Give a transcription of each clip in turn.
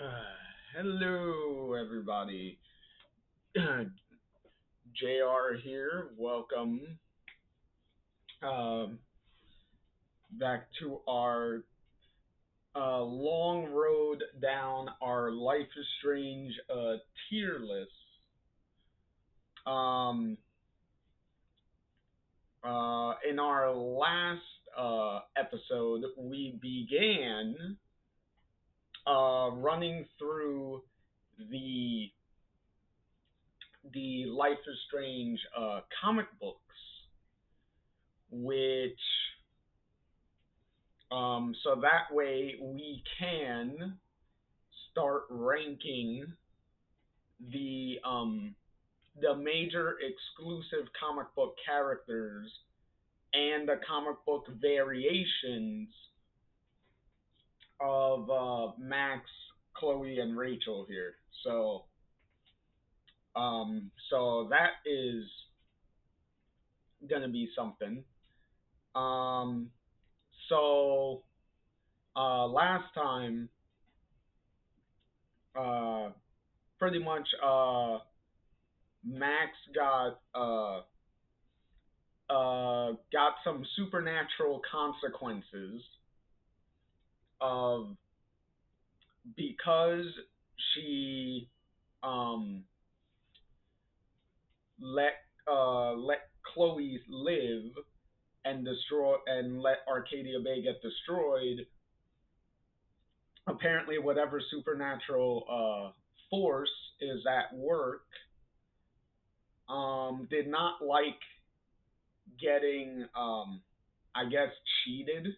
Uh, Hello, everybody. JR here. Welcome um, back to our long road down our Life is Strange tier list. Um, in our last episode, we began running through the Life is Strange comic books, which so that way we can start ranking the the major exclusive comic book characters and the comic book variations of Max, Chloe, and Rachel here. So that is gonna be something. Um, so last time, uh, pretty much Max got some supernatural consequences of because she um let let Chloe live and destroy and let Arcadia Bay get destroyed. Apparently, whatever supernatural force is at work did not like getting I guess cheated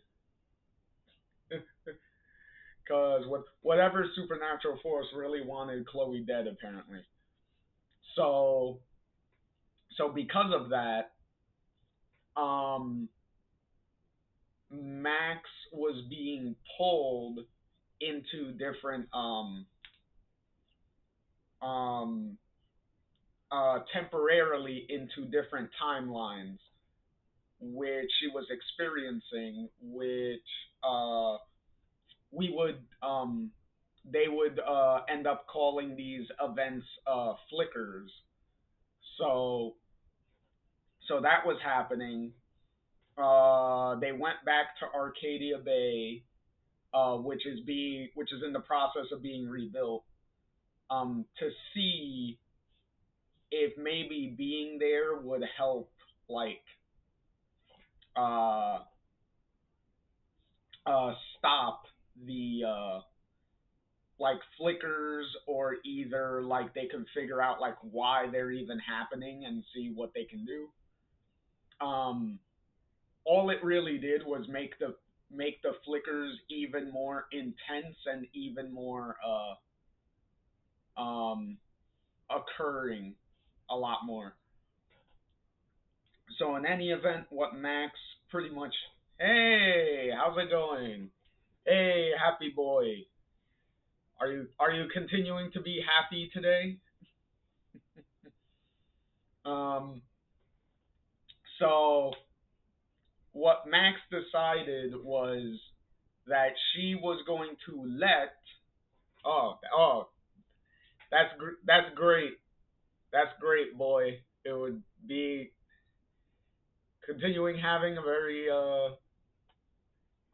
because whatever supernatural force really wanted Chloe dead apparently. So because of that, um, Max was being pulled into different um temporarily into different timelines which she was experiencing, which uh we would they would end up calling these events flickers. So that was happening. They went back to Arcadia Bay, which is in the process of being rebuilt, to see if maybe being there would help, like, uh, stop the like flickers, or either like they can figure out like why they're even happening and see what they can do. Um, all it really did was make the flickers even more intense and even more um, occurring a lot more. So in any event, what Max pretty much, hey, how's it going? Hey, happy boy. Are you continuing to be happy today? Um, so what Max decided was that she was going to let, oh, that's great. That's great, boy. It would be continuing having a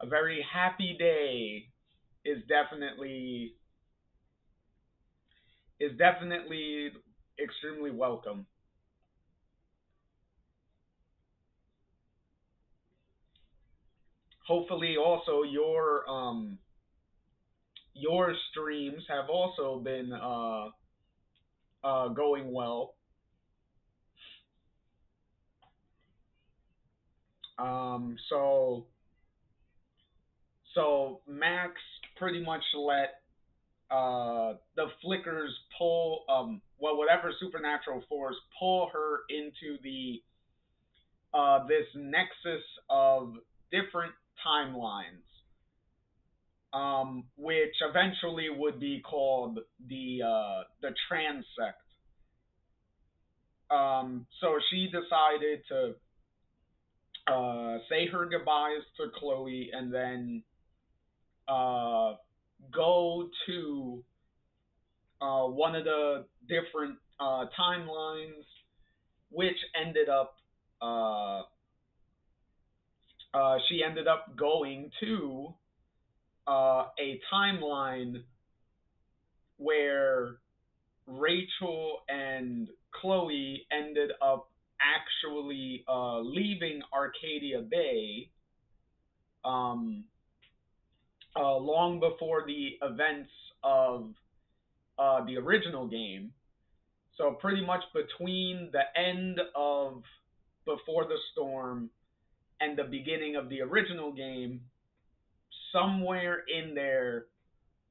very happy day is definitely extremely welcome. Hopefully, also your streams have also been going well. So Max pretty much let the flickers pull whatever supernatural force pull her into the this nexus of different timelines, which eventually would be called the transect. So she decided to say her goodbyes to Chloe and then uh, go to one of the different timelines, which ended up uh, she ended up going to a timeline where Rachel and Chloe ended up actually leaving Arcadia Bay um, long before the events of the original game. So pretty much between the end of Before the Storm and the beginning of the original game, somewhere in there,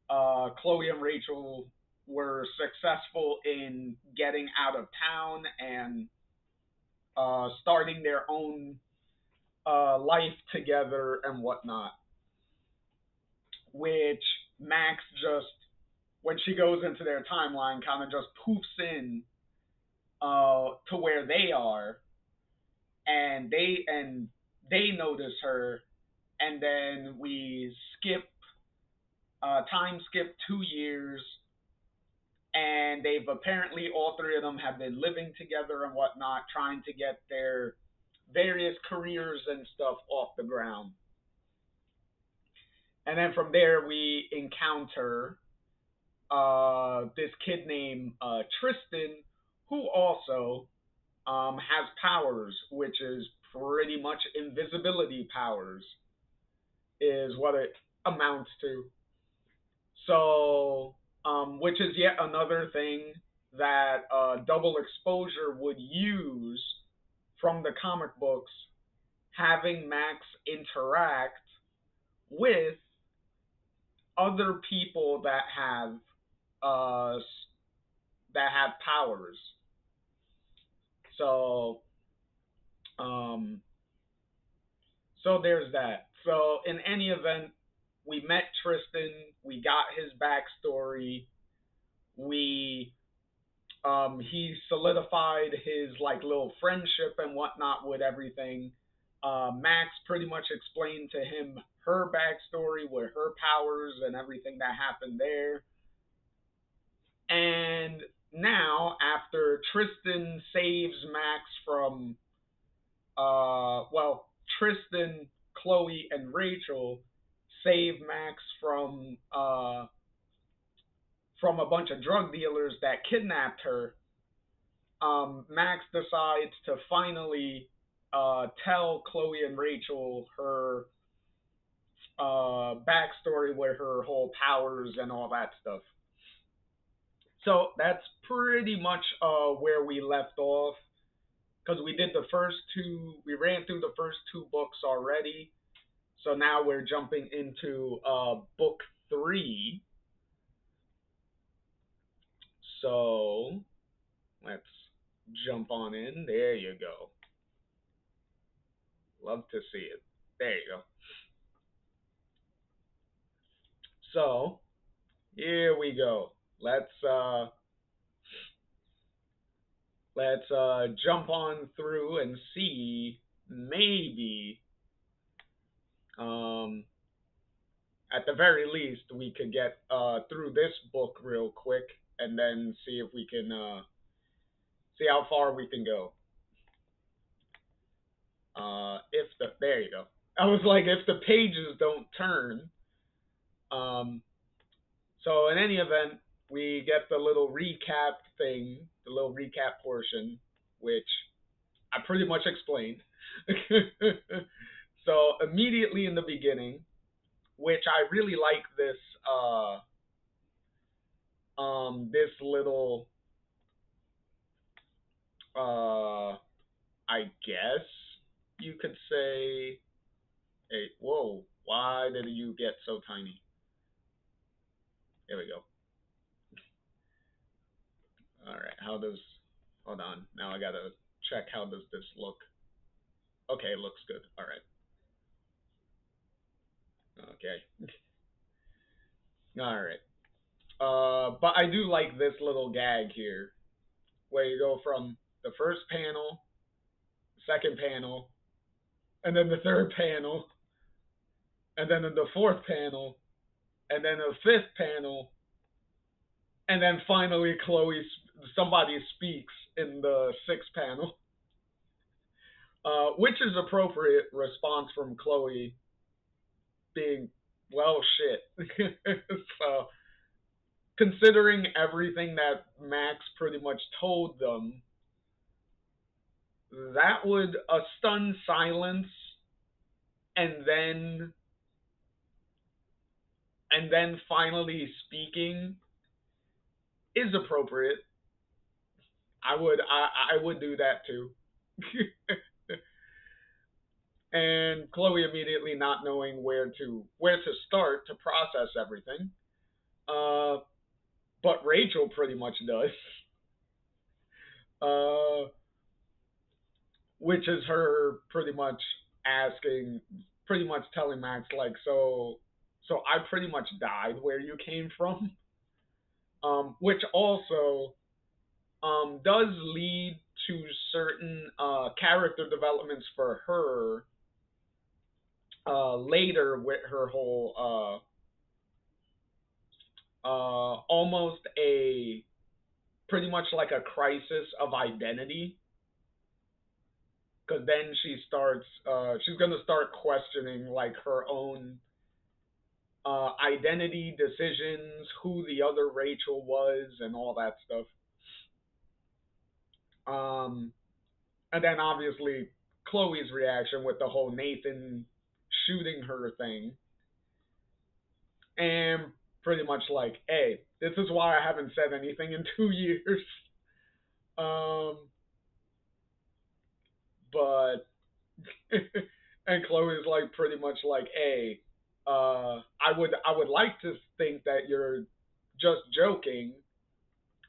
Chloe and Rachel were successful in getting out of town and starting their own life together and whatnot. Which Max just, when she goes into their timeline, kind of just poofs in to where they are, and they notice her, and then we time skip 2 years, and they've apparently, all three of them have been living together and whatnot, trying to get their various careers and stuff off the ground. And then from there, we encounter this kid named Tristan, who also has powers, which is pretty much invisibility powers, is what it amounts to. So, which is yet another thing that Double Exposure would use from the comic books, having Max interact with other people uh, that have powers. So, um, so there's that. So in any event, we met Tristan. We got his backstory. We he solidified his like little friendship and whatnot with everything. Max pretty much explained to him her backstory with her powers and everything that happened there. And now, after Tristan saves Max from, well, Tristan, Chloe, and Rachel save Max from a bunch of drug dealers that kidnapped her. Max decides to finally tell Chloe and Rachel her backstory with her whole powers and all that stuff. So that's pretty much where we left off, because we ran through the first two books already. So now we're jumping into book 3. So let's jump on in. There you go. Love to see it. There you go. So here we go. Let's jump on through and see, maybe um at the very least we could get through this book real quick, and then see if we can see how far we can go. If the There you go. I was like, if the pages don't turn. Um, so in any event, we get the little recap thing, the little recap portion, which I pretty much explained. So immediately in the beginning, which I really like this little I guess you could say, hey, whoa, why did you get so tiny? There we go. All right, hold on, now I gotta check how does this look. Okay, it looks good. All right. Okay. All right. But I do like this little gag here, where you go from the first panel, second panel, and then the third panel, and then in the fourth panel, and then the fifth panel, And then finally, somebody speaks in the sixth panel, which is appropriate response from Chloe being, well, shit. So, considering everything that Max pretty much told them, that would a stunned silence and then finally speaking is appropriate. I would do that too. And Chloe immediately not knowing where to start to process everything. Uh, but Rachel pretty much does. Uh, which is her pretty much pretty much telling Max like, so I pretty much died where you came from, which also does lead to certain character developments for her later with her whole almost a pretty much like a crisis of identity, because then she's gonna start questioning like her own identity decisions, who the other Rachel was, and all that stuff. Um, and then obviously Chloe's reaction with the whole Nathan shooting her thing, and pretty much like, hey, this is why I haven't said anything in 2 years. Um, but and Chloe's like pretty much like, hey, I would like to think that you're just joking,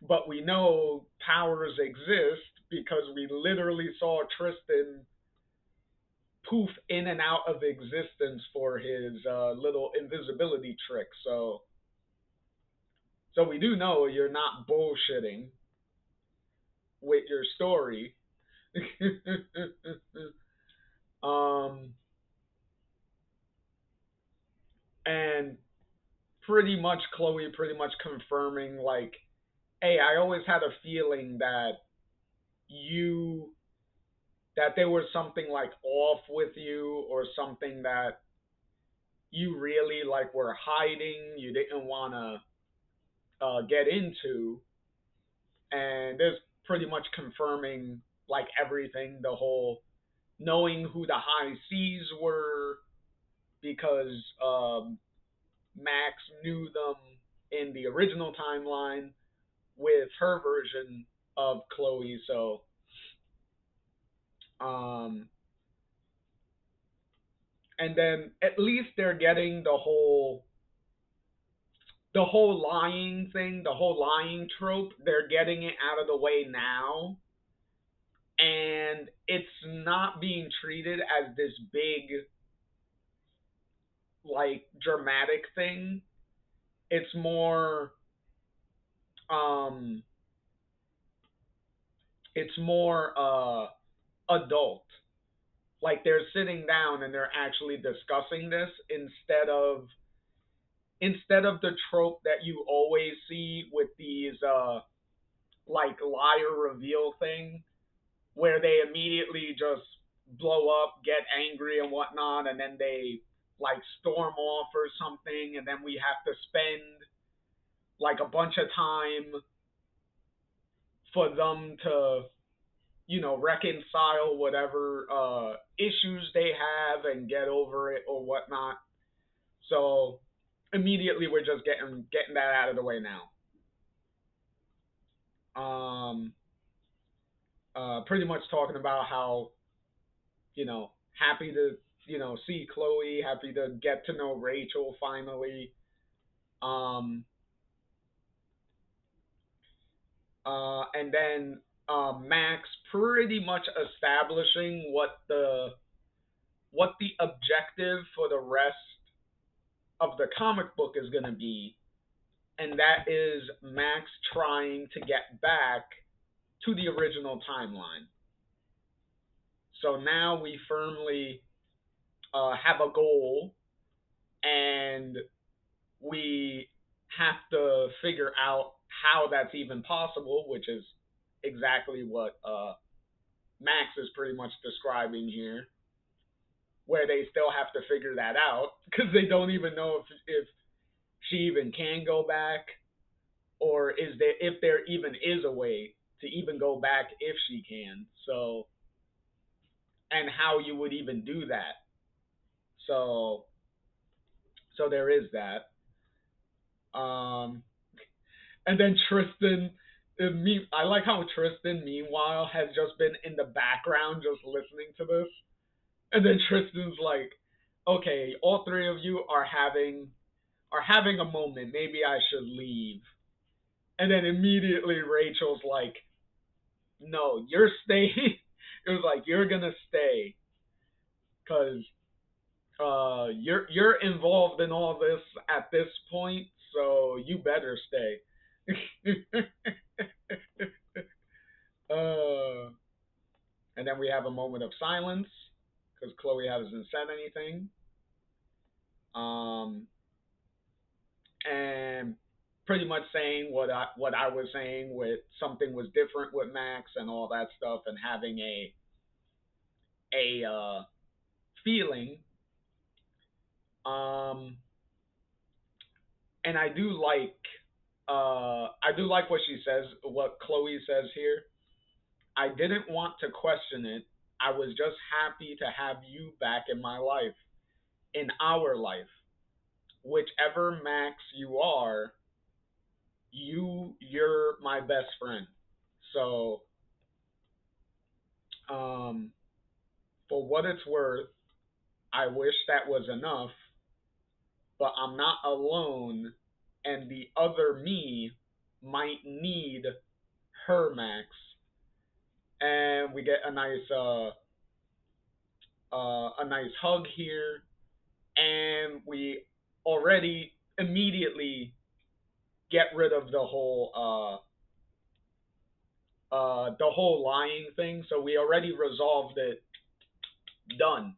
but we know powers exist because we literally saw Tristan poof in and out of existence for his little invisibility trick. So we do know you're not bullshitting with your story. um, and pretty much Chloe pretty much confirming like, hey, I always had a feeling that you that there was something like off with you, or something that you really like were hiding, you didn't want to get into, and this pretty much confirming like everything, the whole knowing who the high seas were, because Max knew them in the original timeline with her version of Chloe. So um and then at least they're getting the whole lying thing, the whole lying trope, they're getting it out of the way now. And it's not being treated as this big, like, dramatic thing. It's more, um, adult. Like, they're sitting down and they're actually discussing this instead of the trope that you always see with these, like, liar reveal thing, where they immediately just blow up, get angry and whatnot, and then they like storm off or something, and then we have to spend like a bunch of time for them to, reconcile whatever issues they have and get over it or whatnot. So immediately we're just getting that out of the way now. Um, pretty much talking about how, happy to, see Chloe, happy to get to know Rachel finally. Um, and then Max pretty much establishing what the objective for the rest of the comic book is going to be, and that is Max trying to get back to the original timeline. So now we firmly have a goal, and we have to figure out how that's even possible, which is exactly what Max is pretty much describing here, where they still have to figure that out because they don't even know if she even can go back, or is there if there even is a way to even go back if she can. So, and how you would even do that. So there is that. Um, and then Tristan, I like how Tristan, meanwhile, has just been in the background just listening to this. And then Tristan's like, "Okay, all three of you are having a moment. Maybe I should leave." And then immediately Rachel's like, "No, you're staying." It was like, "You're gonna stay because you're involved in all this at this point, so you better stay." uh, and then we have a moment of silence because Chloe hasn't said anything. Um, and pretty much saying what I was saying with something was different with Max and all that stuff, and having a feeling. Um, and I do like what she says, what Chloe says here. "I didn't want to question it. I was just happy to have you back in my life, in our life. Whichever Max you are, you're my best friend." So, um, for what it's worth, I wish that was enough, but I'm not alone, and the other me might need her Max. And we get a nice hug here, and we already immediately get rid of the whole lying thing. So we already resolved it. Done.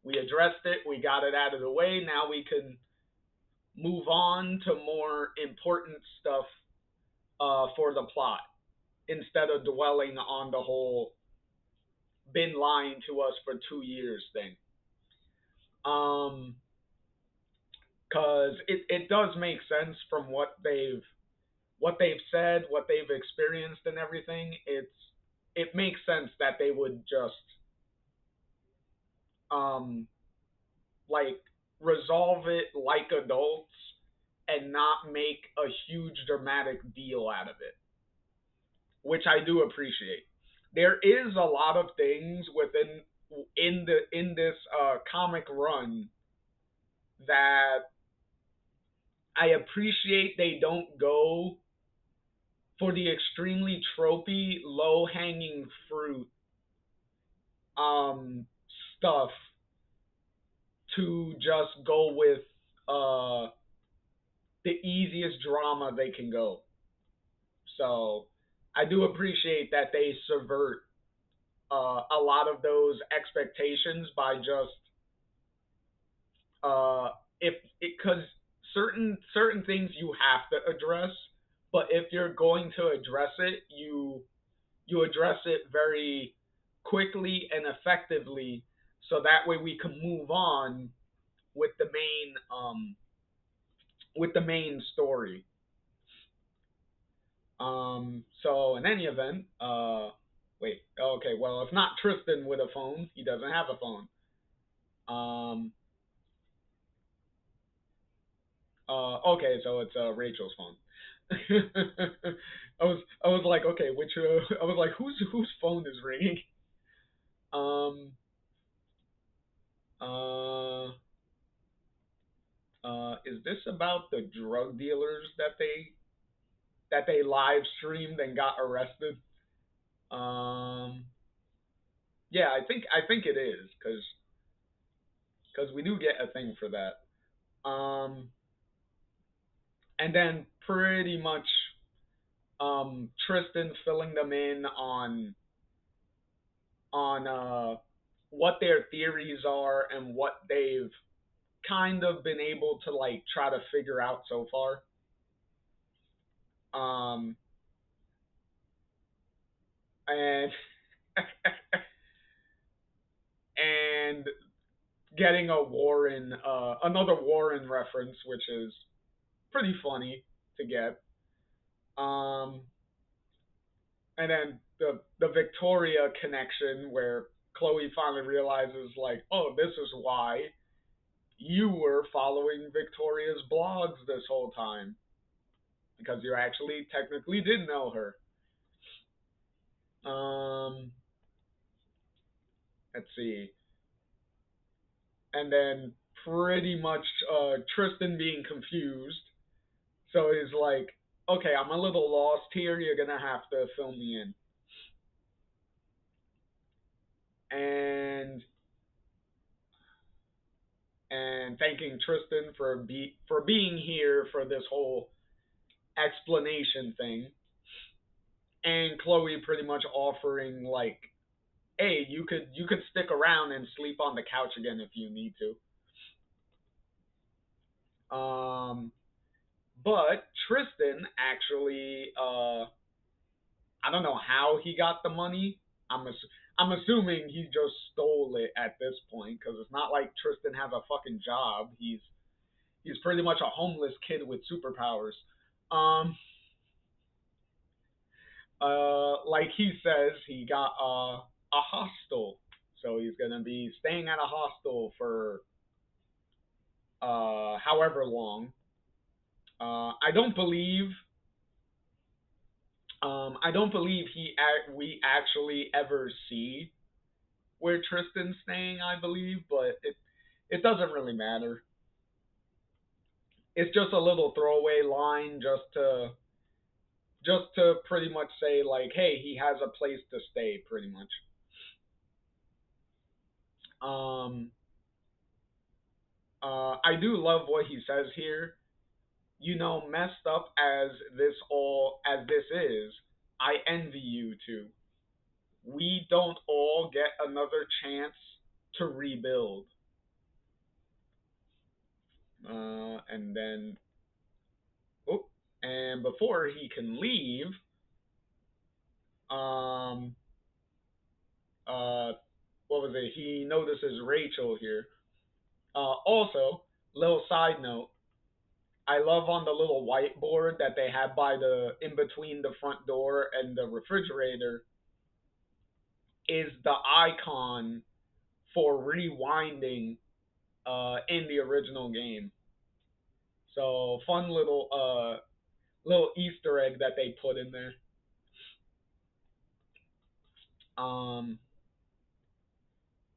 We addressed it. We got it out of the way. Now we can move on to more important stuff for the plot instead of dwelling on the whole "been lying to us for 2 years" thing. Um, because it does make sense from what they've said, what they've experienced, and everything. It makes sense that they would just um like resolve it like adults and not make a huge dramatic deal out of it, which I do appreciate. There is a lot of things in this comic run that I appreciate they don't go for the extremely tropey, low hanging fruit um stuff to just go with uh the easiest drama they can go. So I do appreciate that they subvert a lot of those expectations by just uh if it because certain things you have to address, but if you're going to address it, you address it very quickly and effectively, so that way we can move on with the main story. So in any event, wait, okay, well, if not Tristan with a phone, he doesn't have a phone. Um, okay, so it's Rachel's phone. I was like, okay, which I was like, whose phone is ringing? Um, uh, is this about the drug dealers that they live streamed and got arrested? Um, yeah, I think it is because we do get a thing for that. And then pretty much Tristan filling them in on what their theories are and what they've kind of been able to like try to figure out so far. Um, and and getting a Warren, another Warren reference, which is pretty funny to get. Um, and then the Victoria connection where Chloe finally realizes like, oh, this is why you were following Victoria's blogs this whole time because you actually technically did know her. Um, let's see, and then pretty much Tristan being confused. So he's like, okay, I'm a little lost here. You're gonna have to fill me in. And thanking Tristan for being here for this whole explanation thing, and Chloe pretty much offering like, hey, you could stick around and sleep on the couch again if you need to. But Tristan actually, I don't know how he got the money. I'm assuming he just stole it at this point because it's not like Tristan has a fucking job. He's pretty much a homeless kid with superpowers. Um, like he says, he got a hostel, so he's gonna be staying at a hostel for however long. I don't believe we actually ever see where Tristan's staying. I believe, but it doesn't really matter. It's just a little throwaway line just to pretty much say like, hey, he has a place to stay, pretty much. Um, I do love what he says here. You know, messed up as this is, I envy you too. We don't all get another chance to rebuild. And then, oh, and before he can leave, um, uh, what was it? He notices Rachel here. Also, little side note, I love on the little whiteboard that they have by the in between the front door and the refrigerator is the icon for rewinding in the original game. So fun little Easter egg that they put in there. Um,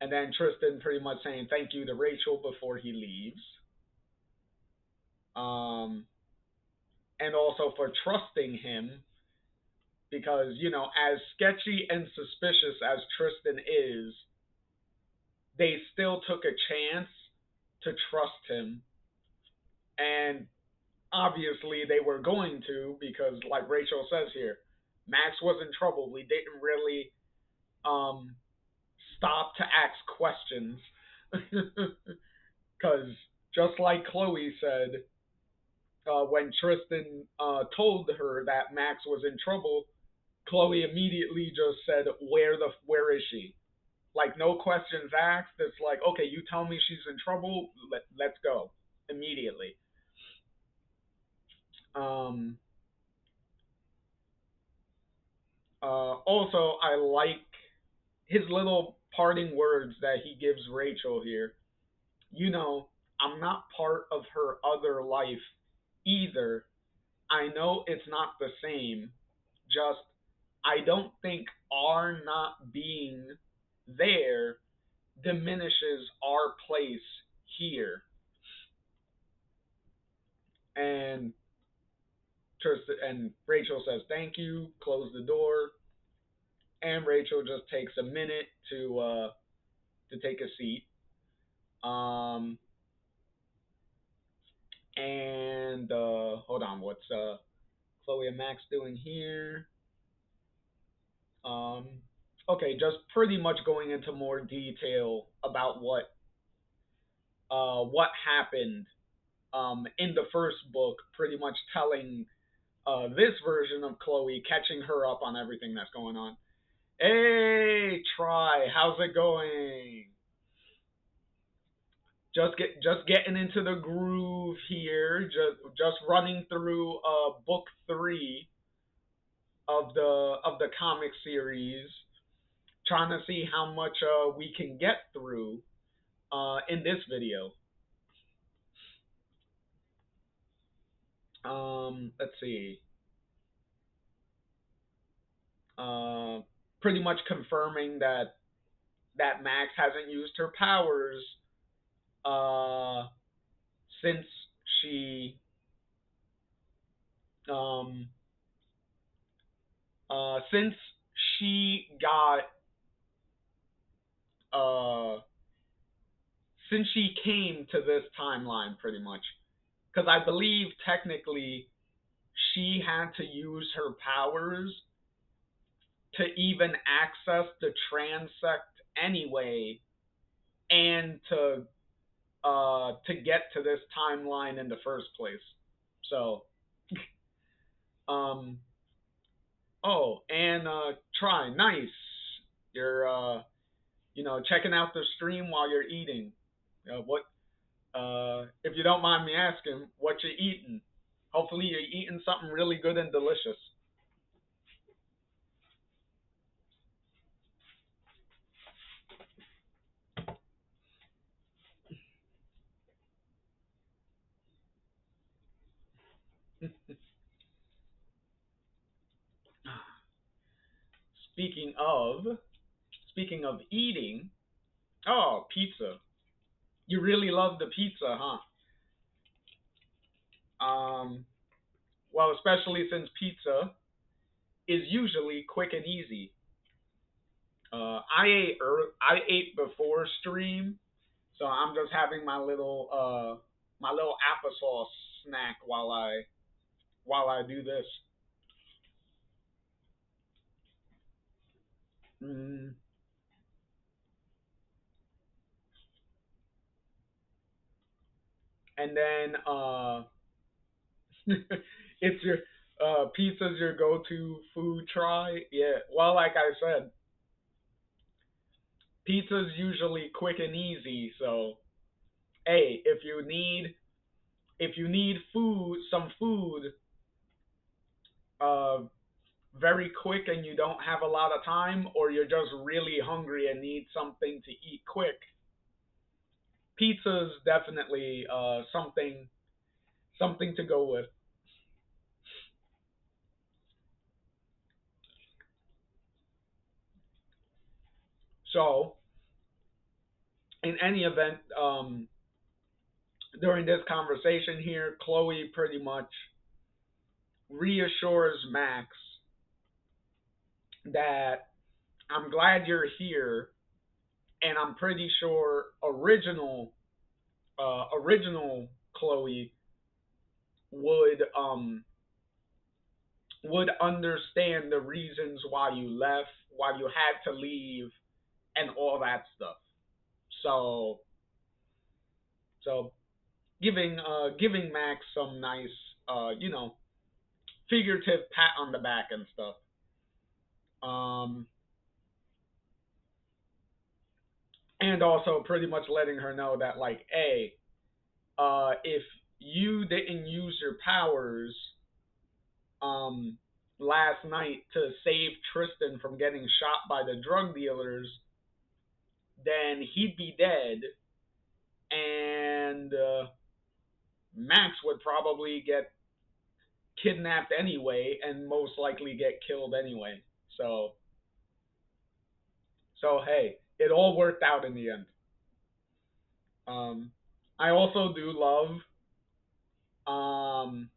and then Tristan pretty much saying thank you to Rachel before he leaves. Um, and also for trusting him because as sketchy and suspicious as Tristan is, they still took a chance to trust him, and obviously they were going to because, like Rachel says here, Max was in trouble. We didn't really um, stop to ask questions because just like Chloe said, when Tristan told her that Max was in trouble, Chloe immediately just said, where is she?" Like no questions asked. It's like, okay, you tell me she's in trouble. Let's go immediately. Um, Also, I like his little parting words that he gives Rachel here. You know, I'm not part of her other life either. I know it's not the same. Just, I don't think our not being there diminishes our place here. And Tristan and Rachel says thank you, close the door, and Rachel just takes a minute to take a seat. Um, and hold on, what's Chloe and Max doing here? Um, okay, just pretty much going into more detail about what happened in the first book, pretty much telling this version of Chloe catching her up on everything that's going on. Hey, Try, how's it going? Just getting into the groove here. Just running through book 3 of the comic series, trying to see how much we can get through in this video. Let's see. Uh, Pretty much confirming that Max hasn't used her powers uh, since she um, since she got uh, since she came to this timeline, pretty much. Because I believe technically she had to use her powers to even access the transect anyway, and to get to this timeline in the first place. So, um, oh, and Try, nice. You're checking out the stream while you're eating. What if you don't mind me asking, what you eating? Hopefully, you're eating something really good and delicious. speaking of speaking of eating, oh, pizza. You really love the pizza, huh? Um, well, especially since pizza is usually quick and easy. I ate before stream, so I'm just having my little applesauce snack while I do this. Mm. And then it's your pizza's your go-to food. Try, yeah. Well, like I said, pizza's usually quick and easy. So hey, if you need some food, uh, very quick and you don't have a lot of time, or you're just really hungry and need something to eat quick, pizza's definitely something to go with. So, in any event, during this conversation here, Chloe pretty much reassures Max that I'm glad you're here, and I'm pretty sure original Chloe would would understand the reasons why you left, why you had to leave, and all that stuff. So so giving Max some nice figurative pat on the back and stuff. Um, and also pretty much letting her know that, like, hey, if you didn't use your powers um last night to save Tristan from getting shot by the drug dealers, then he'd be dead, and Max would probably get kidnapped anyway, and most likely get killed anyway. So hey, it all worked out in the end. Um, I also do love um,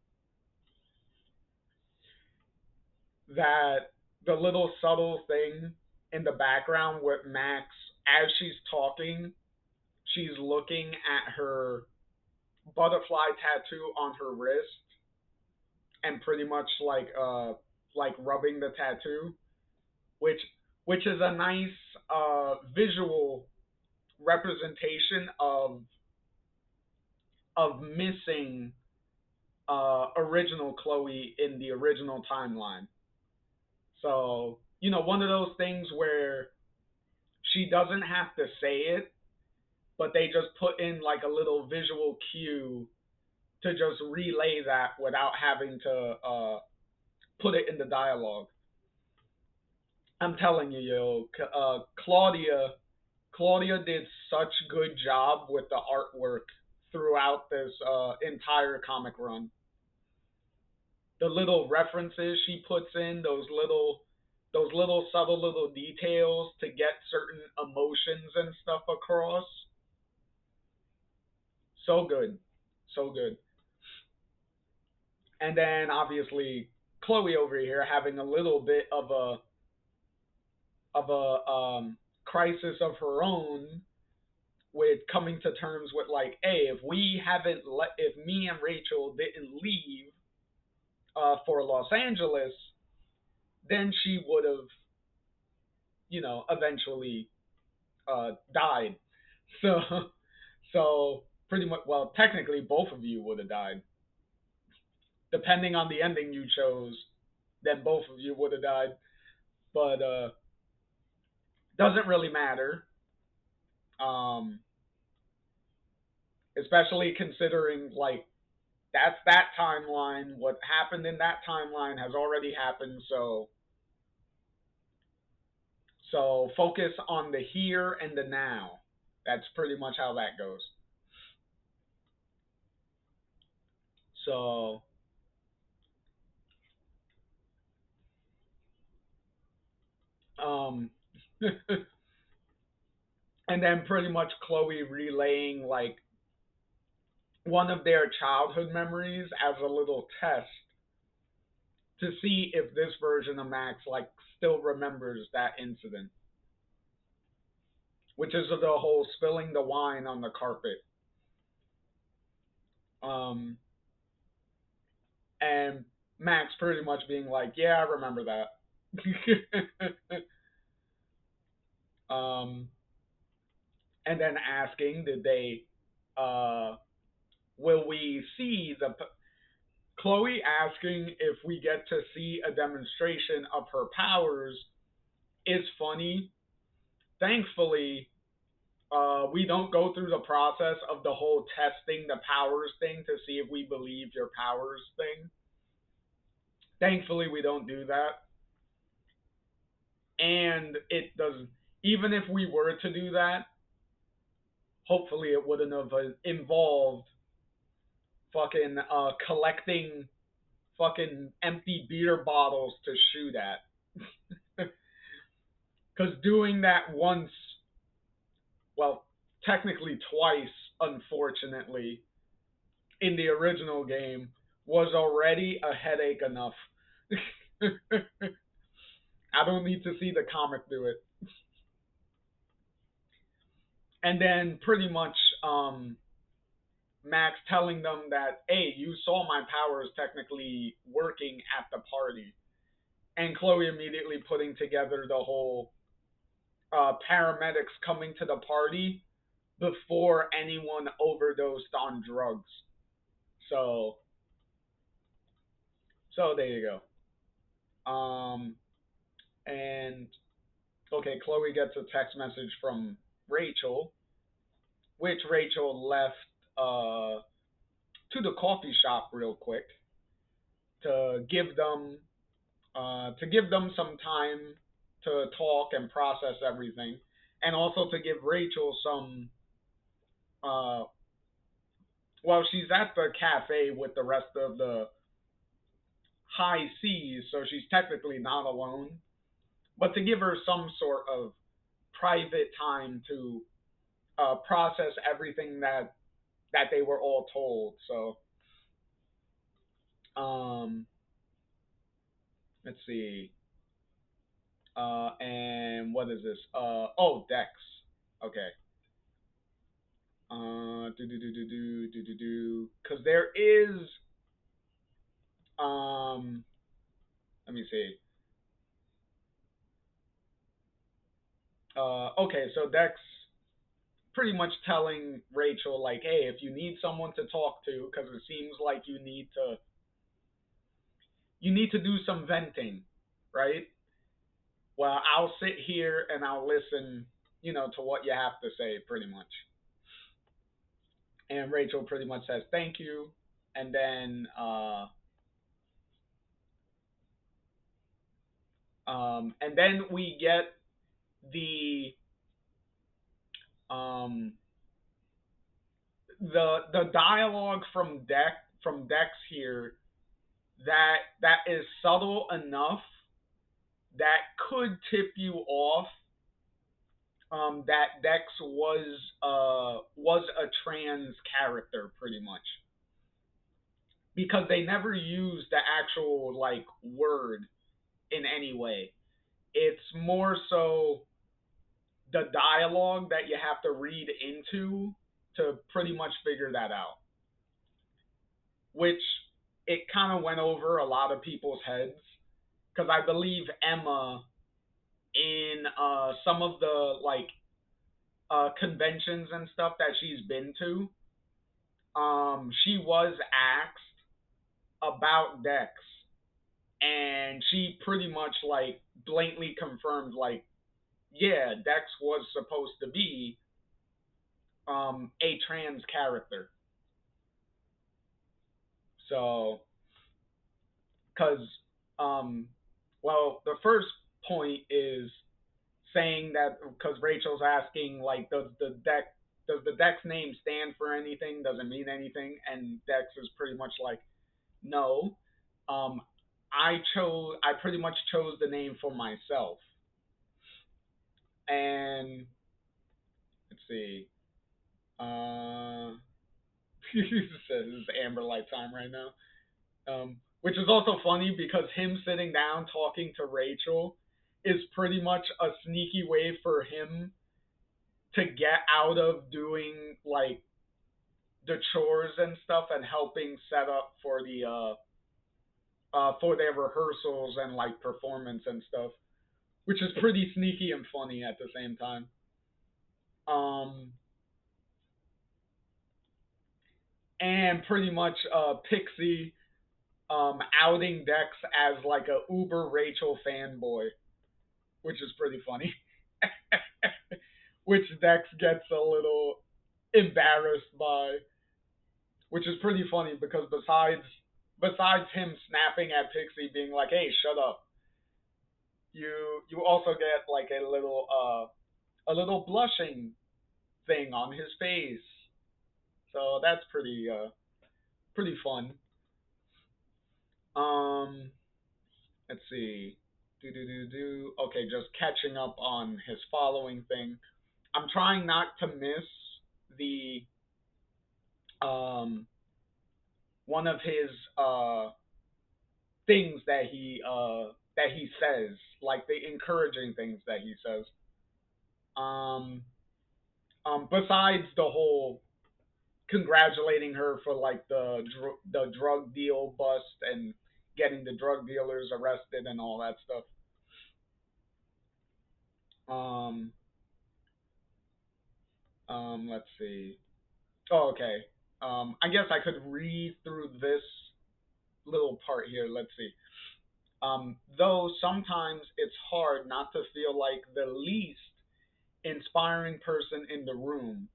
that the little subtle thing in the background with Max, as she's talking, she's looking at her butterfly tattoo on her wrist, and pretty much like rubbing the tattoo, which is a nice visual representation of missing original Chloe in the original timeline. So, one of those things where she doesn't have to say it, but they just put in like a little visual cue to just relay that without having to put it in the dialogue. I'm telling you, Claudia did such good job with the artwork throughout this entire comic run. The little references she puts in, those little subtle little details to get certain emotions and stuff across. So good. So good. And then obviously Chloe over here having a little bit of a crisis of her own with coming to terms with like, hey, if me and Rachel didn't leave for Los Angeles, then she would have, eventually died. So, so pretty much, well, technically both of you would have died, depending on the ending you chose. Then both of you would have died, but doesn't really matter. Um, Especially considering like that's that timeline. What happened in that timeline has already happened. So focus on the here and the now. That's pretty much how that goes. So um and then pretty much Chloe relaying like one of their childhood memories as a little test to see if this version of Max like still remembers that incident, which is the whole spilling the wine on the carpet. Um, and Max pretty much being like, "Yeah, I remember that." um, and then asking, "Did they? Uh, will we see the?" Chloe asking if we get to see a demonstration of her powers is funny. Thankfully, we don't go through the process of the whole testing the powers thing to see if we believe your powers thing. Thankfully, we don't do that. And it doesn't, even if we were to do that, hopefully it wouldn't have involved fucking collecting fucking empty beer bottles to shoot at. Because doing that once, well, technically twice, unfortunately, in the original game was already a headache enough. I don't need to see the comic do it. And then pretty much Max telling them that, hey, you saw my powers technically working at the party. And Chloe immediately putting together the whole paramedics coming to the party before anyone overdosed on drugs. So, so there you go. And okay, Chloe gets a text message from Rachel, which Rachel left to the coffee shop real quick to give them some time to talk and process everything, and also to give Rachel some. Uh, well, she's at the cafe with the rest of the high seas, so she's technically not alone. But to give her some sort of private time to process everything that they were all told. So, um, let's see. And what is this? Oh, Dex. Okay. Do. Because there is. Um, Let me see. Okay, so Dex pretty much telling Rachel like, hey, if you need someone to talk to, because it seems like you need to do some venting, right? Well, I'll sit here and I'll listen, to what you have to say, pretty much. And Rachel pretty much says thank you, and then we get the um, the dialogue from Dex here that is subtle enough that could tip you off that Dex was a trans character pretty much, because they never used the actual like word in any way. It's more so the dialogue that you have to read into to pretty much figure that out, which it kind of went over a lot of people's heads, because I believe Emma in some of the like conventions and stuff that she's been to, she was asked about Dex, and she pretty much like blatantly confirmed like, yeah, Dex was supposed to be a trans character. So, because um, well, the first point is saying that because Rachel's asking like, does the Dex name stand for anything? Does it mean anything? And Dex is pretty much like, no. Um, I pretty much chose the name for myself. And let's see. This is Amber Light time right now. Which is also funny because him sitting down talking to Rachel is pretty much a sneaky way for him to get out of doing like the chores and stuff and helping set up for their rehearsals and like performance and stuff, which is pretty sneaky and funny at the same time. Um, and pretty much Pixie outing Dex as like a uber Rachel fanboy, which is pretty funny. Which Dex gets a little embarrassed by, which is pretty funny because besides him snapping at Pixie being like, "Hey, shut up," you also get like a little blushing thing on his face. So that's pretty fun. Um, let's see. Do do do do. Okay, just catching up on his following thing. I'm trying not to miss the um one of his things that he says, like the encouraging things that he says. Um, besides the whole congratulating her for like the drug deal bust and getting the drug dealers arrested and all that stuff. Um, let's see. Oh, okay. I guess I could read through this little part here. Let's see. Though sometimes it's hard not to feel like the least inspiring person in the room,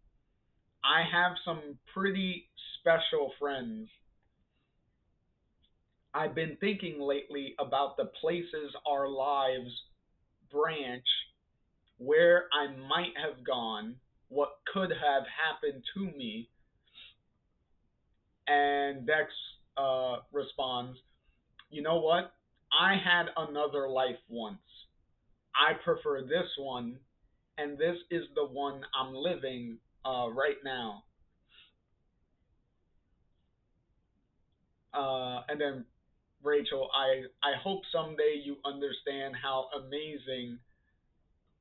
I have some pretty special friends. I've been thinking lately about the places our lives branch, where I might have gone, what could have happened to me. And Dex responds, you know what? I had another life once. I prefer this one, and this is the one I'm living right now. And then Rachel, I hope someday you understand how amazing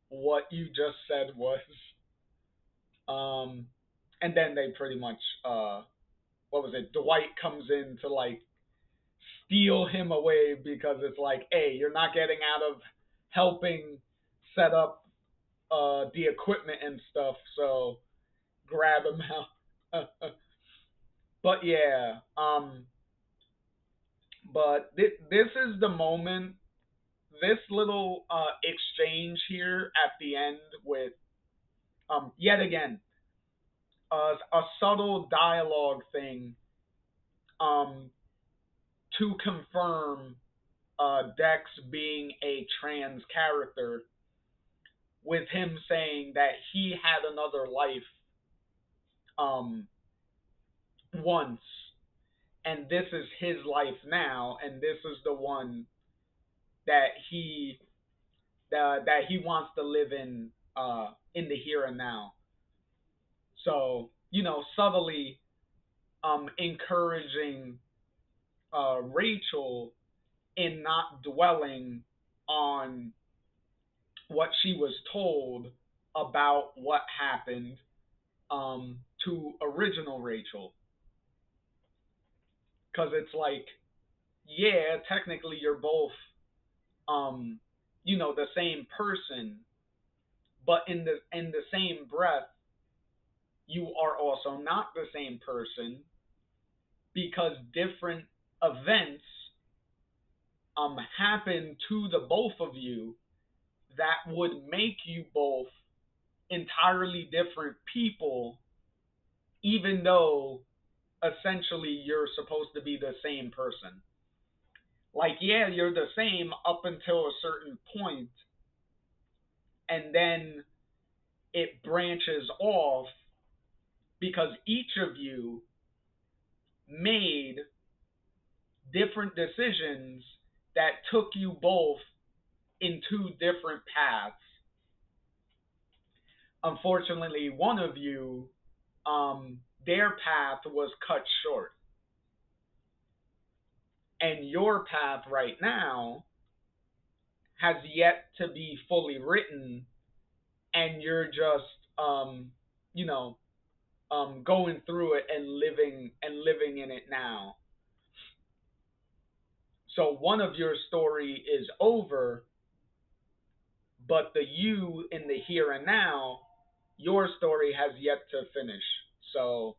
what you just said was. Um, and then they pretty much, what was it? Dwight comes in to like steal him away because it's like, hey, you're not getting out of helping set up the equipment and stuff, so grab him out. But yeah, but this is the moment. This little exchange here at the end with yet again a subtle dialogue thing um, to confirm Dex being a trans character, with him saying that he had another life um, once, and this is his life now, and this is the one that he wants to live in the here and now. So subtly encouraging Rachel in not dwelling on what she was told about what happened to original Rachel. Because it's like, yeah, technically you're both, um, the same person, but in the same breath, you are also not the same person because different events happen to the both of you that would make you both entirely different people, even though essentially you're supposed to be the same person. Like, yeah, you're the same up until a certain point, and then it branches off because each of you made different decisions that took you both in two different paths. Unfortunately, one of you, their path was cut short, and your path right now has yet to be fully written, and you're just, you know, going through it and living in it now. So one of your story is over, but the you in the here and now, your story has yet to finish. So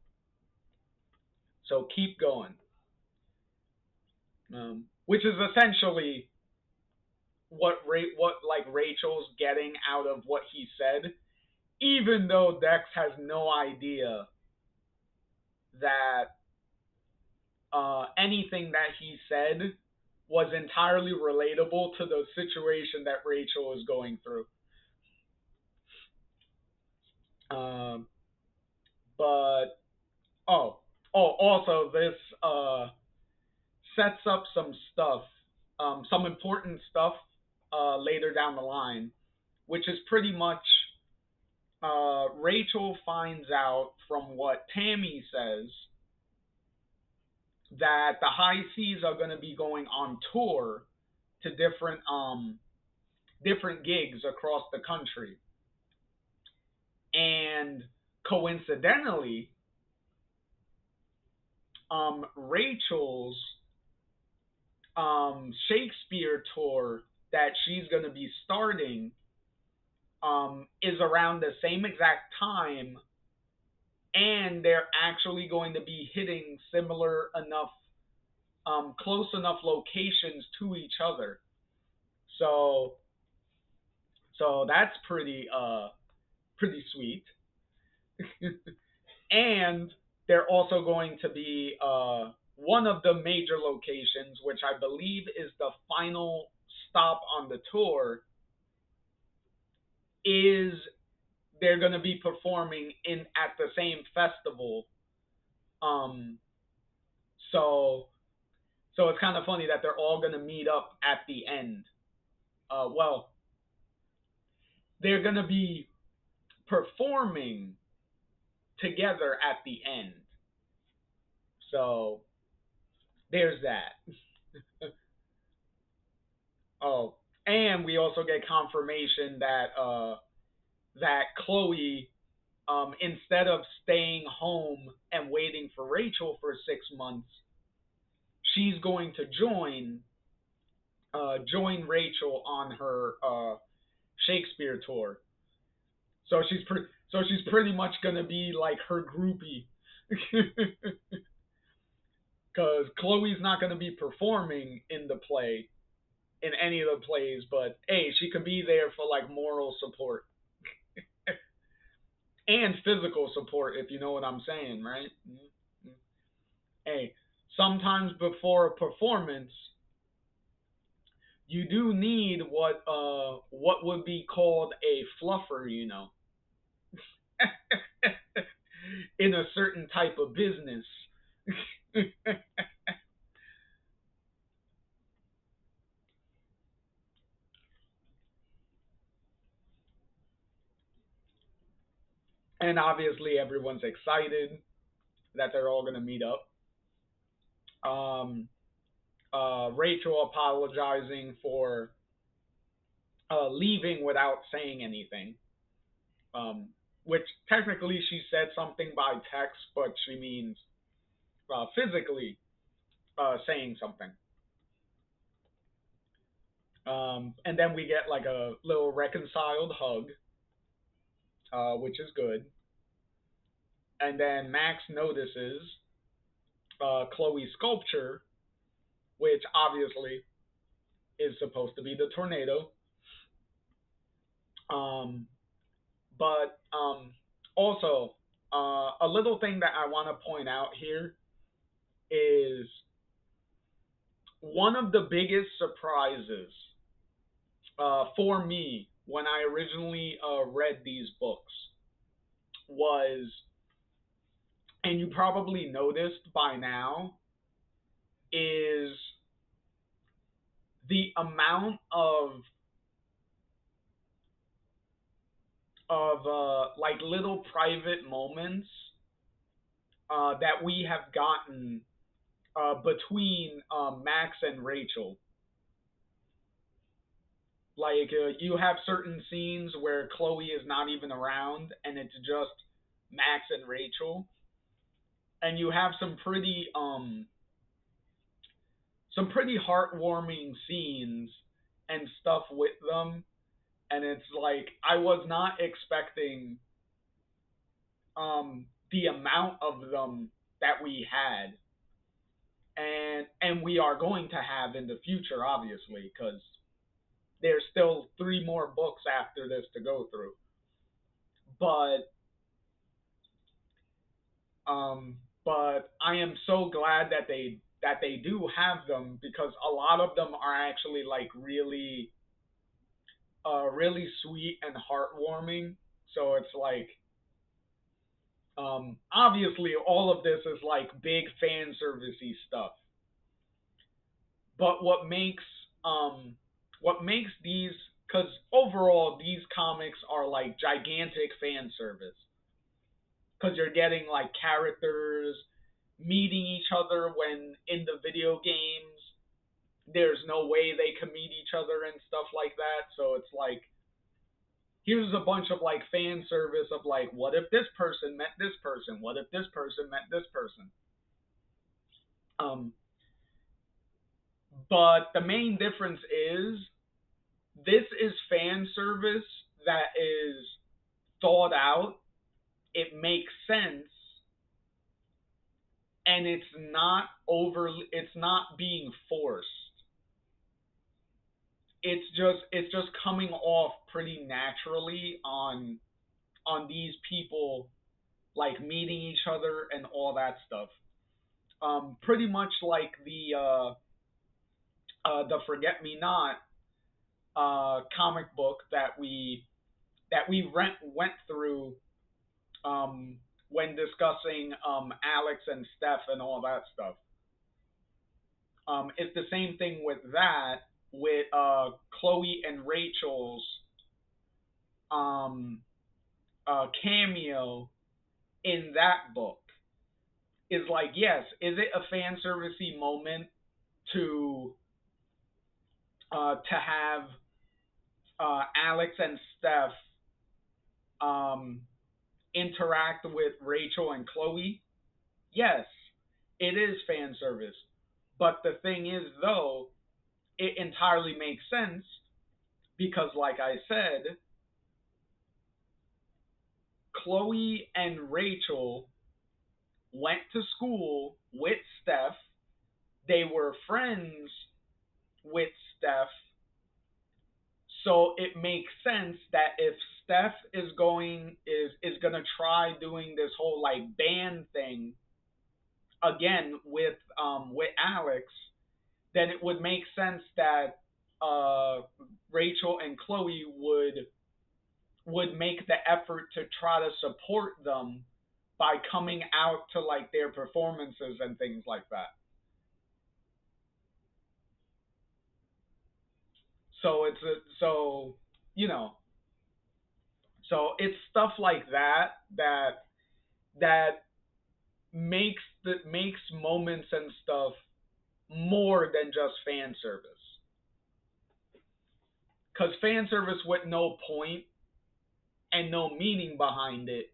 keep going. Which is essentially what like Rachel's getting out of what he said, even though Dex has no idea that anything that he said was entirely relatable to the situation that Rachel is going through. Um, but also this sets up some stuff, some important stuff later down the line, which is pretty much Rachel finds out from what Tammy says that the High Seas are going to be going on tour to different gigs across the country, and coincidentally, Rachel's Shakespeare tour that she's going to be starting is around the same exact time, and they're actually going to be hitting similar enough, close enough locations to each other. So that's pretty sweet. And they're also going to be one of the major locations, which I believe is the final stop on the tour, is they're going to be performing in at the same festival. Um, so it's kind of funny that they're all going to meet up at the end. Well, they're going to be performing together at the end. So there's that. Oh, and we also get confirmation that Chloe, instead of staying home and waiting for Rachel for 6 months, she's going to join Rachel on her Shakespeare tour. So she's pretty much gonna be like her groupie, because Chloe's not gonna be performing in the play, in any of the plays, but hey, she could be there for like moral support and physical support, if you know what I'm saying, right? Mm-hmm. Hey, sometimes before a performance, you do need what would be called a fluffer, in a certain type of business. And obviously, everyone's excited that they're all gonna meet up. Um, Rachel apologizing for leaving without saying anything, um, which technically she said something by text, but she means physically saying something. And then we get like a little reconciled hug, which is good. And then Max notices Chloe's sculpture, which obviously is supposed to be the tornado. Um, but also, a little thing that I want to point out here is one of the biggest surprises for me when I originally read these books was, and you probably noticed by now, is the amount of like little private moments that we have gotten between Max and Rachel. Like you have certain scenes where Chloe is not even around, and it's just Max and Rachel, and you have some pretty heartwarming scenes and stuff with them, and it's like I was not expecting the amount of them that we had, and we are going to have in the future, obviously, because there's still three more books after this to go through. But um, but I am so glad that they do have them, because a lot of them are actually like really sweet and heartwarming. So it's like obviously all of this is like big fan servicey stuff. But what makes these, because overall these comics are like gigantic fan service, because you're getting like characters meeting each other when in the video games there's no way they can meet each other and stuff like that. So it's like here's a bunch of like fan service of like, what if this person met this person? What if this person met this person? Um, but the main difference is this is fan service that is thought out. It makes sense, and it's not being forced. It's just coming off pretty naturally on these people like meeting each other and all that stuff. Pretty much like the Forget Me Not comic book that we went through um, when discussing Alex and Steph and all that stuff. It's the same thing with that, with Chloe and Rachel's um, cameo in that book. Is like, yes, is it a fan servicey moment to have Alex and Steph um, interact with Rachel and Chloe? Yes, it is fan service. But the thing is, though, it entirely makes sense because, like I said, Chloe and Rachel went to school with Steph. They were friends with Steph. So it makes sense that if Steph is gonna try doing this whole like band thing again with Alex, then it would make sense that Rachel and Chloe would make the effort to try to support them by coming out to like their performances and things like that. So so you know so it's stuff like that makes moments and stuff more than just fan service. Because fan service with no point and no meaning behind it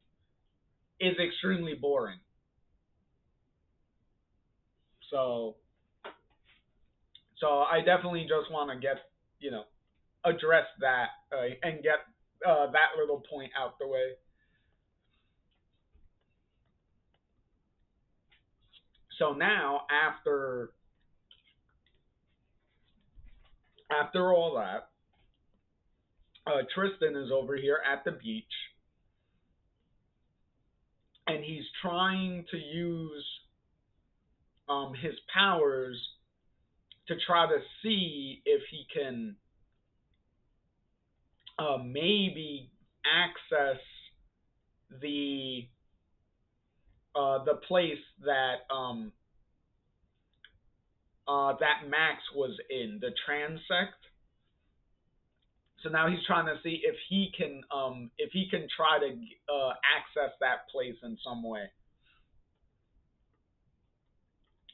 is extremely boring. So I definitely just want to get you know address that and get that little point out the way. So now after all that, Tristan is over here at the beach and he's trying to use his powers to try to see if he can maybe access the the place that Max was in, the transect. So now he's trying to see if he can try to access that place in some way.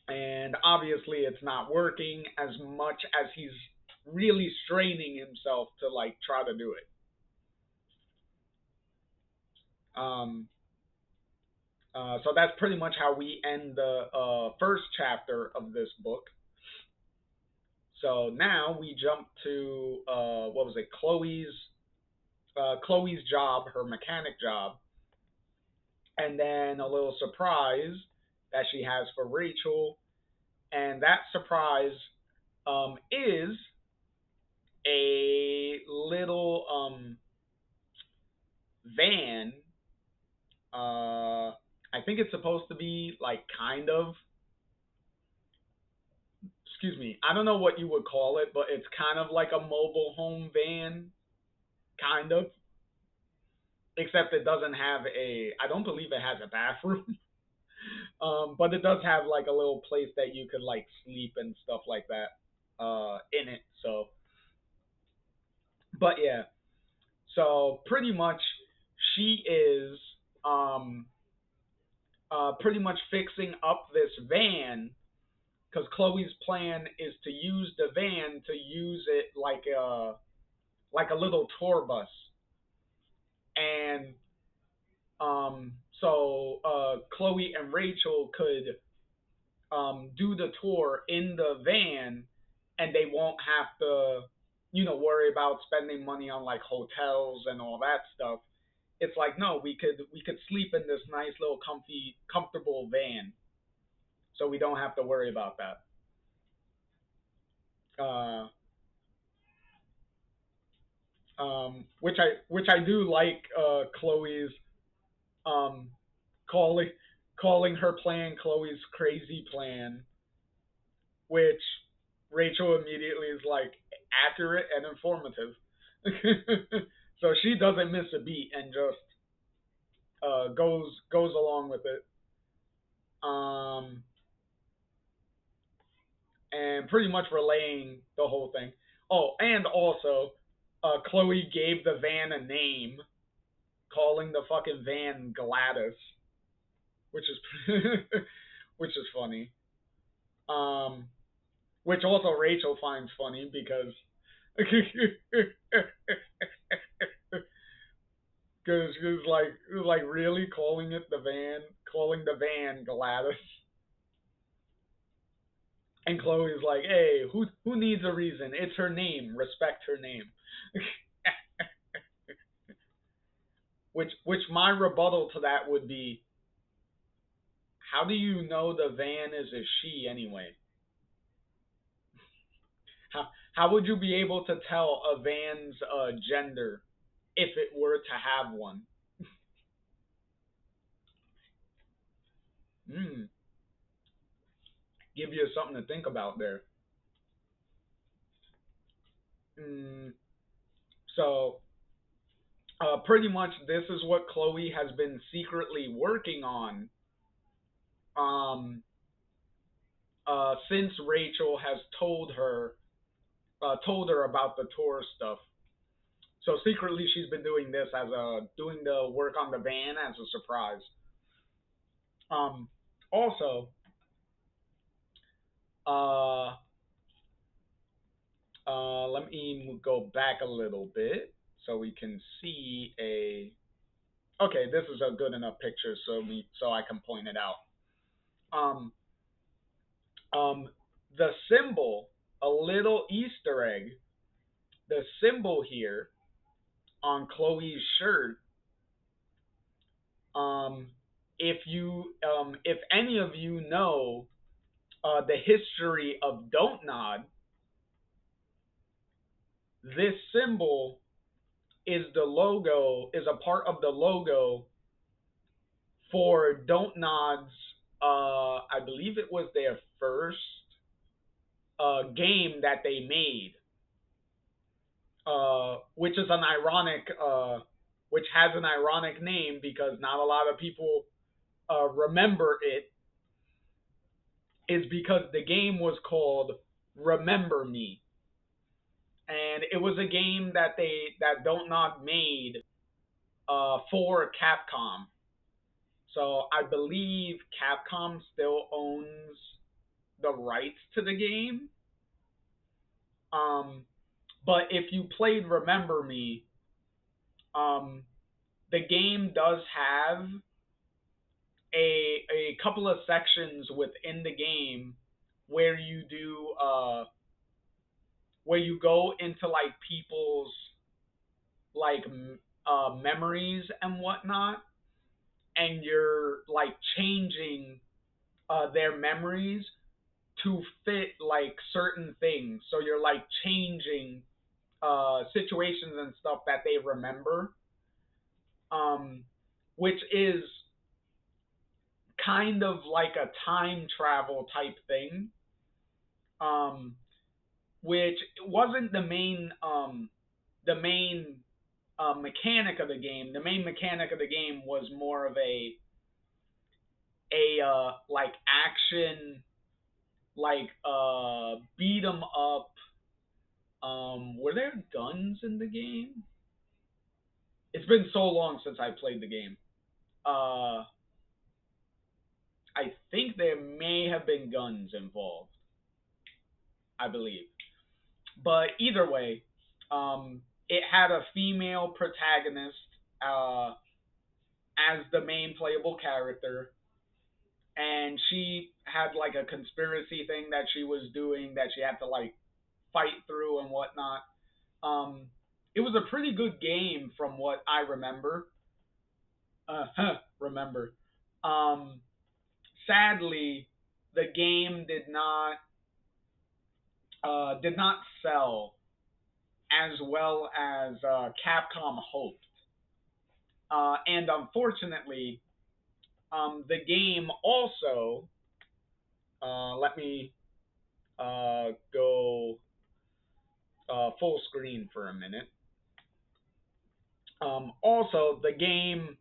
And obviously it's not working as much as he's really straining himself to like try to do it. Um, so that's pretty much how we end the first chapter of this book. So now we jump to what was it, Chloe's job, her mechanic job, and then a little surprise that she has for Rachel, and that surprise is a little van. I think it's supposed to be like kind of. Excuse me. I don't know what you would call it, but it's kind of like a mobile home van, kind of. Except it doesn't have a. I don't believe it has a bathroom. But it does have like a little place that you could like sleep and stuff like that in it. So, but yeah. So pretty much, she is um, pretty much fixing up this van because Chloe's plan is to use the van to use it like a little tour bus, and so Chloe and Rachel could do the tour in the van, and they won't have to worry about spending money on like hotels and all that stuff. It's like no, we could sleep in this nice little comfortable van, so we don't have to worry about that. Uh, which I do like Chloe's um, calling calling her plan Chloe's crazy plan, which Rachel immediately is like accurate and informative. So she doesn't miss a beat and just goes along with it. Um, and pretty much relaying the whole thing. Oh, and also, Chloe gave the van a name, calling the fucking van Gladys, which is which is funny. Um, which also Rachel finds funny because because she was like really calling the van Gladys, and Chloe's like, hey, who needs a reason? It's her name. Respect her name. Which my rebuttal to that would be, how do you know the van is a she anyway? How would you be able to tell a van's gender if it were to have one? Hmm. Give you something to think about there. Hmm. So, pretty much this is what Chloe has been secretly working on, um, since Rachel has told her about the tour stuff. So secretly, she's been doing this as a doing the work on the van as a surprise. Um, Also, uh, let me go back a little bit so we can see a. Okay, this is a good enough picture so I can point it out. Um, the symbol, a little Easter egg. The symbol here on Chloe's shirt. Um, if any of you know the history of Don't Nod, this symbol is a part of the logo for Don't Nod's. I believe it was their first game that they made, which is an ironic, which has an ironic name because not a lot of people remember it. Is because the game was called Remember Me, and it was a game that Don't Nod made for Capcom. So I believe Capcom still owns the rights to the game. Um, but if you played Remember Me, um, the game does have a couple of sections within the game where you do where you go into like people's like memories and whatnot, and you're like changing their memories to fit like certain things. So you're like changing situations and stuff that they remember, um, which is kind of like a time travel type thing, um, which wasn't the main mechanic of the game. The main mechanic of the game was more of a like action, like beat 'em up. Were there guns in the game? It's been so long since I played the game. Uh, I think there may have been guns involved. I believe, but either way, it had a female protagonist uh, as the main playable character, and she had like a conspiracy thing that she was doing that she had to like fight through and whatnot. Um, it was a pretty good game from what I remember. Remember. Um, Sadly, the game did not sell as well as Capcom hoped, and unfortunately, the game also. Let me go full screen for a minute. Also, the game,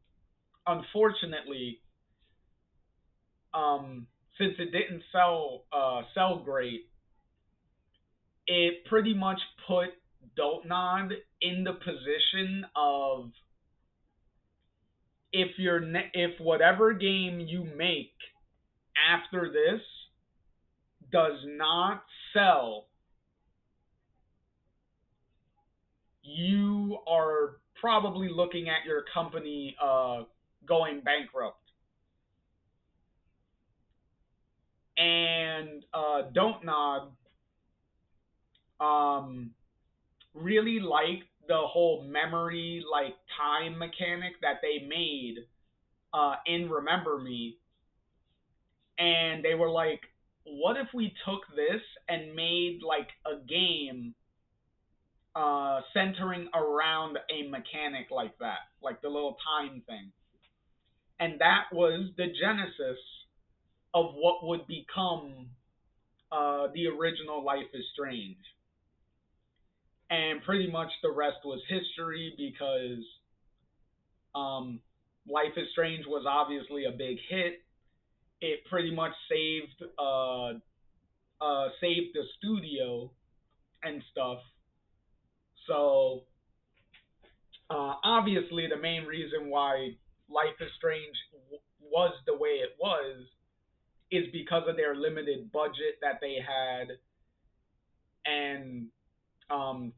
unfortunately, um, since it didn't sell great, it pretty much put Doltnod in the position of, if whatever game you make after this does not sell, you are probably looking at your company going bankrupt. And Don't Nod um, really liked the whole memory like time mechanic that they made in Remember Me, and they were like, what if we took this and made like a game centering around a mechanic like that, like the little time thing. And that was the genesis of what would become the original Life is Strange. And pretty much the rest was history because um, Life is Strange was obviously a big hit. It pretty much saved the studio and stuff. So obviously, the main reason why Life is Strange was the way it was is because of their limited budget that they had, and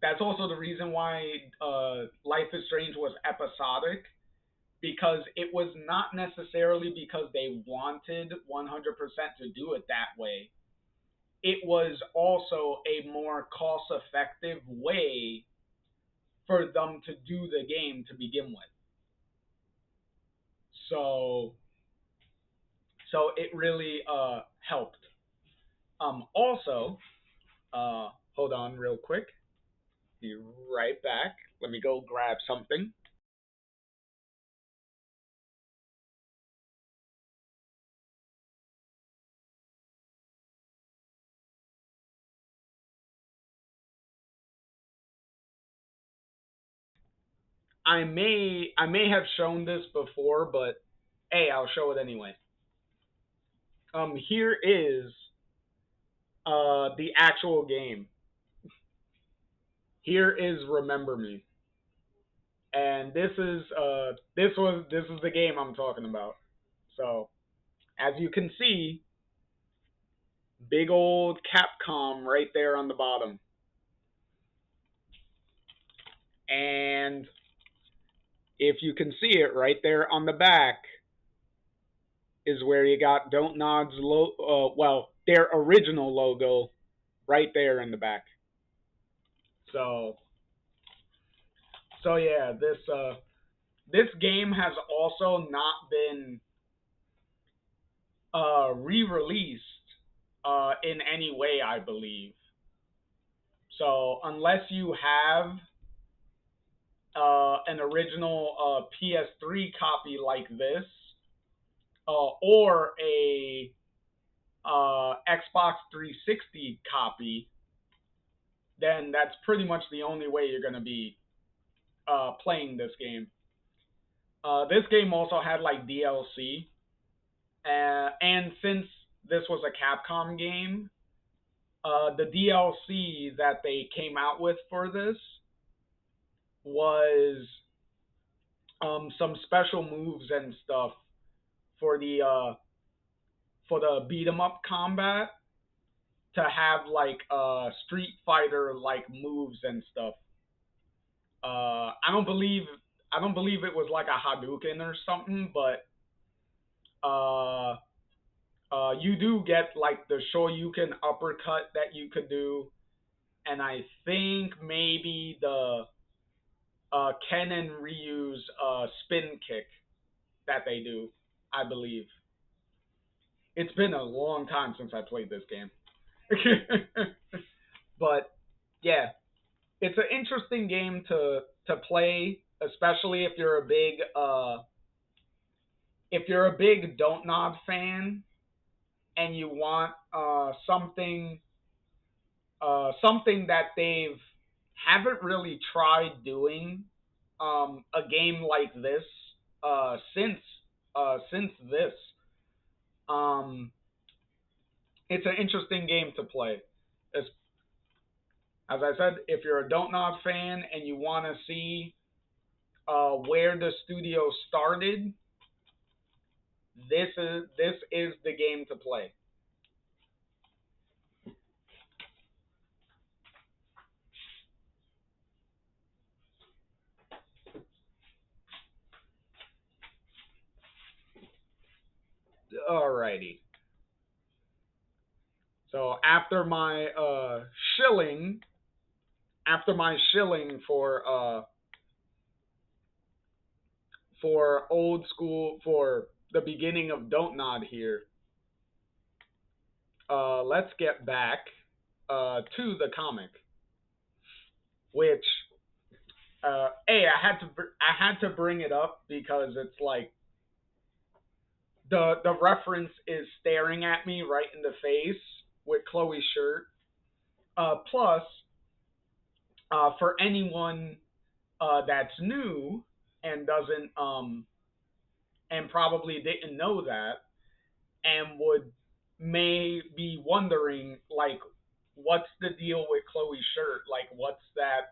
that's also the reason why Life is Strange was episodic, because it was not necessarily because they wanted 100% to do it that way. It was also a more cost effective way for them to do the game to begin with. So it really helped. Also, hold on real quick. Be right back. Let me go grab something. I may have shown this before, but hey, I'll show it anyway. Here is the actual game. Here is Remember Me, and this is the game I'm talking about. So as you can see, big old Capcom right there on the bottom, and if you can see it right there on the back is where you got Don't Nod's their original logo right there in the back. So yeah, this game has also not been re-released in any way, I believe. So unless you have an original PS3 copy like this, or a Xbox 360 copy, then that's pretty much the only way you're going to be playing this game. This game also had like DLC, and since this was a Capcom game, the DLC that they came out with for this was some special moves and stuff for the beat 'em up combat, to have like Street Fighter like moves and stuff. I don't believe it was like a Hadouken or something, but uh, you do get like the Shoryuken uppercut that you could do, and I think maybe the Ken and Ryu's spin kick that they do. I believe it's been a long time since I played this game, but yeah, it's an interesting game to play, especially if you're a big Don't Nod fan and you want something that they've haven't really tried doing, a game like this since this. Um, it's an interesting game to play. As I said, if you're a Don't Nod fan and you want to see where the studio started, this is the game to play. Alrighty. So after my shilling after my shilling for old school for the beginning of Don't Nod here, let's get back to the comic, which hey, I had to bring it up because it's like the reference is staring at me right in the face with Chloe's shirt. Plus, for anyone that's new and doesn't and probably didn't know that and would may be wondering like what's the deal with Chloe's shirt? Like what's that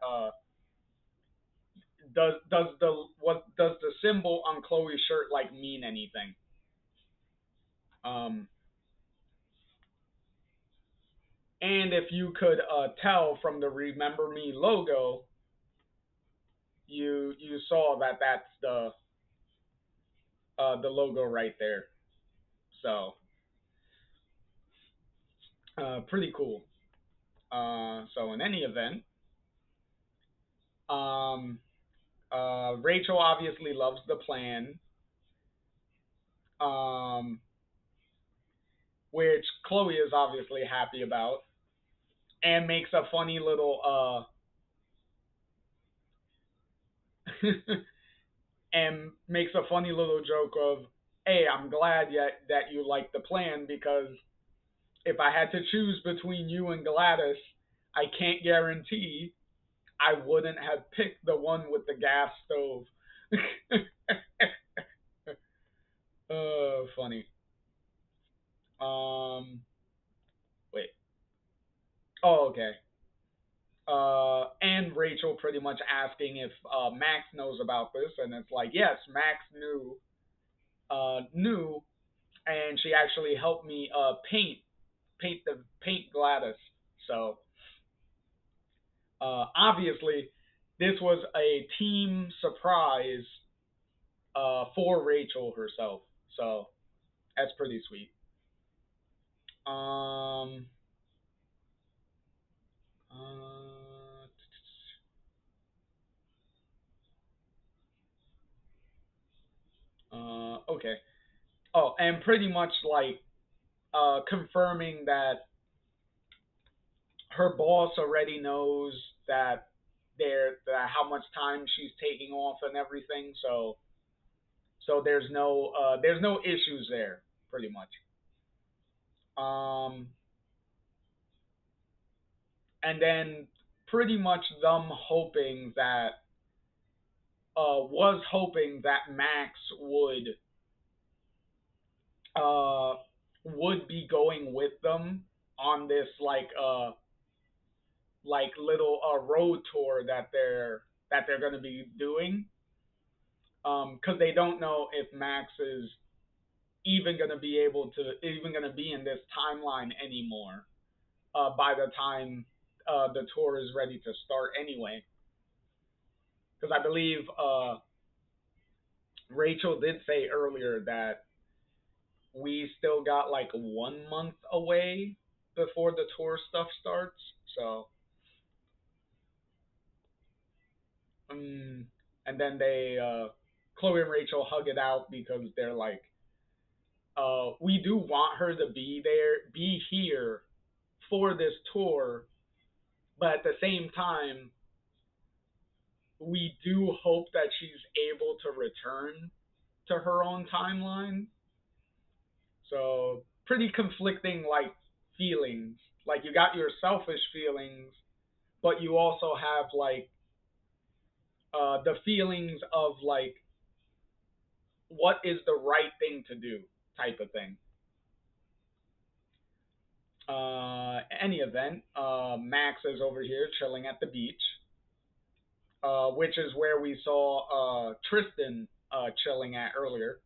does the symbol on Chloe's shirt like mean anything? Um and if you could tell from the Remember Me logo, you saw that that's the logo right there. So pretty cool. So in any event, um, Rachel obviously loves the plan, um, which Chloe is obviously happy about, and makes a funny little and makes a funny little joke of, "Hey, I'm glad yet that you like the plan because if I had to choose between you and Gladys, I can't guarantee I wouldn't have picked the one with the gas stove." Funny. Um, wait. Oh, okay. And Rachel pretty much asking if Max knows about this, and it's like, yes, Max knew, and she actually helped me paint Gladys. So obviously, this was a team surprise for Rachel herself. So that's pretty sweet. Um, uh, okay. Oh, and pretty much like confirming that her boss already knows that that how much time she's taking off and everything. So there's no issues there pretty much. Um, and then pretty much them hoping that was hoping that Max uh would be going with them on this like little road tour that they're going to be doing, because they don't know if Max is even going to be able to even going to be in this timeline anymore by the time the tour is ready to start anyway. Because I believe Rachel did say earlier that we still got like 1 month away before the tour stuff starts. So, um, and then Chloe and Rachel hug it out because they're like, we do want her to be here for this tour, but at the same time, we do hope that she's able to return to her own timeline. So pretty conflicting like feelings. Like you got your selfish feelings, but you also have like the feelings of like what is the right thing to do type of thing. Any event, Max is over here chilling at the beach, which is where we saw Tristan chilling at earlier.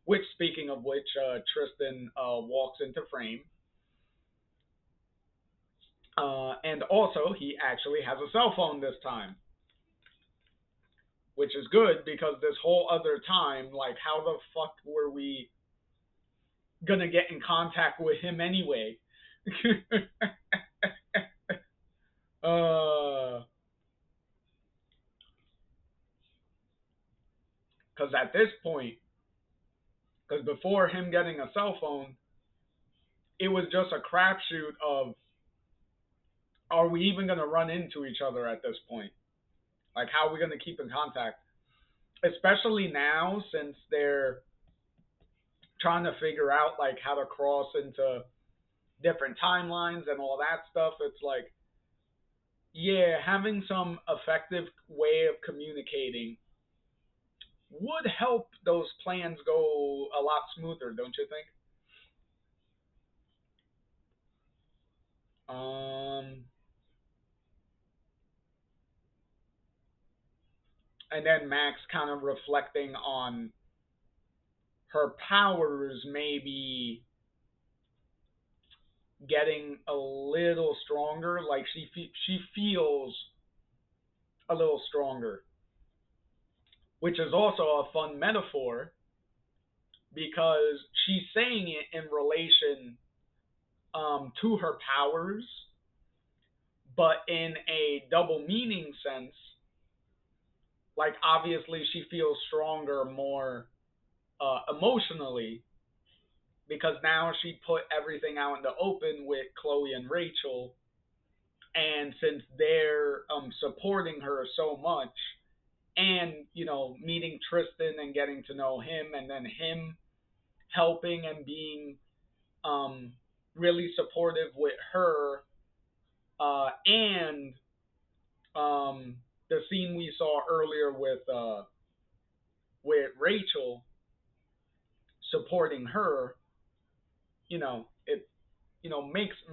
Which, speaking of which, Tristan walks into frame. And also, he actually has a cell phone this time, which is good because this whole other time, like, how the fuck were we gonna get in contact with him anyway? uh, at this point, because before him getting a cell phone, it was just a crapshoot of, are we even going to run into each other at this point? Like, how are we going to keep in contact? Especially now, since they're trying to figure out like how to cross into different timelines and all that stuff. It's like, yeah, having some effective way of communicating would help those plans go a lot smoother, don't you think? Um, and then Max kind of reflecting on her powers maybe getting a little stronger, like she feels a little stronger, which is also a fun metaphor because she's saying it in relation to her powers, but in a double meaning sense. Like obviously she feels stronger more emotionally because now she put everything out in the open with Chloe and Rachel, and since they're supporting her so much, and meeting Tristan and getting to know him, and then him helping and being um, really supportive with her, and the scene we saw earlier with Rachel supporting her, it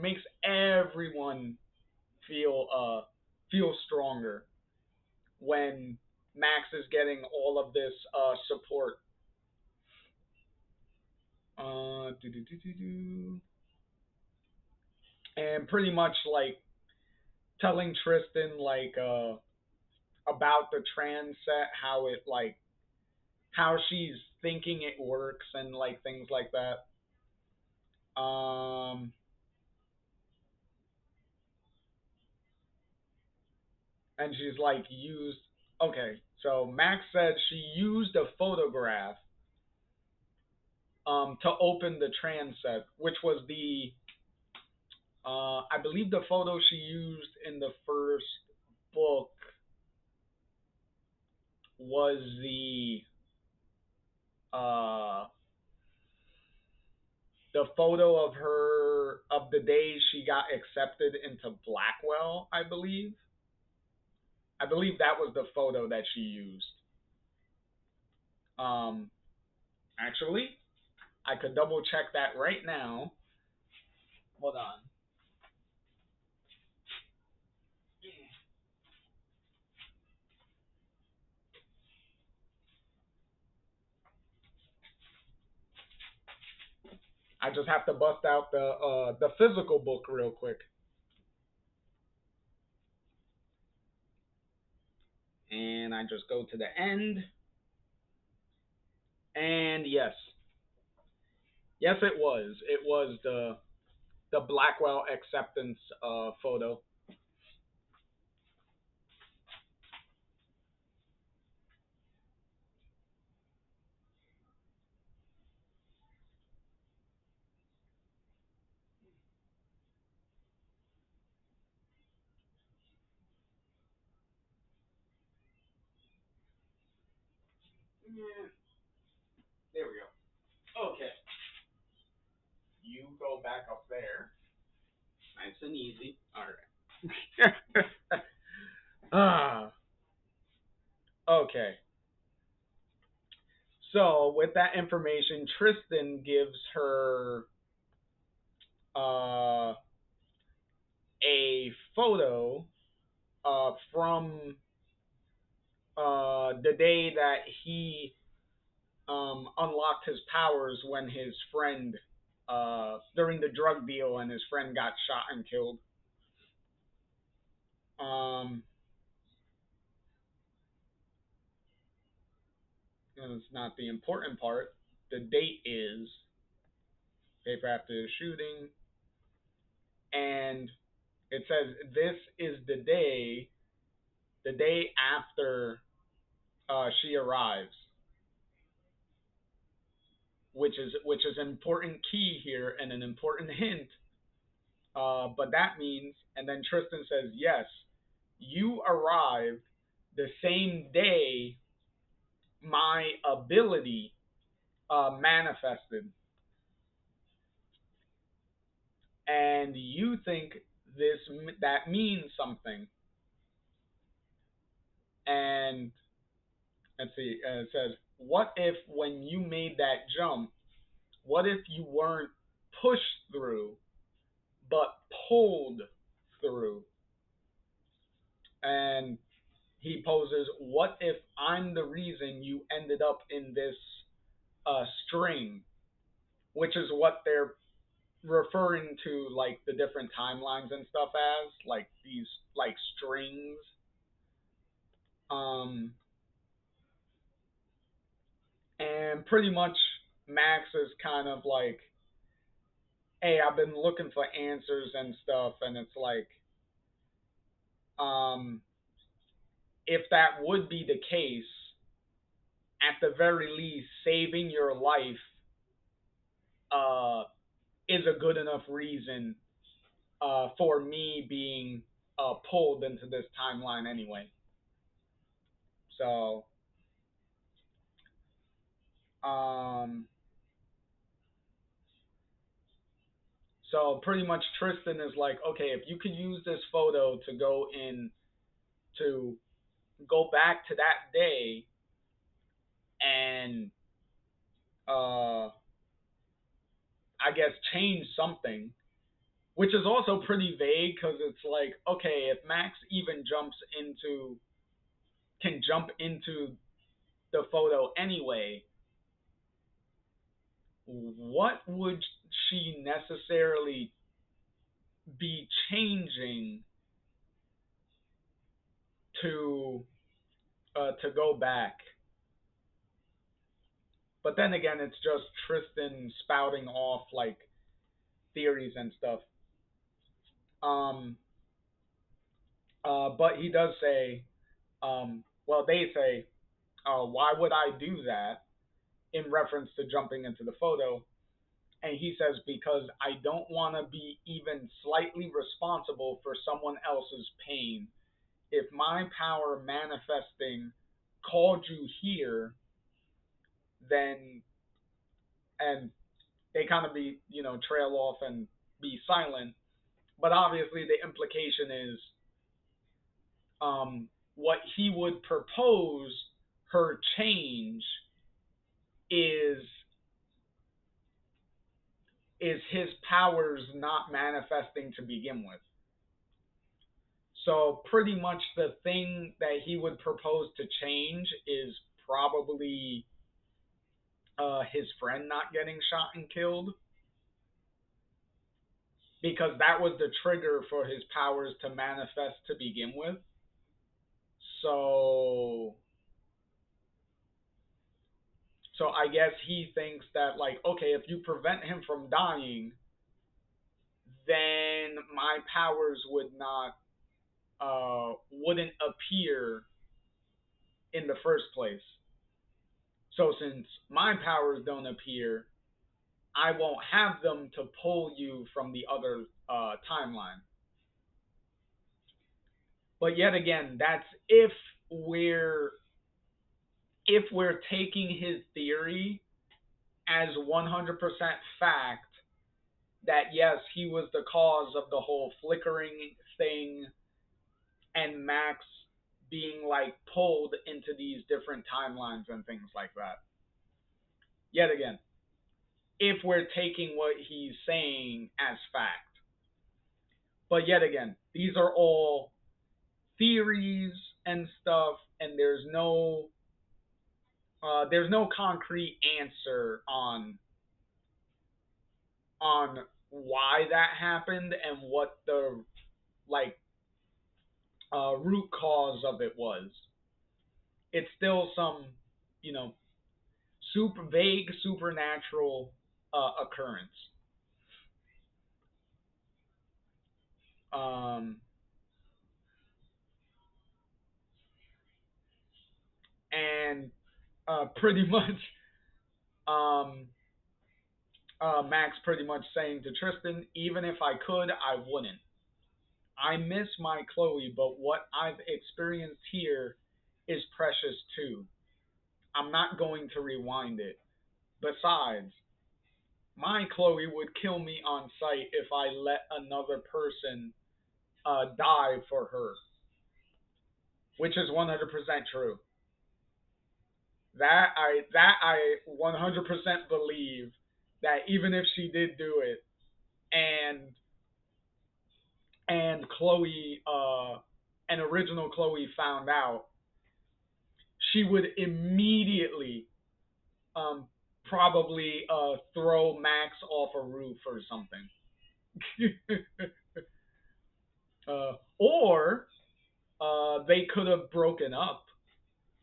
makes everyone feel stronger when Max is getting all of this support. And pretty much like telling Tristan like about the trans set, how it like how she's thinking it works and like things like that. Um, and she's like used. Okay, so Max said she used a photograph to open the trans set, which was the I believe the photo she used in the first book was uh, the photo of her of the day she got accepted into Blackwell. I believe that was the photo that she used. Um, Actually, I could double check that right now. Hold on. I just have to bust out the physical book real quick. And I just go to the end. And yes, yes, it was. It was the Blackwell acceptance photo. Yeah, there we go. Okay, you go back up there, nice and easy. All right. Ah, okay. So with that information, Tristan gives her uh, a photo from the day that he unlocked his powers when his friend during the drug deal and his friend got shot and killed. Um, it's not the important part. The date is paper after the shooting, and it says this is the day after she arrives. which is an important key here and an important hint. But that means, and then Tristan says, yes, you arrived the same day my ability manifested, and you think that means something. And let's see, it says, what if when you made that jump, what if you weren't pushed through, but pulled through? And he poses, what if I'm the reason you ended up in this string, which is what they're referring to, like the different timelines and stuff as, like these like strings. Um, and pretty much Max is kind of like, hey, I've been looking for answers and stuff, and it's like, um, if that would be the case, at the very least, saving your life uh, is a good enough reason for me being pulled into this timeline anyway. So, um, so pretty much Tristan is like, okay, if you could use this photo to to go back to that day and I guess change something, which is also pretty vague because it's like, okay, if Max even can jump into the photo anyway, what would she necessarily be changing to to go back? But then again, it's just Tristan spouting off like theories and stuff. Um, but he does say, well, they say, why would I do that? In reference to jumping into the photo. And he says, because I don't want to be even slightly responsible for someone else's pain. If my power manifesting called you here, then, and they kind of trail off and be silent. But obviously, the implication is what he would propose her change is his powers not manifesting to begin with. So pretty much the thing that he would propose to change is probably his friend not getting shot and killed, because that was the trigger for his powers to manifest to begin with. So I guess he thinks that, like, okay, if you prevent him from dying, then my powers wouldn't appear in the first place. So since my powers don't appear, I won't have them to pull you from the other timeline. But yet again, that's we're if we're taking his theory as 100% fact, that yes, he was the cause of the whole flickering thing and Max being like pulled into these different timelines and things like that. Yet again, if we're taking what he's saying as fact. But yet again, these are all theories and stuff, and there's no concrete answer on why that happened and what the like root cause of it was. It's still some you know super vague supernatural occurrence. Um, and pretty much, um, Max pretty much saying to Tristan, even if I could, I wouldn't. I miss my Chloe, but what I've experienced here is precious too. I'm not going to rewind it. Besides, my Chloe would kill me on sight if I let another person die for her, which is 100% true. That I 100% believe that even if she did do it and Chloe and original Chloe found out, she would immediately um probably throw Max off a roof or something. Or they could have broken up,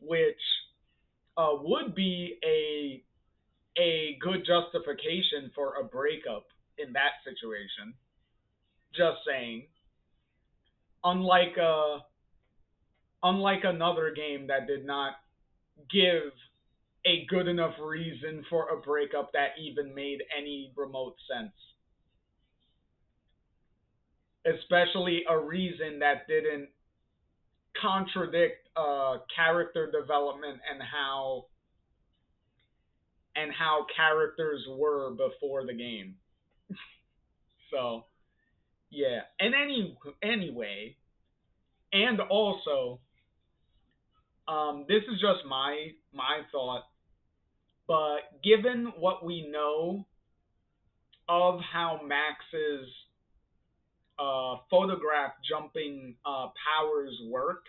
which would be a good justification for a breakup in that situation. Just saying. Unlike unlike another game that did not give a good enough reason for a breakup that even made any remote sense. Especially a reason that didn't contradict character development and how characters were before the game. So yeah, and anyway, and also, this is just my thought, but given what we know of how Max's photograph jumping powers work,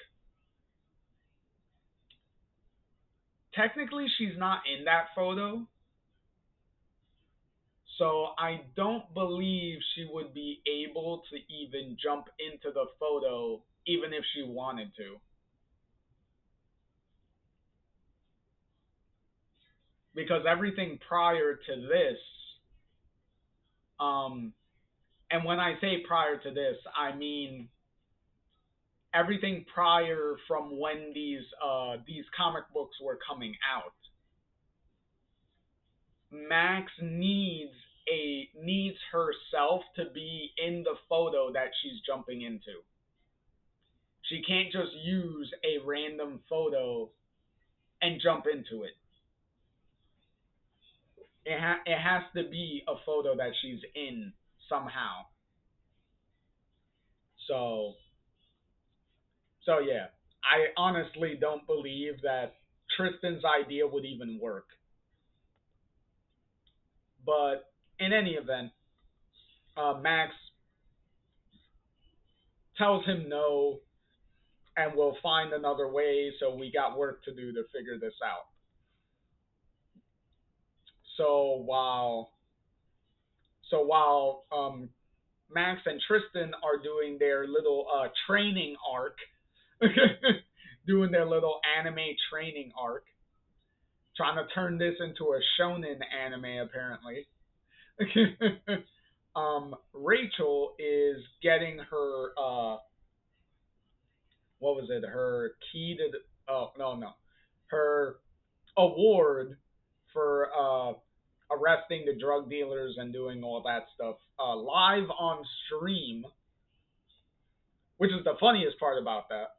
technically she's not in that photo, so I don't believe she would be able to even jump into the photo even if she wanted to. Because everything prior to this, um, and when I say prior to this, I mean everything prior from when these comic books were coming out. Max needs herself to be in the photo that she's jumping into. She can't just use a random photo and jump into it. It has to be a photo that she's in somehow. So yeah, I honestly don't believe that Tristan's idea would even work. But in any event, Max tells him no, and we'll find another way. So we got work to do to figure this out. So while Max and Tristan are doing their little training arc, doing their little anime training arc, trying to turn this into a shonen anime apparently. Rachel is getting her what was it? Her key to the, oh no, her award for arresting the drug dealers and doing all that stuff live on stream, which is the funniest part about that.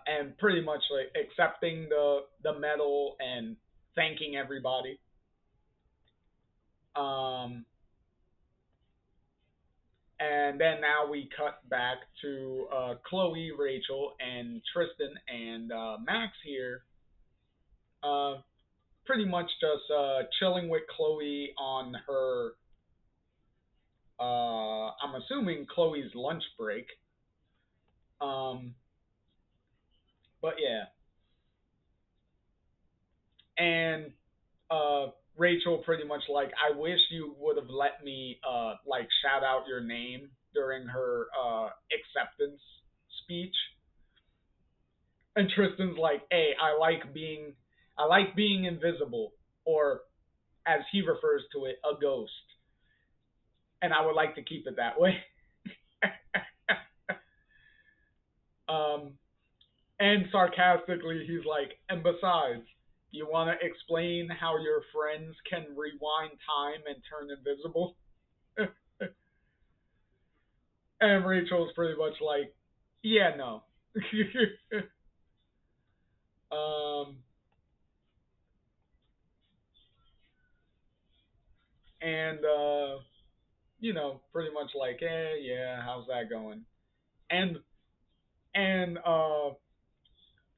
And pretty much like accepting the medal and thanking everybody. Um, and then now we cut back to Chloe, Rachel, and Tristan and Max here. Uh, Pretty much just chilling with Chloe on her. I'm assuming Chloe's lunch break. Um, but yeah, and Rachel pretty much like, I wish you would have let me like shout out your name during her acceptance speech. And Tristan's like, hey, I like being invisible, or as he refers to it, a ghost, and I would like to keep it that way. um, and sarcastically, he's like, and besides, You want to explain how your friends can rewind time and turn invisible? And Rachel's pretty much like, yeah, no. um, and pretty much like, yeah, how's that going? And and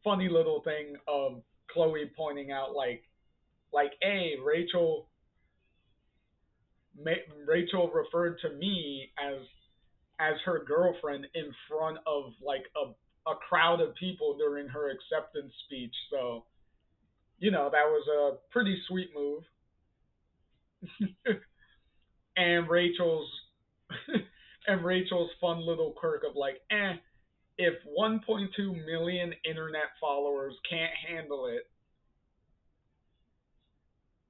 funny little thing of Chloe pointing out like, hey, Rachel referred to me as her girlfriend in front of like a crowd of people during her acceptance speech. So that was a pretty sweet move. and Rachel's and Rachel's fun little quirk of like, if 1.2 million internet followers can't handle it,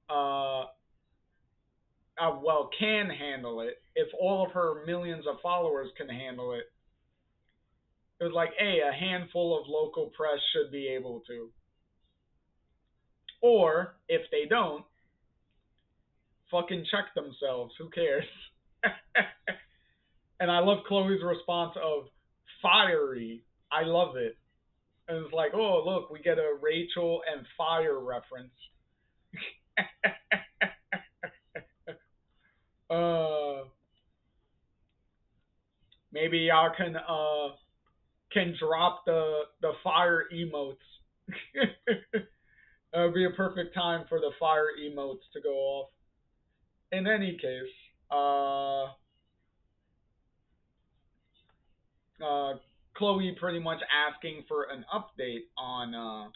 uh, well, can handle it, if all of her millions of followers can handle it, it was like, hey, a handful of local press should be able to. Or if they don't, fucking check themselves. Who cares? And I love Chloe's response of fiery. I love it. And it's like, oh, look, we get a Rachel and fire reference. uh, maybe y'all can drop the fire emotes. It would be a perfect time for the fire emotes to go off. In any case, uh, Chloe pretty much asking for an update on how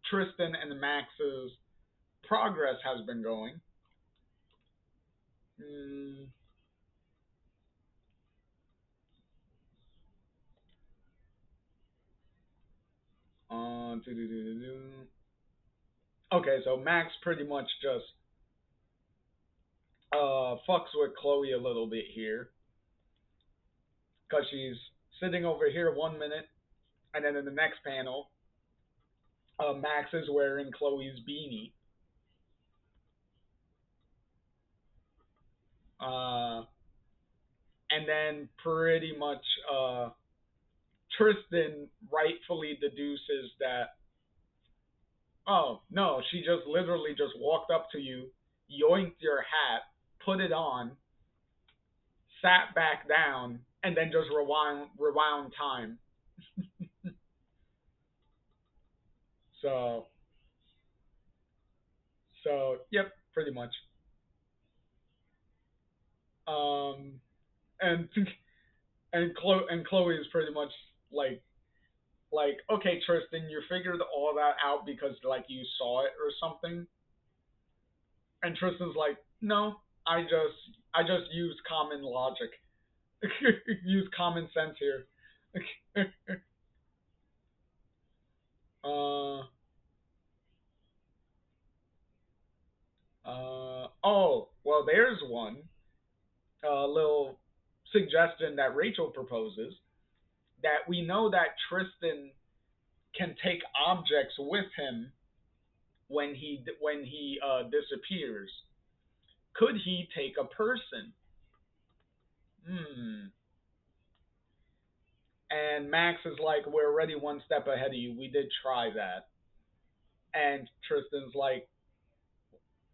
Tristan and Max's progress has been going. Mm, okay, so Max pretty much just fucks with Chloe a little bit here because she's sitting over here 1 minute, and then in the next panel, Max is wearing Chloe's beanie. Uh, and then pretty much Tristan rightfully deduces that, oh no, she just literally just walked up to you, yoinked your hat, put it on, sat back down, and then just rewound time. So yep, pretty much. Um, and and Chloe is pretty much like okay, Tristan, you figured all that out because like you saw it or something. And Tristan's like, no, I just use common logic, use common sense here. uh, oh, well, there's one little suggestion that Rachel proposes, that we know that Tristan can take objects with him when he disappears. Could he take a person? Hmm. And Max is like, we're already one step ahead of you. We did try that. And Tristan's like,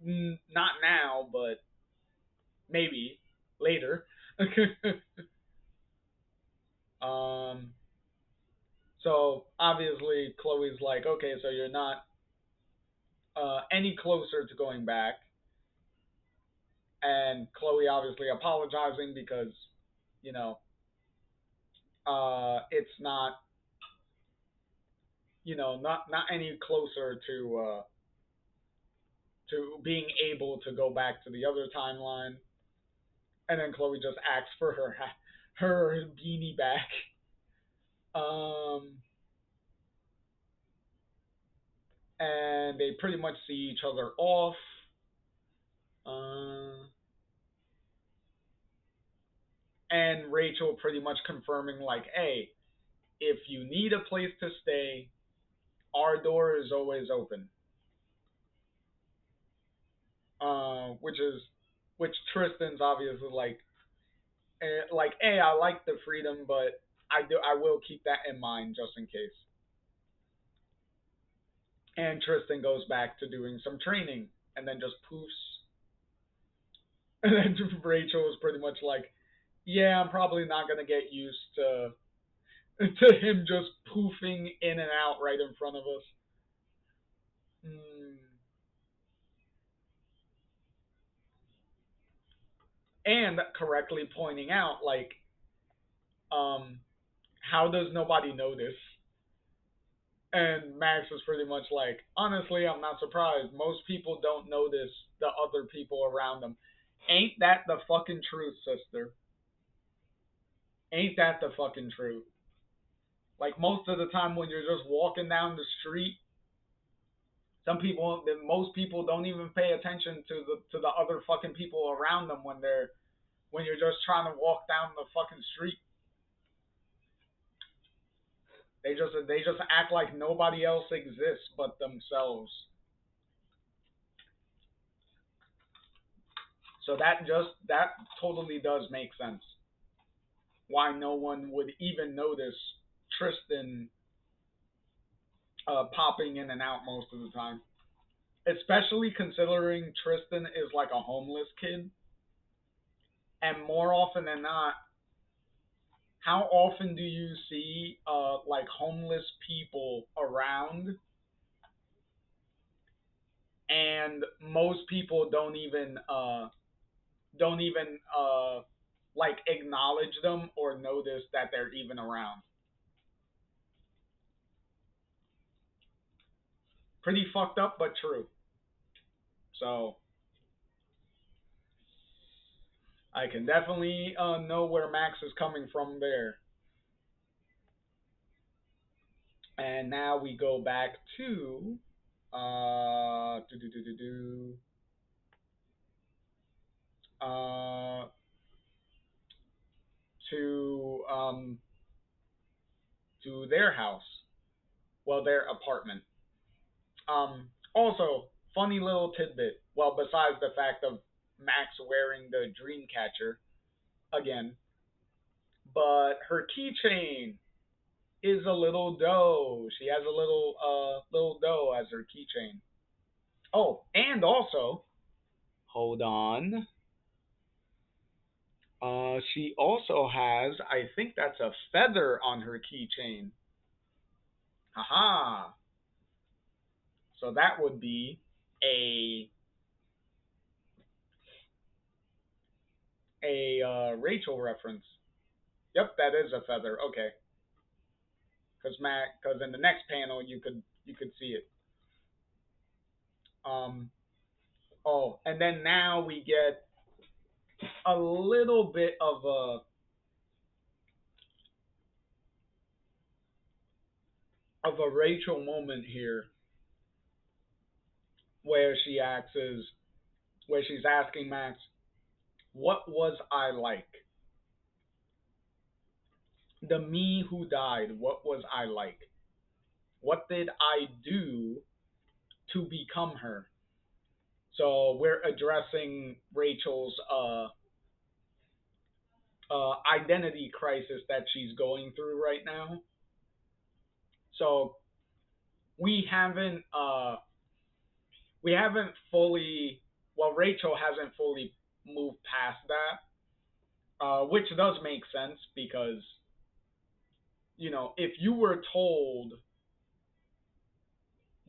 not now, but maybe later. um. So obviously Chloe's like, okay, so you're not any closer to going back, and Chloe obviously apologizing because you know it's not not any closer to being able to go back to the other timeline. And then Chloe just asks for her beanie back. Um, and they pretty much see each other off. Uh, and Rachel pretty much confirming like, hey, if you need a place to stay, our door is always open. Which is which Tristan's obviously like, hey, I like the freedom, but I will keep that in mind just in case. And Tristan goes back to doing some training and then just poofs. And then Rachel is pretty much like, yeah, I'm probably not gonna get used to him just poofing in and out right in front of us. Mm. And correctly pointing out, like, um, how does nobody notice? And Max was pretty much like, honestly, I'm not surprised. Most people don't notice the other people around them. Ain't that the fucking truth, sister? Ain't that the fucking truth? Like most of the time when you're just walking down the street, most people don't even pay attention to the other fucking people around them when you're just trying to walk down the fucking street. They just act like nobody else exists but themselves. So that totally does make sense. Why no one would even notice Tristan popping in and out most of the time. Especially considering Tristan is like a homeless kid. And more often than not, how often do you see like homeless people around? And most people don't even like acknowledge them or notice that they're even around. Pretty fucked up, but true. So I can definitely know where Max is coming from there. And now we go back to do do do do do uh to to their house. Well, their apartment. Also, funny little tidbit. Well, besides the fact of Max wearing the dream catcher again, but her keychain is a little doe. She has a little doe as her keychain. Oh, and also, hold on. She also has, I think that's a feather on her keychain. Haha. So that would be a Rachel reference. Yep, that is a feather. Okay, because in the next panel you could see it. Um. Oh, and then now we get a little bit of a Rachel moment here where where she's asking Max, "What was I like? The me who died. What was I like? What did I do to become her?" So we're addressing Rachel's identity crisis that she's going through right now. So we haven't uh, we haven't fully well Rachel hasn't fully moved past that, which does make sense because if you were told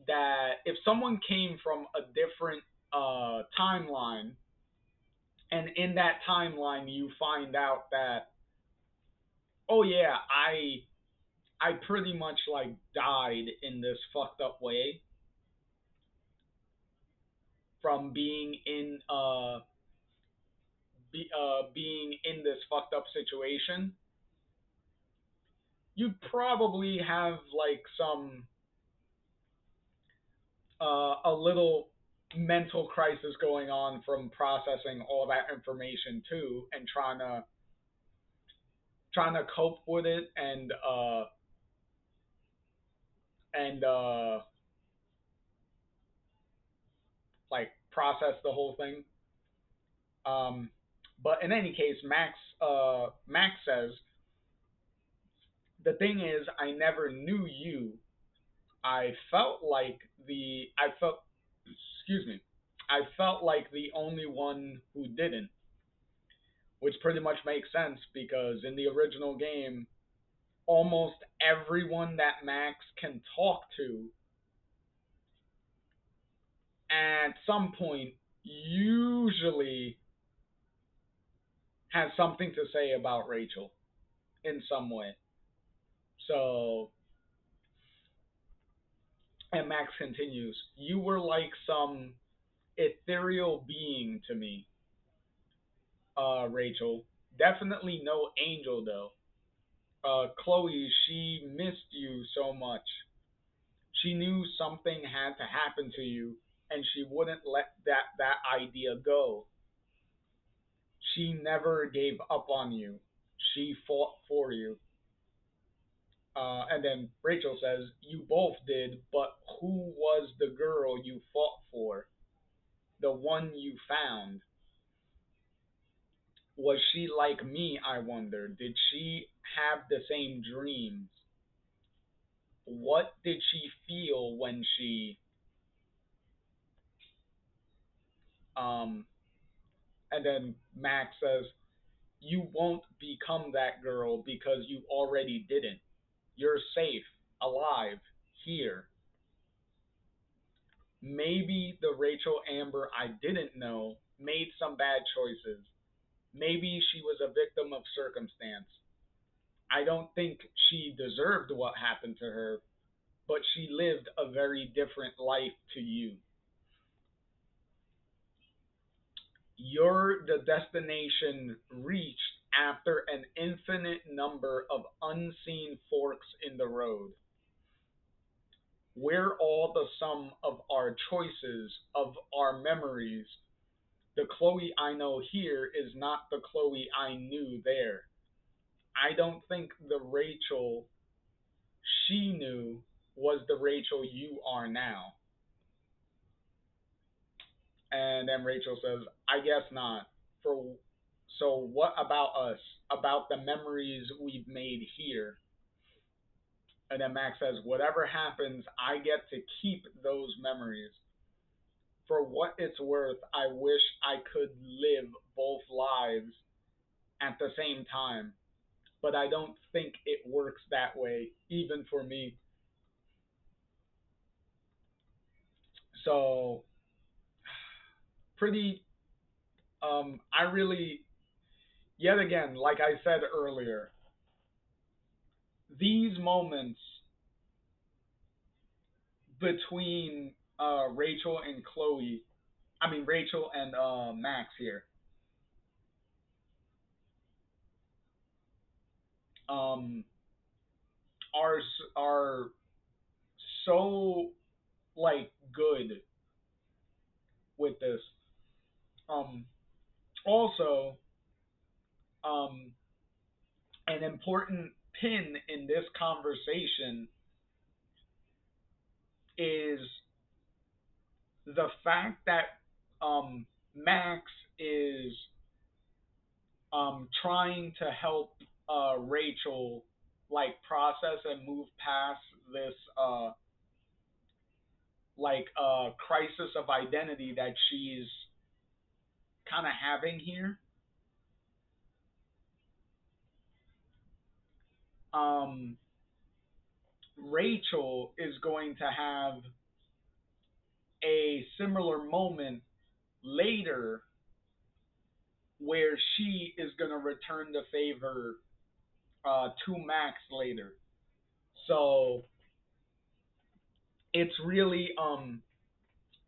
that if someone came from a different timeline and in that timeline you find out that, oh yeah, I pretty much like died in this fucked up way from being in this fucked up situation, you'd probably have like a little mental crisis going on from processing all that information too and trying to cope with it and like process the whole thing. Um, but in any case, Max says the thing is, I never knew you. I felt like I felt, excuse me, I felt like the only one who didn't, which pretty much makes sense because in the original game, almost everyone that Max can talk to at some point usually has something to say about Rachel in some way. So, and Max continues, you were like some ethereal being to me, Rachel. Definitely no angel, though. Chloe, she missed you so much. She knew something had to happen to you, and she wouldn't let that idea go. She never gave up on you. She fought for you. And then Rachel says, you both did, but who was the girl you fought for? The one you found? Was she like me, I wonder? Did she have the same dreams? What did she feel when she um and then Max says, you won't become that girl because you already didn't. You're safe, alive, here. Maybe the Rachel Amber I didn't know made some bad choices. Maybe she was a victim of circumstance. I don't think she deserved what happened to her, but she lived a very different life to you. You're the destination reached after an infinite number of unseen forks in the road. We're all the sum of our choices, of our memories. The Chloe I know here is not the Chloe I knew there. I don't think the Rachel she knew was the Rachel you are now. And then Rachel says, I guess not. For so what about us? About the memories we've made here? And then Max says, whatever happens, I get to keep those memories. For what it's worth, I wish I could live both lives at the same time, but I don't think it works that way, even for me. So, pretty, I really, yet again, like I said earlier, these moments between Rachel and Chloe, I mean, Rachel and Max here, um, are so like good with this. Um, Also, um, an important pin in this conversation is the fact that Max is trying to help Rachel like process and move past this crisis of identity that she's kind of having here. Um, Rachel is going to have a similar moment later where she is going to return the favor to Max later. So it's really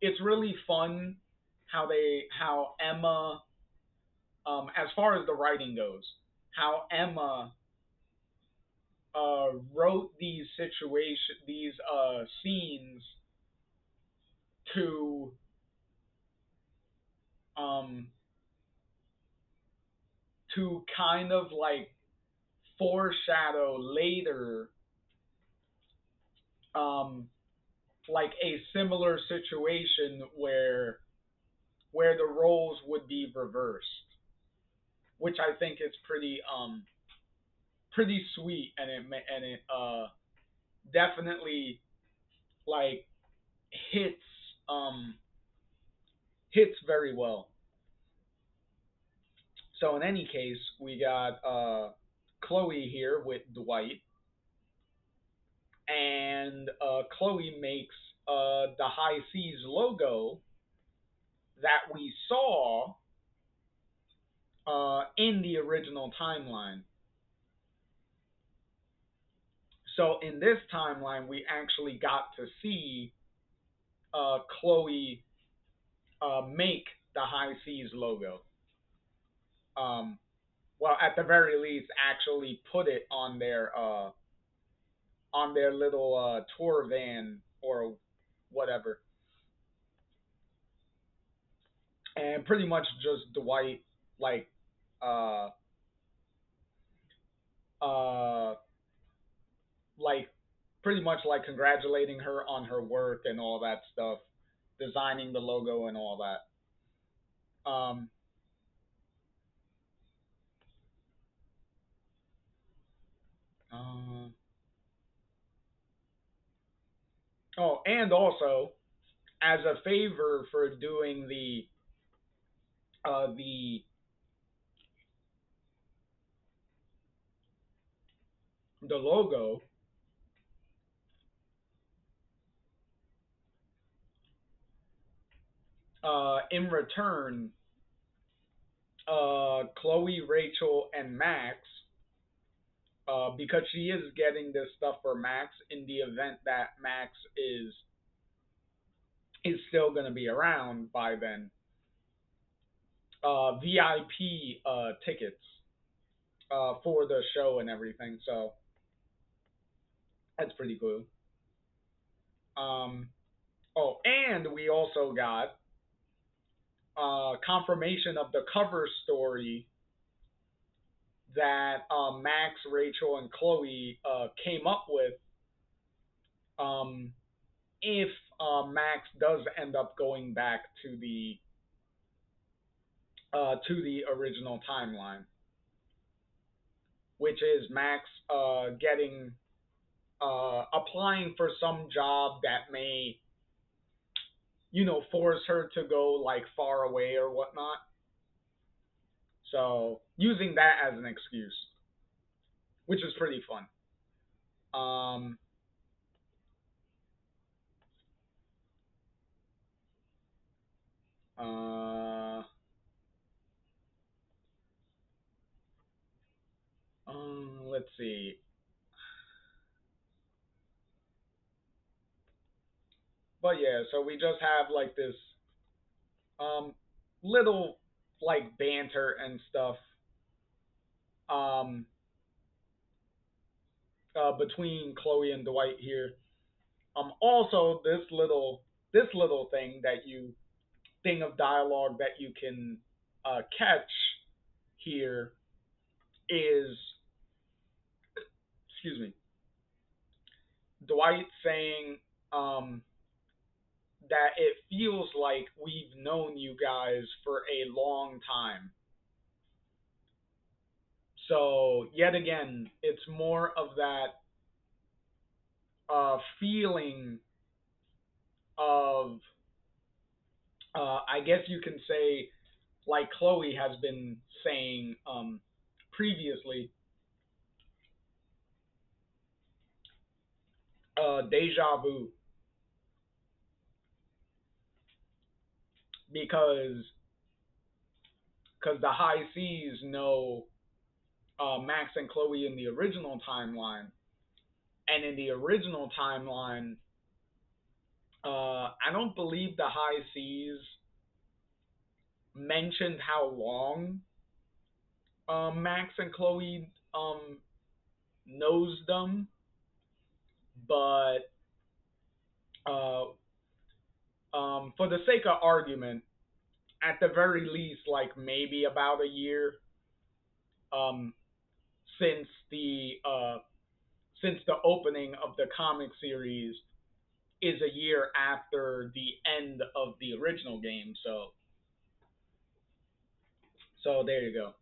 it's really fun how Emma as far as the writing goes, how Emma wrote these scenes to um kind of like foreshadow later um, like a similar situation where the roles would be reversed, which I think is pretty sweet, and it definitely like hits um hits very well. So in any case, we got Chloe here with Dwight, and Chloe makes the High Seas logo that we saw in the original timeline. So in this timeline, we actually got to see Chloe make the High Seas logo. Um, well, at the very least, actually put it on their little tour van or whatever, and pretty much just Dwight like uh uh like pretty much like congratulating her on her work and all that stuff, designing the logo and all that. Uh, oh, and also as a favor for doing the the logo, in return, Chloe, Rachel, and Max, because she is getting this stuff for Max in the event that Max is still going to be around by then. VIP tickets for the show and everything. So that's pretty cool. Um, oh, and we also got confirmation of the cover story that Max, Rachel, and Chloe came up with. Um, if Max does end up going back to the original timeline, which is Max getting applying for some job that may force her to go like far away or whatnot. So using that as an excuse, which is pretty fun. Um, uh, let's see. But yeah, so we just have like this um little like banter and stuff um between Chloe and Dwight here. Also this little thing of dialogue that you can catch here is, excuse me, Dwight saying um that it feels like we've known you guys for a long time. So yet again, it's more of that feeling of, I guess you can say, like Chloe has been saying previously, deja vu, because the high seas know Max and Chloe in the original timeline, and in the original timeline, I don't believe the high seas mentioned how long Max and Chloe knows them, but uh, for the sake of argument, at the very least, like maybe about a year um, since the opening of the comic series, is a year after the end of the original game. So there you go.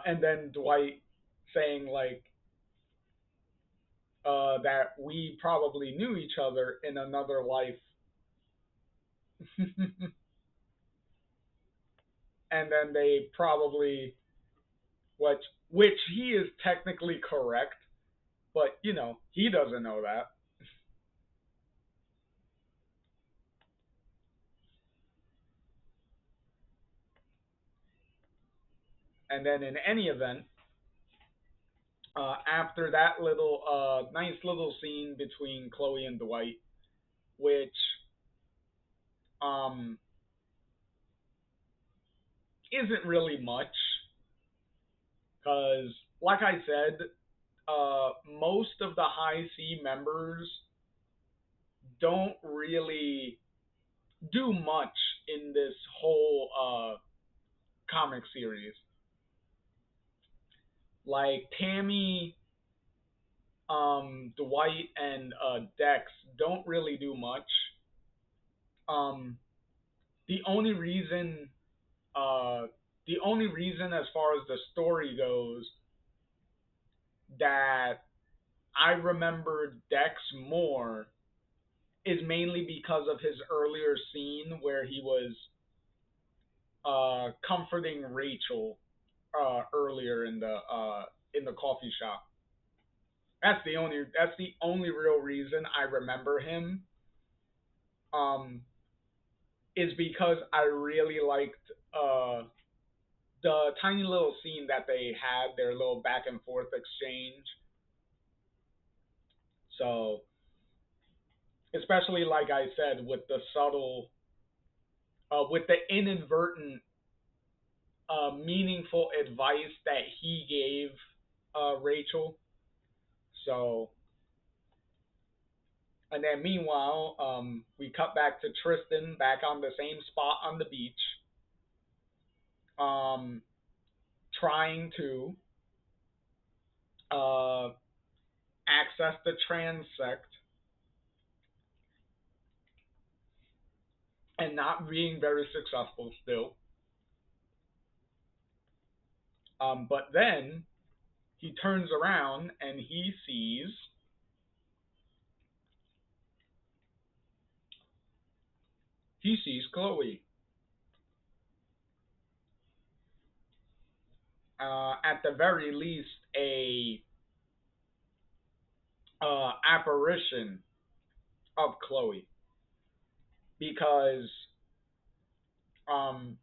And then Dwight saying like that we probably knew each other in another life, and then they probably which he is technically correct, but he doesn't know that. And then in any event, after that little nice little scene between Chloe and Dwight, which um, isn't really much, because like I said, most of the High C members don't really do much in this whole comic series. Like Tammy, Dwight, and Dex don't really do much. Um, the only reason, uh, the only reason, as far as the story goes, that I remember Dex more is mainly because of his earlier scene where he was comforting Rachel earlier in the coffee shop. That's the only real reason I remember him. Um, is because I really liked the tiny little scene that they had, their little back and forth exchange. So, especially like I said, with the subtle, with the inadvertent, meaningful advice that he gave Rachel. So, and then meanwhile, we cut back to Tristan back on the same spot on the beach, um, trying to uh, access the transect and not being very successful still. But then he turns around and he sees Chloe. At the very least, a apparition of Chloe, because um,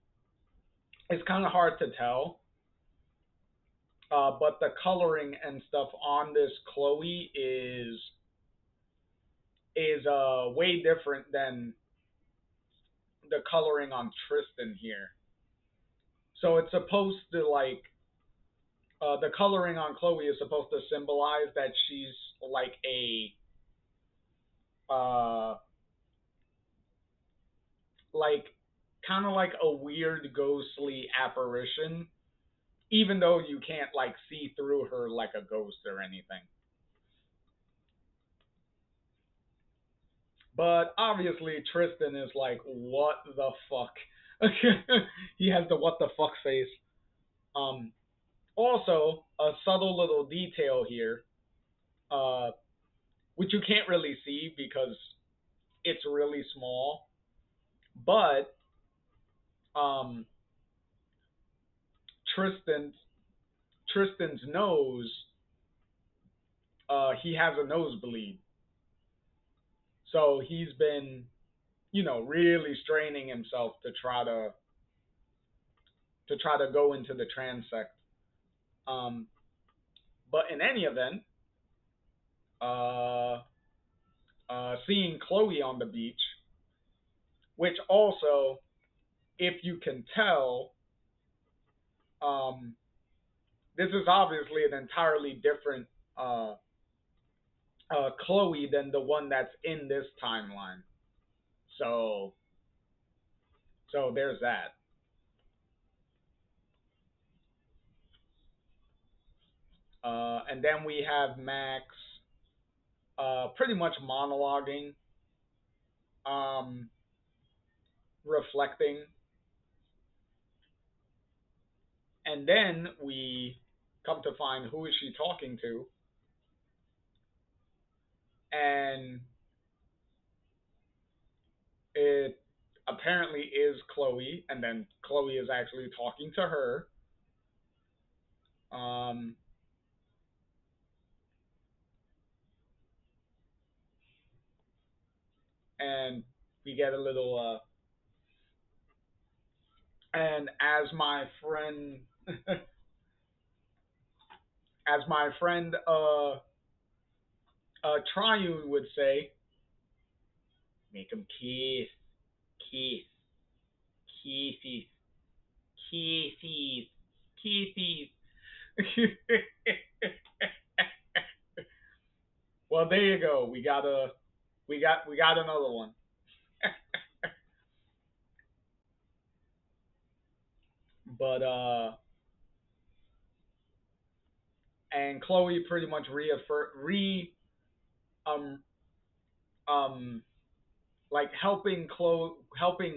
it's kind of hard to tell. But the coloring and stuff on this Chloe is way different than the coloring on Tristan here. So it's supposed to like the coloring on Chloe is supposed to symbolize that she's like a uh like kind of like a weird ghostly apparition, even though you can't like see through her like a ghost or anything. But obviously Tristan is like, what the fuck? He has the what the fuck face. Um, Also, a subtle little detail here, uh, which you can't really see because it's really small, but um, Tristan's Tristan's nose, he has a nosebleed, so he's been, really straining himself to try to go into the transect. Um, but in any event, uh, seeing Chloe on the beach, which also, if you can tell, um, this is obviously an entirely different uh, Chloe than the one that's in this timeline. So, so there's that. And then we have Max pretty much monologuing, um, reflecting, and then we come to find who is she talking to, and it apparently is Chloe, and then Chloe is actually talking to her. Um, and we get a little and as my friend as my friend Triune would say, make him kiss, kiss, kisses, kisses, kisses. Well, there you go. We got another one. But and Chloe pretty much um um like helping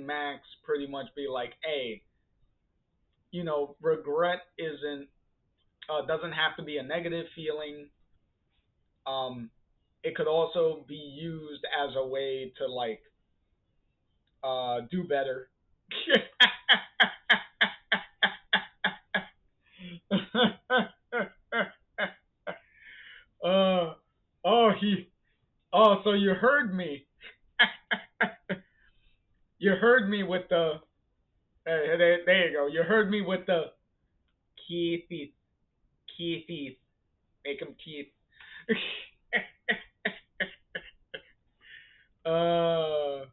Max pretty much be like, hey, regret isn't doesn't have to be a negative feeling. Um, it could also be used as a way to like do better. uh, oh he so you heard me. You heard me with the there you go. You heard me with the kisses, kisses. Make them kiss. uh,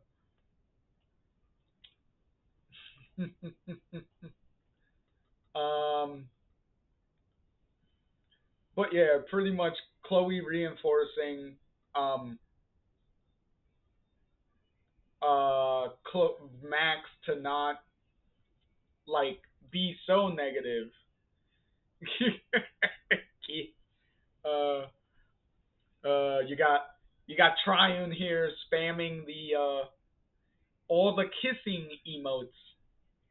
um, but yeah, pretty much Chloe reinforcing um Max to not like be so negative. uh, you got Triune here spamming the all the kissing emotes,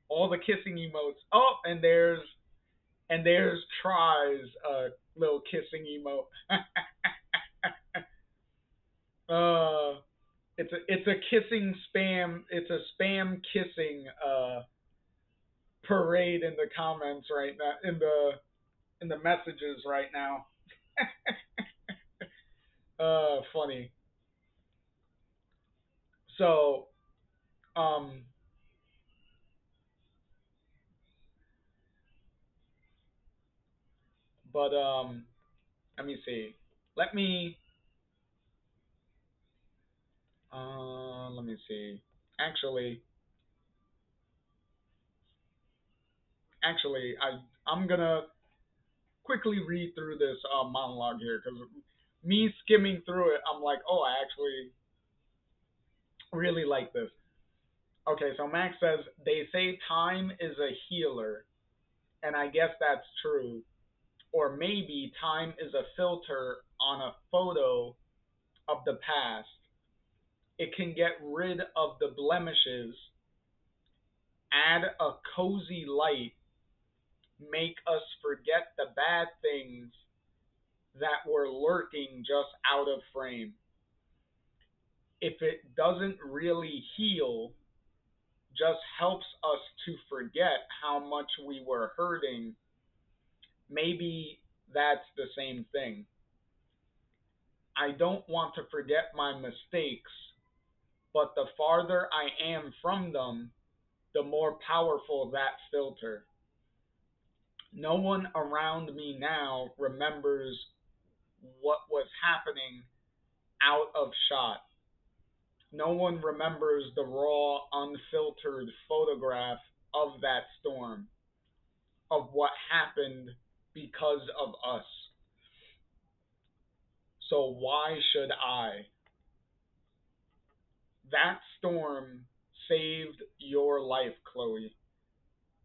all the kissing emotes. Oh, and there's Try's little kissing emote. uh, it's a kissing spam. It's a spam kissing parade in the comments right now, in the messages right now. Funny. So, um, but let me see. Let me let me see. Actually, actually, I'm gonna quickly read through this monologue here because me skimming through it, I'm like, oh, I actually really like this. Okay, so Max says they say time is a healer, and I guess that's true. Or maybe time is a filter on a photo of the past. It can get rid of the blemishes, add a cozy light, make us forget the bad things that were lurking just out of frame. If it doesn't really heal, just helps us to forget how much we were hurting, maybe that's the same thing. I don't want to forget my mistakes, but the farther I am from them, the more powerful that filter. No one around me now remembers what was happening out of shot. No one remembers the raw, unfiltered photograph of that storm, of what happened because of us. So why should I? That storm saved your life, Chloe.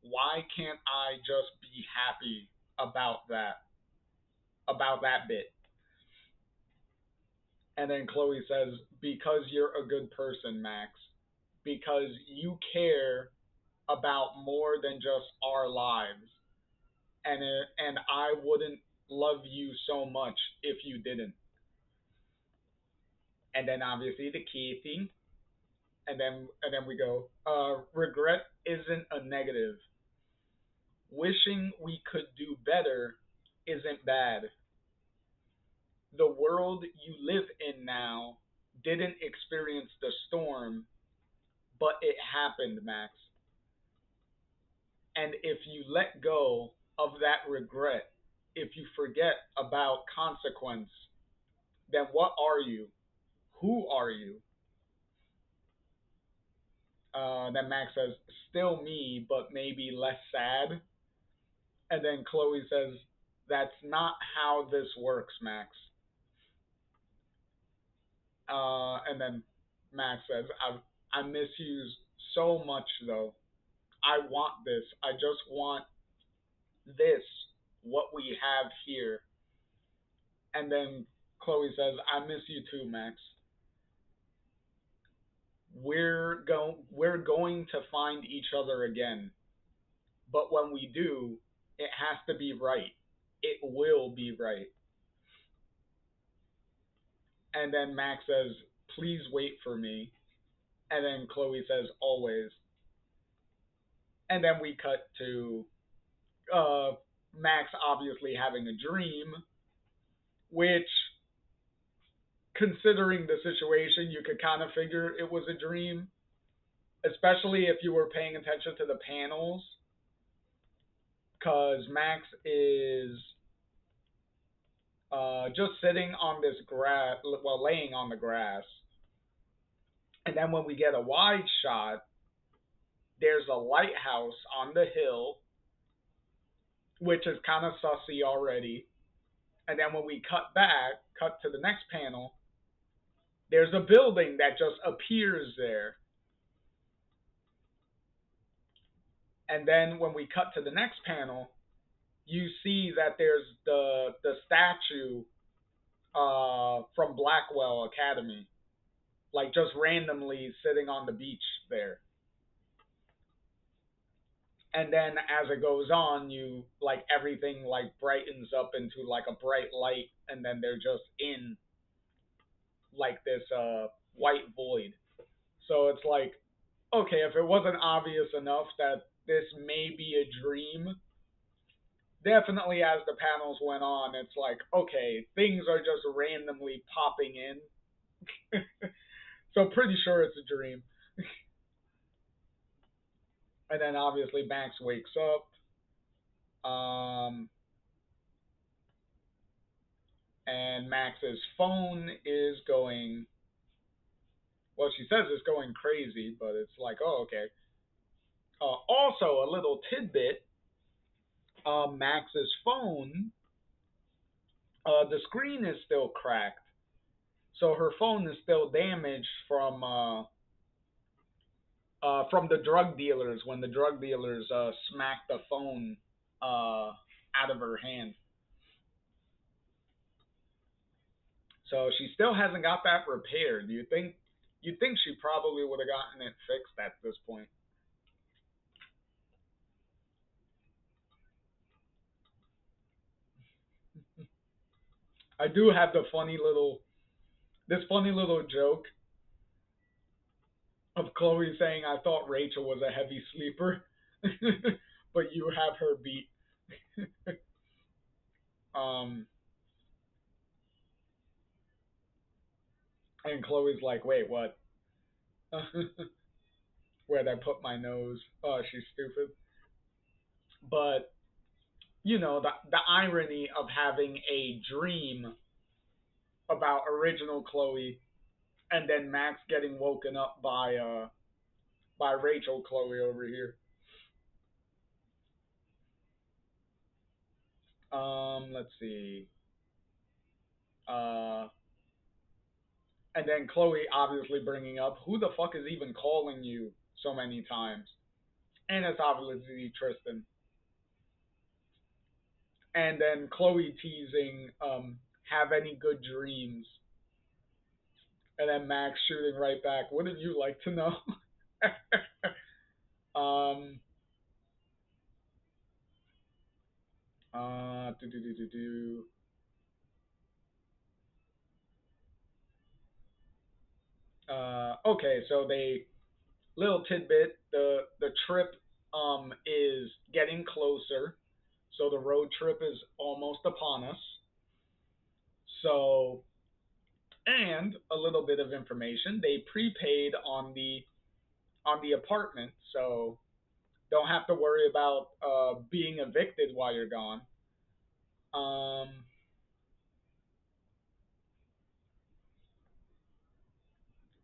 Why can't I just be happy about that? about that bit. And then Chloe says, because you're a good person, Max. Because you care about more than just our lives. And I wouldn't love you so much if you didn't. And then obviously the key thing, and then we go, regret isn't a negative. Wishing we could do better isn't bad. The world you live in now didn't experience the storm, but it happened, Max. And if you let go of that regret, if you forget about consequence, then what are you? Who are you? Then Max says, still me, but maybe less sad. And then Chloe says, that's not how this works, Max. And then Max says, I miss you so much, though. I want this. I just want this, what we have here. And then Chloe says, I miss you too, Max. We're going to find each other again. But when we do, it has to be right. It will be right. And then Max says, please wait for me. And then Chloe says, always. And then we cut to uh, Max obviously having a dream, which, considering the situation, you could kind of figure it was a dream, especially if you were paying attention to the panels, because Max is just sitting on this grass, well, laying on the grass. And then when we get a wide shot, there's a lighthouse on the hill, which is kind of sussy already. And then when we cut to the next panel, there's a building that just appears there. And then when we cut to the next panel, you see that there's the statue from Blackwell Academy, like just randomly sitting on the beach there. And then as it goes on, you like everything like brightens up into like a bright light, and then they're just in like this white void. So it's like, okay, if it wasn't obvious enough that this may be a dream, definitely as the panels went on, it's like, okay, things are just randomly popping in. So pretty sure it's a dream. And then obviously Max wakes up. And Max's phone is going, well, she says it's going crazy, but it's like, oh, okay. Also, a little tidbit, Max's phone, the screen is still cracked. So her phone is still damaged from the drug dealers when the drug dealers smacked the phone out of her hand. So she still hasn't got that repaired. You'd think she probably would have gotten it fixed at this point. I do have this funny little joke of Chloe saying, "I thought Rachel was a heavy sleeper, but you have her beat." um, and Chloe's like, "Wait, what? Where'd I put my nose? Oh, she's stupid." But the irony of having a dream about original Chloe, and then Max getting woken up by Rachel Chloe over here. Let's see. Uh, and then Chloe obviously bringing up, who the fuck is even calling you so many times? And it's obviously Tristan. And then Chloe teasing, have any good dreams? And then Max shooting right back, wouldn't you like to know? um, do do do do do. Okay, so they little tidbit. The trip is getting closer, so the road trip is almost upon us. So, and a little bit of information, they prepaid on the apartment, so don't have to worry about being evicted while you're gone. Um,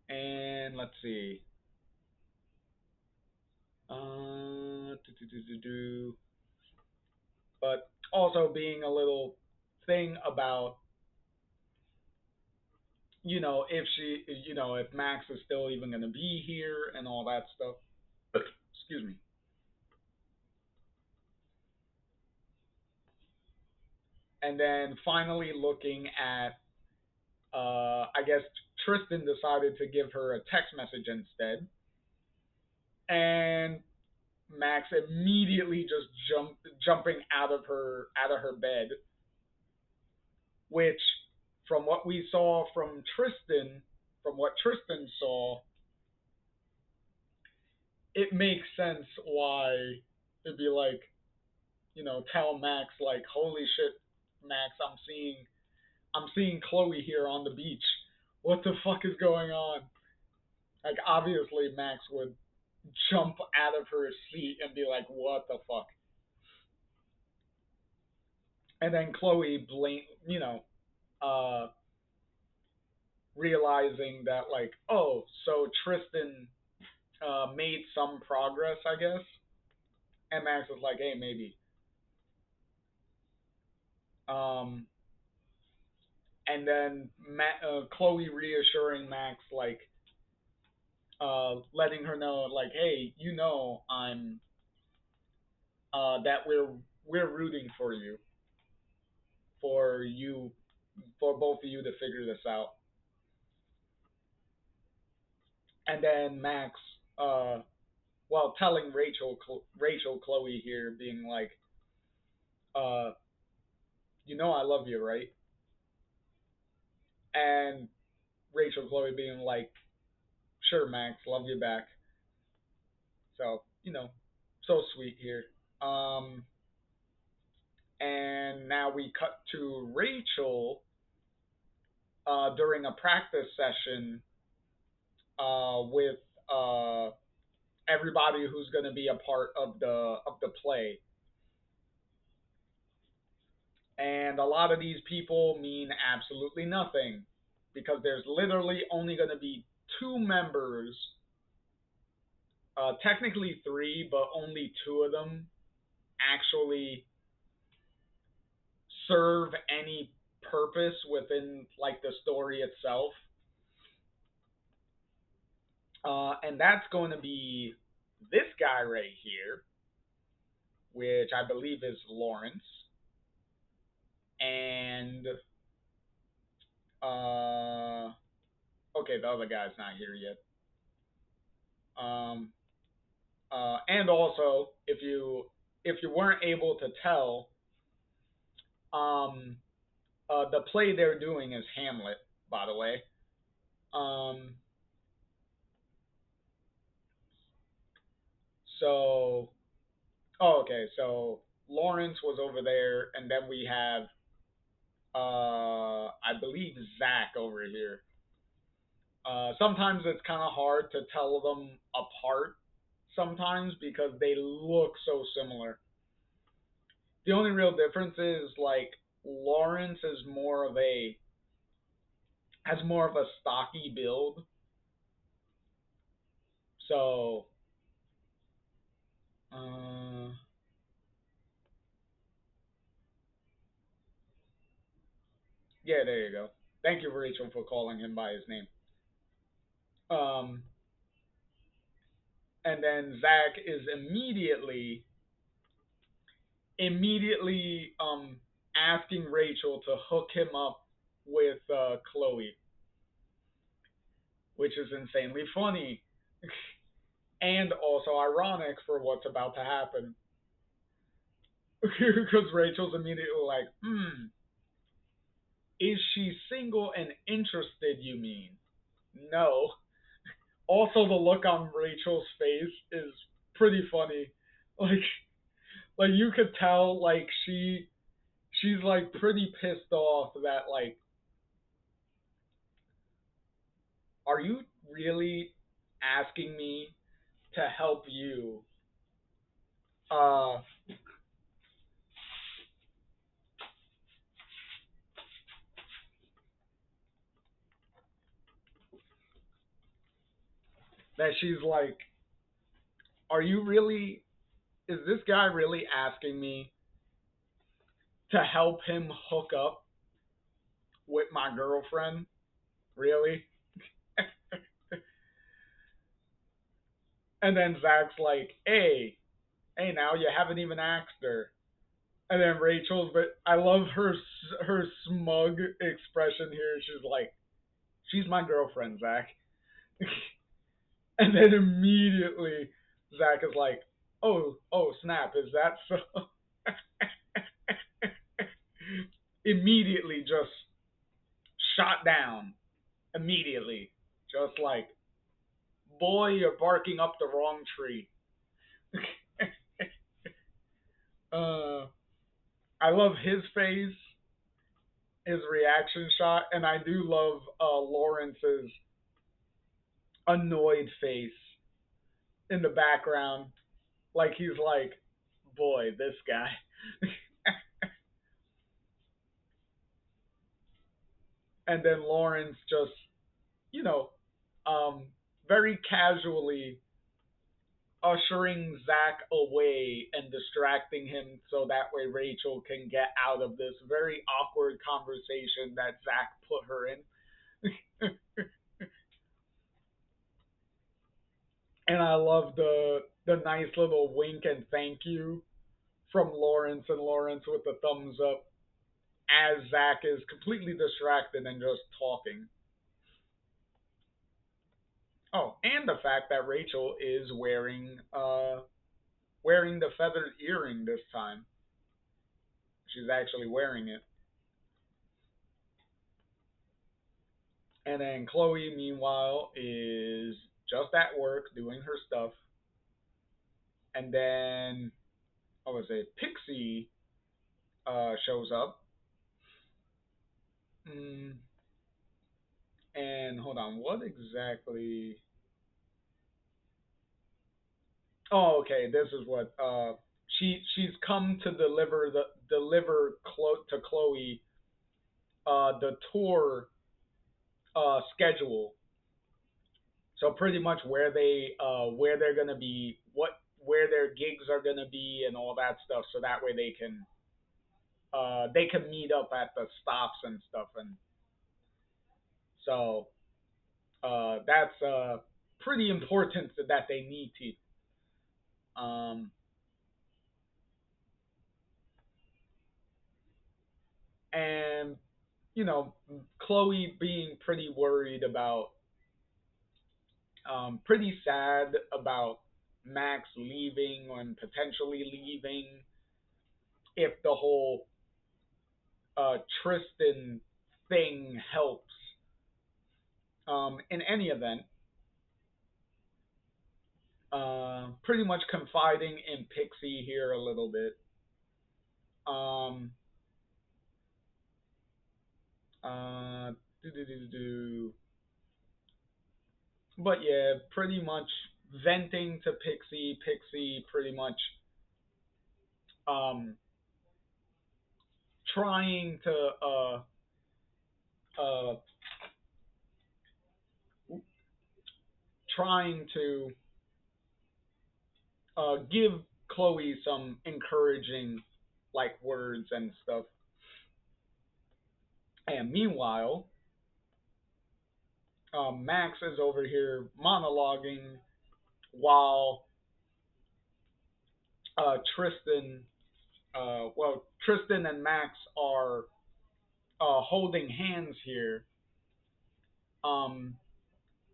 and let's see. Do. But also being a little thing about, if if Max is still even going to be here and all that stuff. Excuse me. And then finally looking at, I guess Tristan decided to give her a text message instead, and Max immediately just jumping out of her bed, which from what we saw from what Tristan saw, it makes sense why it'd be like, tell Max like, holy shit, Max, I'm seeing Chloe here on the beach. What the fuck is going on? Like obviously Max would jump out of her seat and be like, what the fuck? And then Chloe uh realizing that like, oh, so Tristan made some progress, I guess. And Max was like, hey, maybe. Um, and then Chloe reassuring Max, like, letting her know, like, hey, I'm that we're rooting for you, for both of you to figure this out. And then Max, uh, well, telling Rachel, Chloe here, being like, uh, I love you, right? And Rachel, Chloe being like, sure, Max, love you back. So, so sweet here. Um, and now we cut to Rachel during a practice session with everybody who's going to be a part of the play. And a lot of these people mean absolutely nothing because there's literally only going to be two members, technically three, but only two of them actually serve any purpose within like the story itself. And that's going to be this guy right here, which I believe is Lawrence, and okay, the other guy's not here yet. Um, and also, if you weren't able to tell, um, the play they're doing is Hamlet, by the way. Um, so, oh, okay, so Lawrence was over there, and then we have, I believe Zach over here. Sometimes it's kind of hard to tell them apart sometimes because they look so similar. The only real difference is like Lawrence is more of a has more of a stocky build. So uh, yeah, there you go. Thank you, Rachel, for calling him by his name. Um, and then Zach is immediately immediately asking Rachel to hook him up with Chloe, which is insanely funny and also ironic for what's about to happen. Because Rachel's immediately like, is she single and interested, you mean? No. Also, the look on Rachel's face is pretty funny. Like, like you could tell, like she's like pretty pissed off that like, are you really asking me to help you? Uh, that she's like, are you really? Is this guy really asking me to help him hook up with my girlfriend? Really? And then Zach's like, hey, now you haven't even asked her. And then Rachel's, but I love her smug expression here. She's like, she's my girlfriend, Zach. And then immediately Zach is like, oh, snap, is that so? Immediately just shot down. Immediately. Just like, boy, you're barking up the wrong tree. uh, I love his face, his reaction shot, and I do love Lawrence's annoyed face in the background. Like he's like, boy, this guy. And then Lawrence just, you know, um, very casually ushering Zach away and distracting him so that way Rachel can get out of this very awkward conversation that Zach put her in. And I love the nice little wink and thank you from Lawrence and Lawrence with the thumbs up as Zach is completely distracted and just talking. Oh, and the fact that Rachel is wearing the feathered earring this time. She's actually wearing it. And then Chloe, meanwhile, is just at work doing her stuff. And then, what was it? Pixie shows up. Mm, and hold on, what exactly? Oh, okay. This is what she's come to deliver to Chloe the tour schedule. So pretty much where they're gonna be, what where their gigs are gonna be, and all that stuff. So that way they can meet up at the stops and stuff. And so that's pretty important that they need to. And you know, Chloe being pretty worried about, pretty sad about Max leaving and potentially leaving if the whole Tristan thing helps. In any event, pretty much confiding in Pixie here a little bit. Um, uh, but yeah, pretty much venting to Pixie. Pixie pretty much um, trying to uh, trying to give Chloe some encouraging like words and stuff. And meanwhile, Max is over here monologuing while Tristan well, Tristan and Max are holding hands here, um,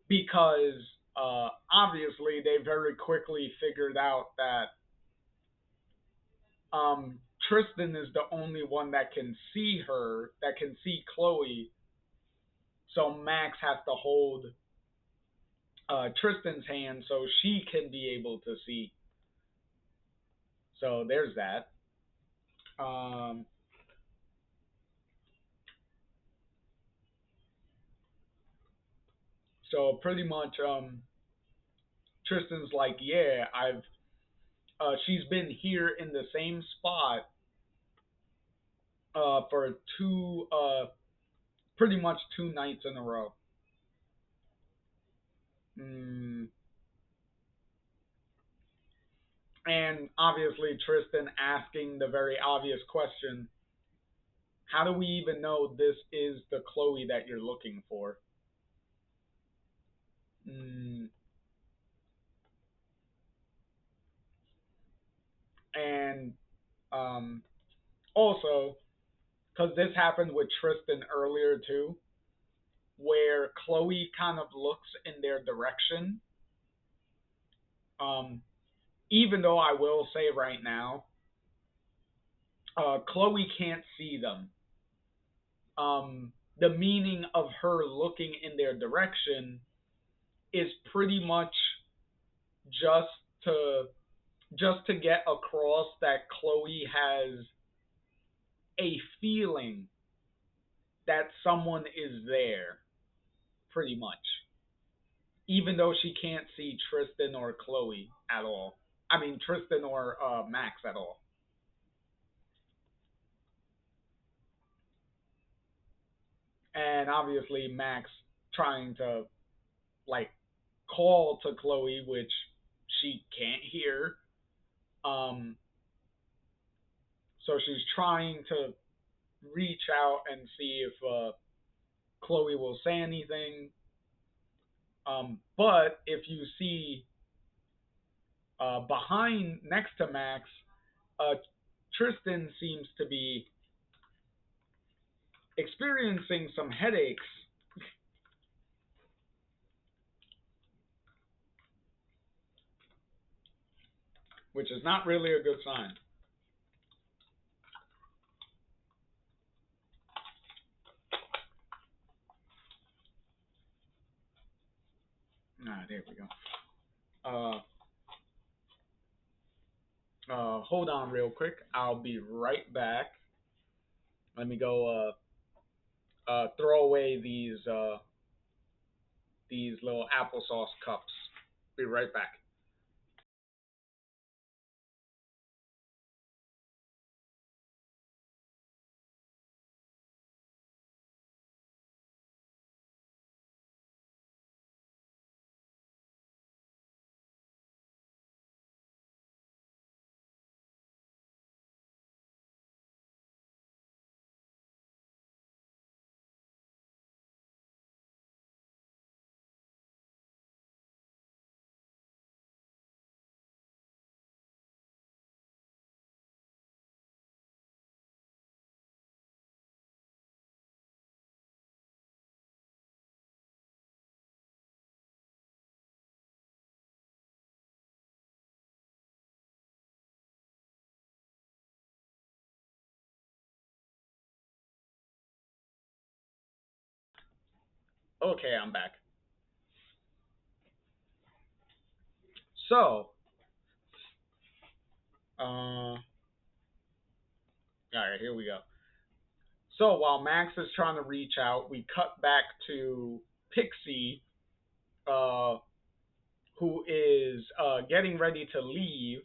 because obviously they very quickly figured out that um, Tristan is the only one that can see her, that can see Chloe. So Max has to hold Tristan's hand so she can be able to see. So there's that. Um, so pretty much, Tristan's like, yeah, she's been here in the same spot for pretty much 2 nights in a row. Mm, and obviously Tristan asking the very obvious question: how do we even know this is the Chloe that you're looking for? Mm, and um, also, because this happened with Tristan earlier too, where Chloe kind of looks in their direction. Um, even though I will say right now, Chloe can't see them. The meaning of her looking in their direction is pretty much just to get across that Chloe has a feeling that someone is there, pretty much. Even though she can't see Tristan or Chloe at all. I mean, Tristan or Max at all. And obviously, Max trying to, like, call to Chloe, which she can't hear. Um, so she's trying to reach out and see if Chloe will say anything. But if you see behind, next to Max, uh, Tristan seems to be experiencing some headaches, which is not really a good sign. Ah, there we go. Uh, hold on real quick. I'll be right back. Let me go throw away these little applesauce cups. Be right back. Okay, I'm back. So, all right, here we go. So while Max is trying to reach out, we cut back to Pixie, uh, who is getting ready to leave,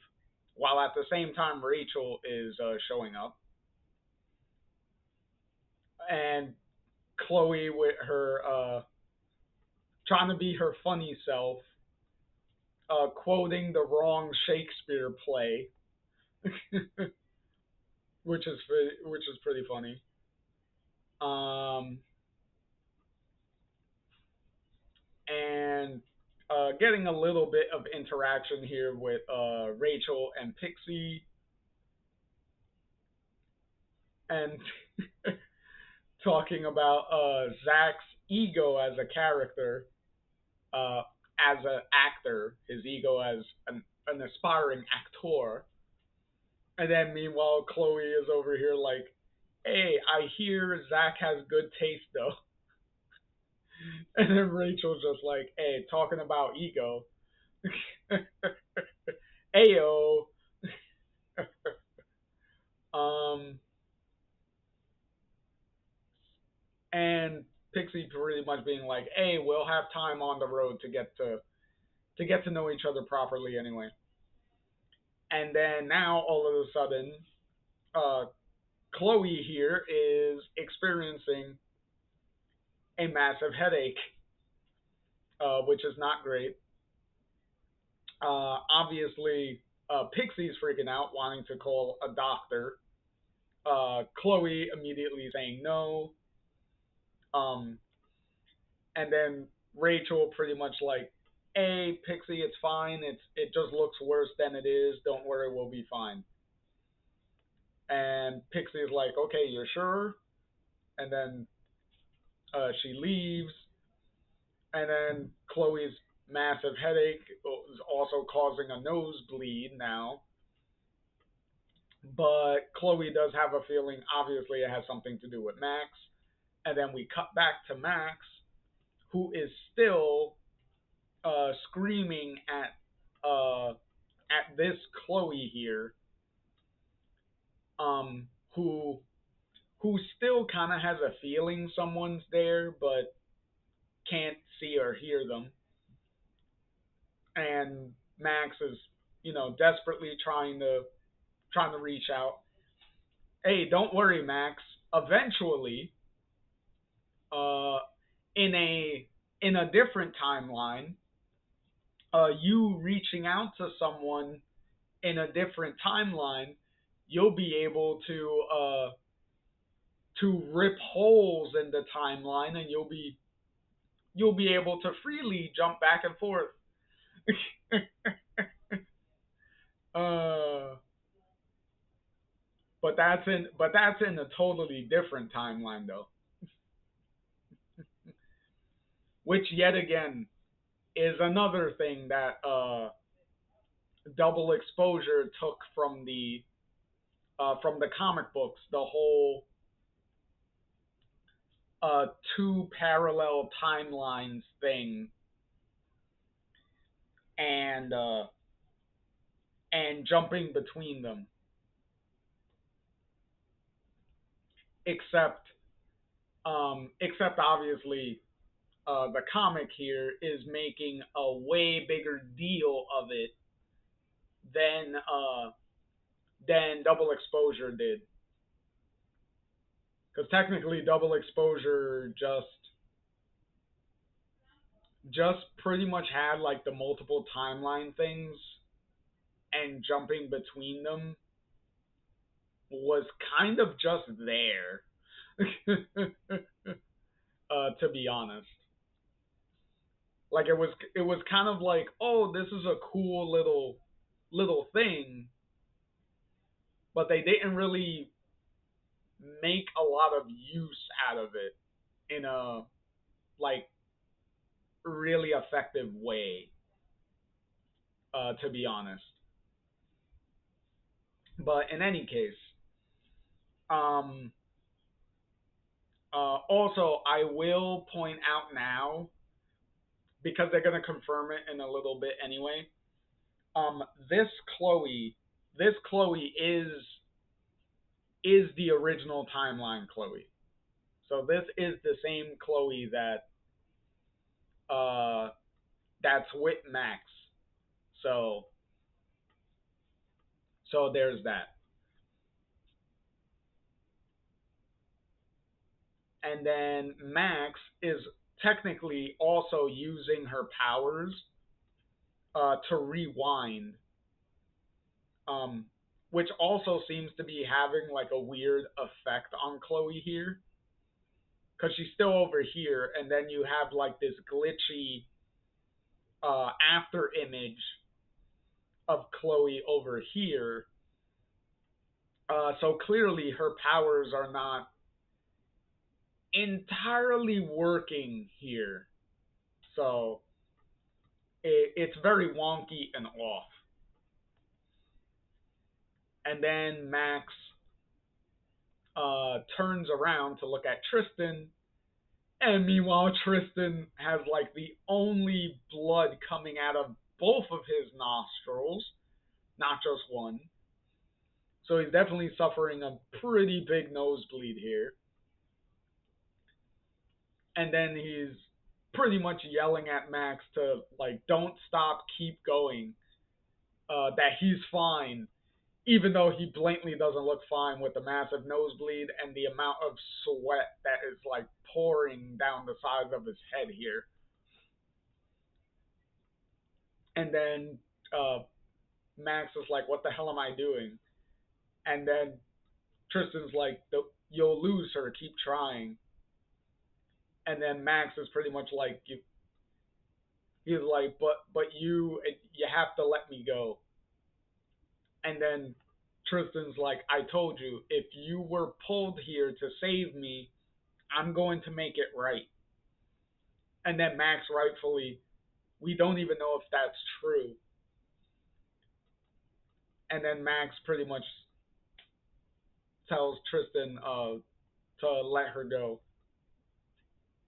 while at the same time Rachel is showing up, and Chloe with her trying to be her funny self, quoting the wrong Shakespeare play, which is pretty funny. Um, and getting a little bit of interaction here with Rachel and Pixie. and talking about Zach's ego as a character, as an actor, his ego as an aspiring actor. And then meanwhile, Chloe is over here like, hey, I hear Zach has good taste though. And then Rachel's just like, hey, talking about ego. Ayo. um, and Pixie pretty much being like, hey, we'll have time on the road to get to know each other properly anyway. And then now all of a sudden, uh, Chloe here is experiencing a massive headache, which is not great. Obviously, Pixie's freaking out, wanting to call a doctor. Chloe immediately saying no. Um, and then Rachel pretty much like, "Hey, Pixie, it's fine. It just looks worse than it is. Don't worry, we'll be fine." And Pixie is like, "Okay, you're sure?" And then she leaves. And then Chloe's massive headache is also causing a nosebleed now. But Chloe does have a feeling, obviously, it has something to do with Max. And then we cut back to Max, who is still screaming at this Chloe here, um, who who still kind of has a feeling someone's there, but can't see or hear them. And Max is, desperately trying to reach out. Hey, don't worry, Max. Eventually, uh, in a different timeline, you reaching out to someone in a different timeline, you'll be able to rip holes in the timeline, and you'll be able to freely jump back and forth. uh, but that's in a totally different timeline though, which yet again is another thing that double exposure took from the comic books, the whole two parallel timelines thing, and jumping between them. Except except obviously, the comic here is making a way bigger deal of it than double exposure did. Because technically, double exposure just pretty much had like the multiple timeline things, and jumping between them was kind of just there. To be honest, like it was kind of like, oh, this is a cool little thing, but they didn't really make a lot of use out of it in a like really effective way. To be honest, but in any case, um, also I will point out now, because they're gonna confirm it in a little bit anyway. Um, this Chloe, this Chloe is the original timeline Chloe. So this is the same Chloe uh that's with Max. So there's that. And then Max is technically also using her powers to rewind, um, which also seems to be having like a weird effect on Chloe here, because she's still over here, and then you have like this glitchy after image of Chloe over here, So clearly her powers are not entirely working here. So it's very wonky and off. And then Max turns around to look at Tristan, and meanwhile Tristan has like the only blood coming out of both of his nostrils, not just one. So he's definitely suffering a pretty big nosebleed here. And then he's pretty much yelling at Max to like don't stop, keep going, that he's fine, even though he blatantly doesn't look fine with the massive nosebleed and the amount of sweat that is like pouring down the sides of his head here. And then uh, Max is like, "What the hell am I doing?" And then Tristan's like, "You'll lose her. Keep trying." And then Max is pretty much like, he's like, "But you have to let me go." And then Tristan's like, "I told you, if you were pulled here to save me, I'm going to make it right." And then Max rightfully, we don't even know if that's true. And then Max pretty much tells Tristan to let her go.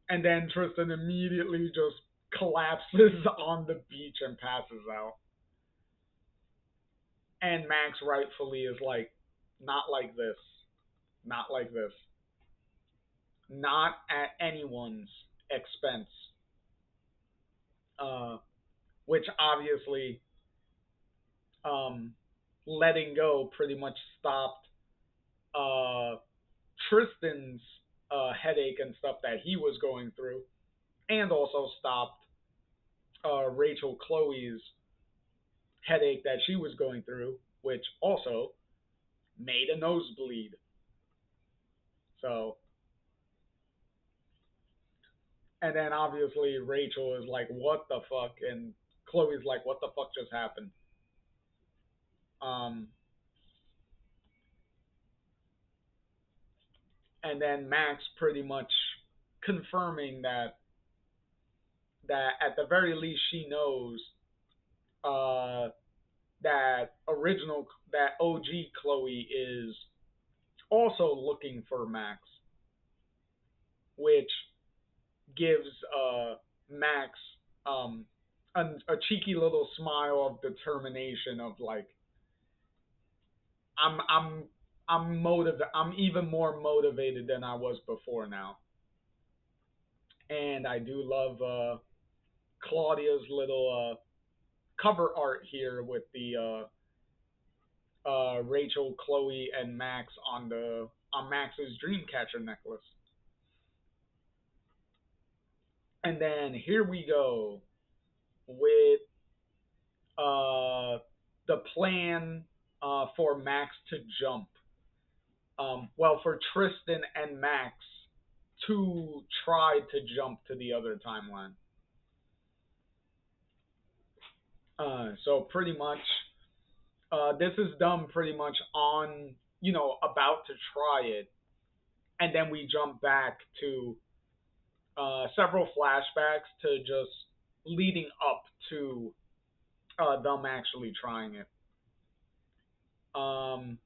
And then Tristan immediately just collapses on the beach and passes out. And Max rightfully is like, not like this. Not like this. Not at anyone's expense. Uh, which obviously, um, letting go pretty much stopped uh, Tristan's headache and stuff that he was going through, and also stopped Rachel Chloe's headache that she was going through, which also made a nosebleed. So, and then obviously Rachel is like, "What the fuck?" and Chloe's like, "What the fuck just happened?" Um, and then Max pretty much confirming that at the very least she knows uh, that OG Chloe is also looking for Max, which gives Max um, a cheeky little smile of determination of like, I'm I'm I'm even more motivated than I was before now. And I do love Claudia's little cover art here with the Rachel, Chloe, and Max on Max's Dreamcatcher necklace. And then here we go with uh, the plan for Max to jump. Well, for Tristan and Max to try to jump to the other timeline. So pretty much, this is done pretty much on, about to try it, and then we jump back to several flashbacks to just leading up to them actually trying it. Um,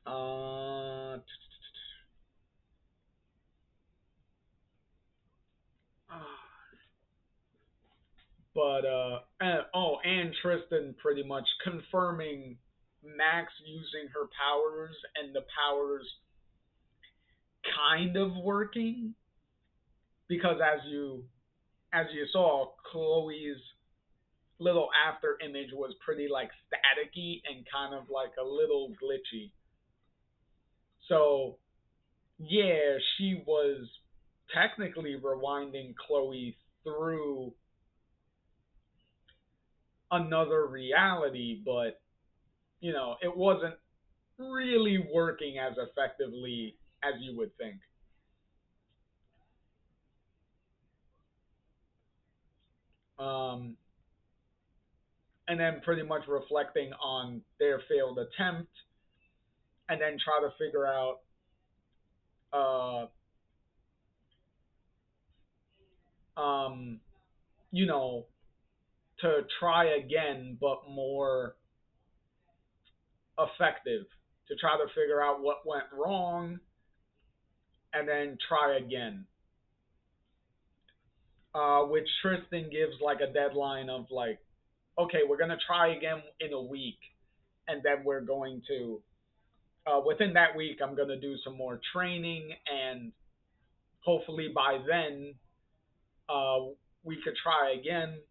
uh, but and Tristan pretty much confirming Max using her powers and the powers kind of working, because as you saw, Chloe's little after image was pretty like staticky and kind of like a little glitchy. So yeah, she was technically rewinding Chloe through another reality, but it wasn't really working as effectively as you would think. Um, and then pretty much reflecting on their failed attempt, and then try to figure out, uh, um, you know, to try again, but more effective. To try to figure out what went wrong, and then try again. Which Tristan gives like a deadline of like, okay, we're gonna try again in a week, and then we're going to within that week, I'm gonna do some more training, and hopefully by then, uh, we could try again,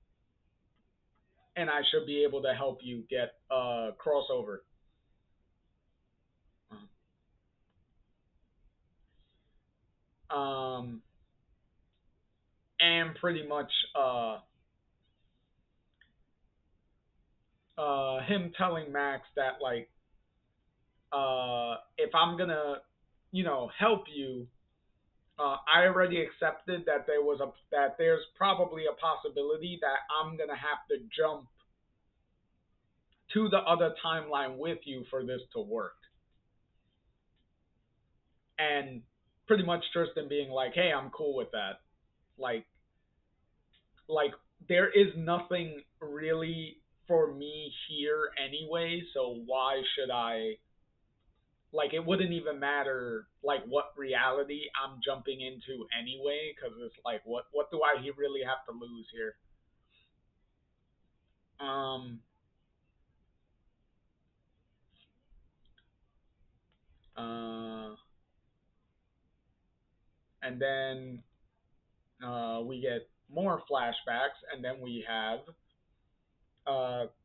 and I should be able to help you get crossover. Um, and pretty much him telling Max that like if I'm gonna help you, I already accepted that there's probably a possibility that I'm gonna have to jump to the other timeline with you for this to work. And pretty much Tristan being like, "Hey, I'm cool with that." Like, like there is nothing really for me here anyway, so why should I? Like, it wouldn't even matter like what reality I'm jumping into anyway, because it's like, what do I really have to lose here? Um, uh, and then we get more flashbacks, and then we have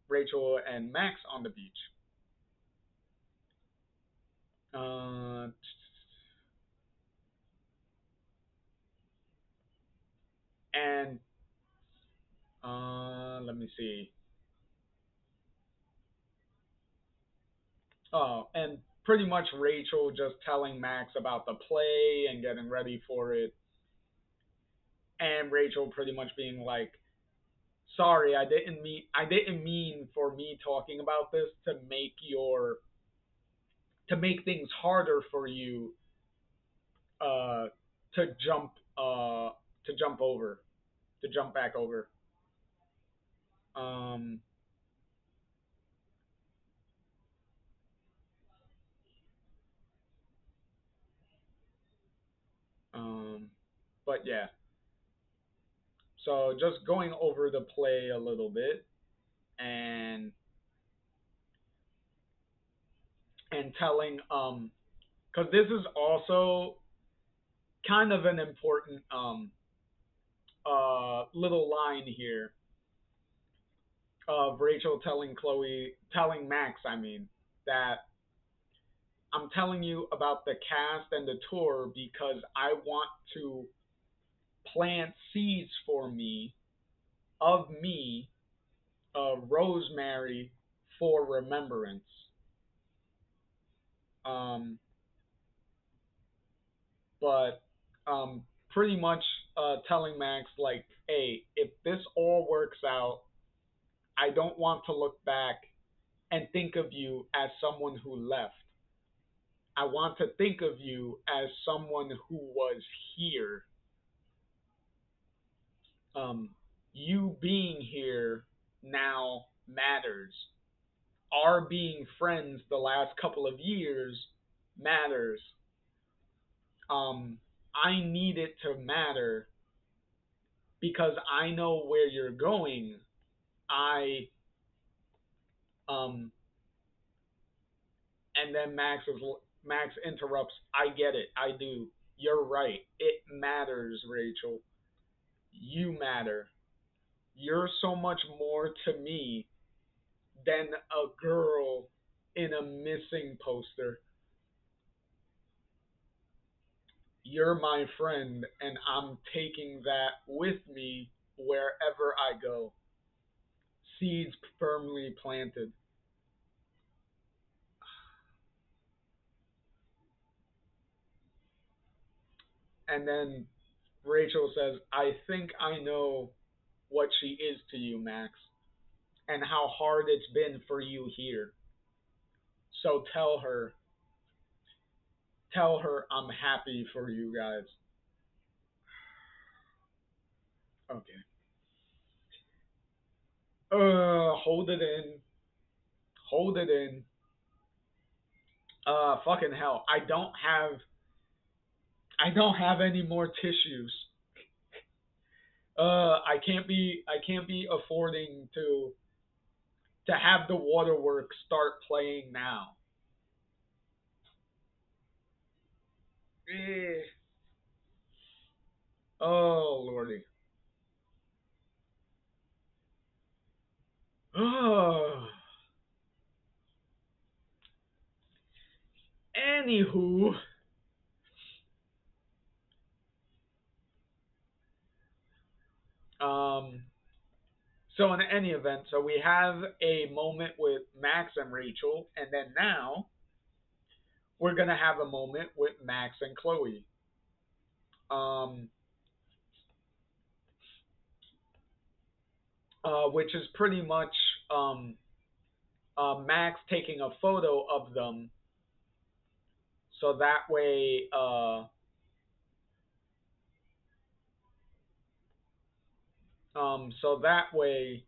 Rachel and Max on the beach. Uh, and let me see. Oh, and pretty much Rachel just telling Max about the play and getting ready for it, and Rachel pretty much being like, "Sorry, I didn't mean for me talking about this to make things harder for you uh to jump uh to jump over to jump back over." Um um but yeah, so just going over the play a little bit, and telling because this is also kind of an important little line here of Rachel telling Max, I mean, that I'm telling you about the cast and the tour because I want to plant seeds for me of me, Rosemary, for remembrance. Um, but pretty much telling Max like, hey, if this all works out, I don't want to look back and think of you as someone who left. I want to think of you as someone who was here. Um, you being here now matters. Our being friends the last couple of years matters. Um, I need it to matter because I know where you're going. I um, and then Max interrupts. I get it. I do. You're right. It matters, Rachel. You matter. You're so much more to me than a girl in a missing poster. You're my friend, and I'm taking that with me wherever I go. Seeds firmly planted. And then Rachel says, I think I know what she is to you, Max. and how hard it's been for you here. So tell her I'm happy for you guys. Okay. Hold it in. Hold it in. Fucking hell. I don't have any more tissues. I can't be affording to have the waterworks start playing now. Eh. Oh lordy. Oh. Anywho, um, so in any event, so we have a moment with Max and Rachel, and then now we're gonna have a moment with Max and Chloe. Um, which is pretty much um, Max taking a photo of them, so that way, so that way,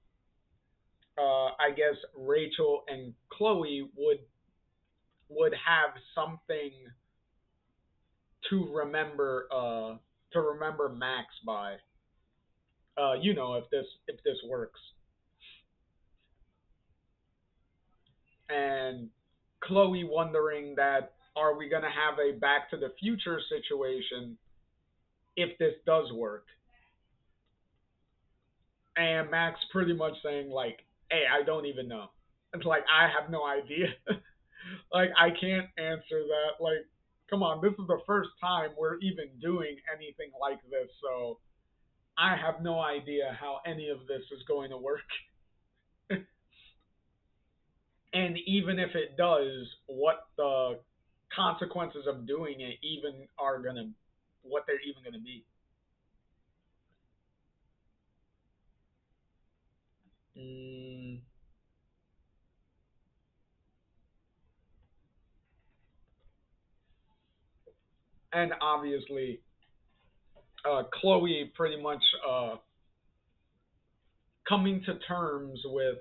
I guess Rachel and Chloe would have something to remember, to remember Max by. If this works, and Chloe wondering that are we gonna have a Back to the Future situation if this does work, and Max pretty much saying like, "Hey, I don't even know." It's like I have no idea. Like I can't answer that. Like, come on, this is the first time we're even doing anything like this, so I have no idea how any of this is going to work. And even if it does, what the consequences of doing it even are gonna, what they're even gonna be. Mm, and obviously, Chloe pretty much coming to terms with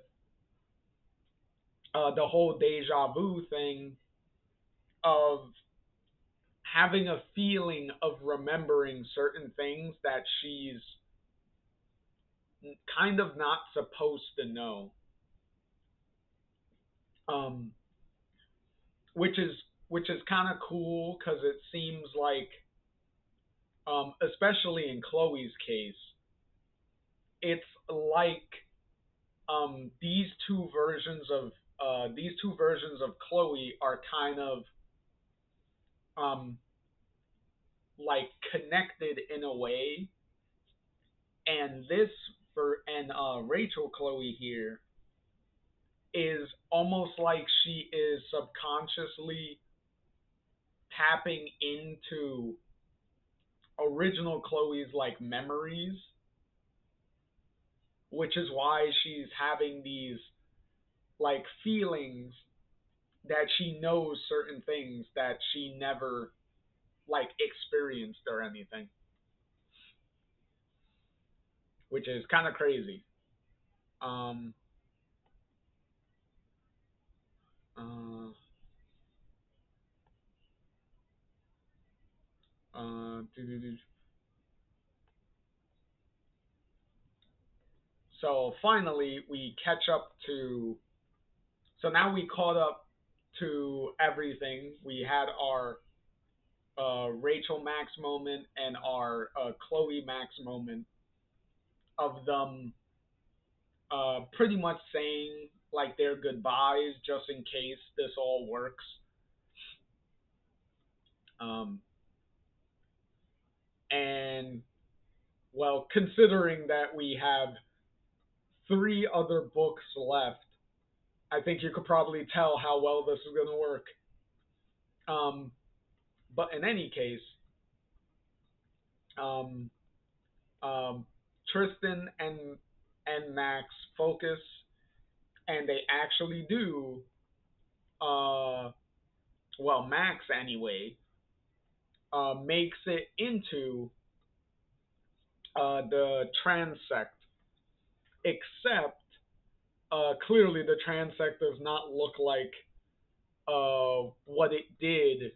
the whole deja vu thing of having a feeling of remembering certain things that she's kind of not supposed to know. Um, which is which is kind of cool because it seems like, especially in Chloe's case, it's like these two versions of Chloe are kind of um, like connected in a way, and this for and Rachel Chloe here is almost like she is subconsciously tapping into original Chloe's like memories, which is why she's having these like feelings that she knows certain things that she never like experienced or anything, which is kind of crazy. Um, uh, doo-doo-doo. So finally, we catch up to. So now we caught up to everything. We had our Rachel Max moment and our Chloe Max moment of them pretty much saying like their goodbyes just in case this all works. Um, and well, considering that we have three other books left, I think you could probably tell how well this is going to work. Um, but in any case, um, um, Tristan and Max focus. and they actually do. Uh, well, Max anyway makes it into the trans sect, except clearly the trans sect does not look like what it did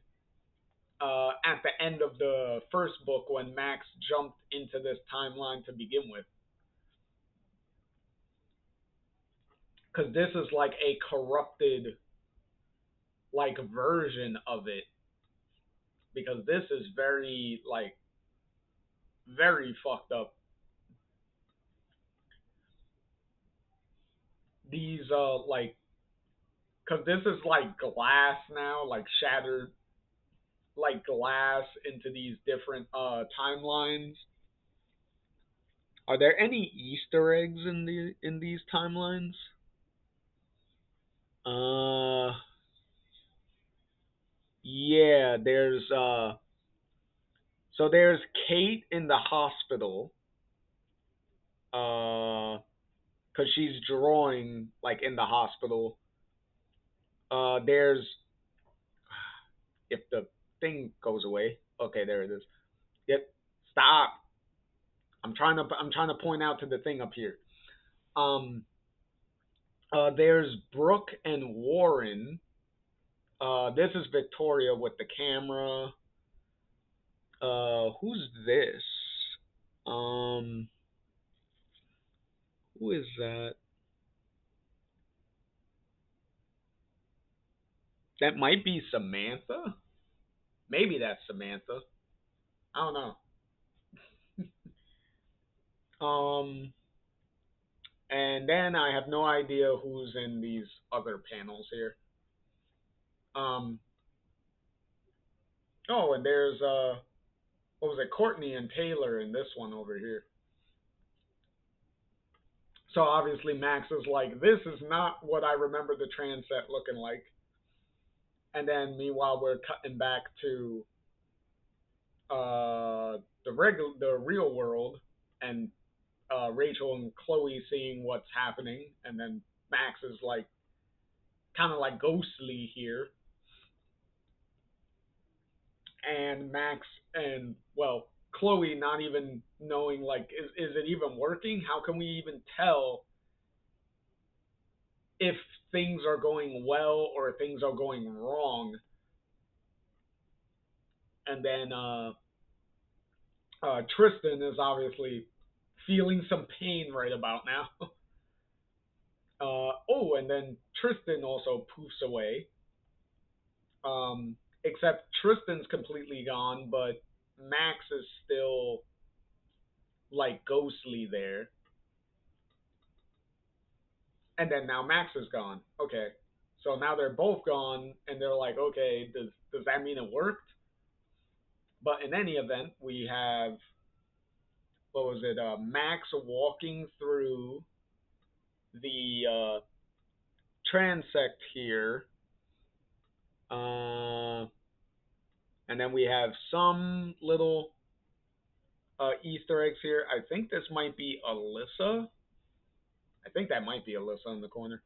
at the end of the first book when Max jumped into this timeline to begin with. Because this is like a corrupted like version of it. Because this is very like very fucked up. These like because this is like glass now, like shattered like glass into these different timelines. Are there any Easter eggs in these timelines? Uh, yeah. There's Kate in the hospital. Cause she's drawing like in the hospital. There's if the thing goes away. Okay, there it is. Yep. Stop. I'm trying to point out to the thing up here. Um. There's Brooke and Warren. This is Victoria with the camera. Who's this? Um, who is that? That might be Samantha. Maybe that's Samantha. I don't know. And then I have no idea who's in these other panels here. Um, oh, and there's what was it, Courtney and Taylor in this one over here. So obviously Max is like, this is not what I remember the trans set looking like. And then meanwhile we're cutting back to the real world, and Rachel and Chloe seeing what's happening, and then Max is like kind of like ghostly here, and Max and well Chloe not even knowing like is it even working? How can we even tell if things are going well or if things are going wrong? And then Tristan is obviously feeling some pain right about now. Oh, and then Tristan also poofs away. Except Tristan's completely gone, but Max is still like ghostly there. And then now Max is gone. Okay, so now they're both gone, and they're like, okay, does that mean it worked? But in any event, we have what was it? Max walking through the transect here. Uh, and then we have some little Easter eggs here. I think this might be Alyssa. I think that might be Alyssa in the corner.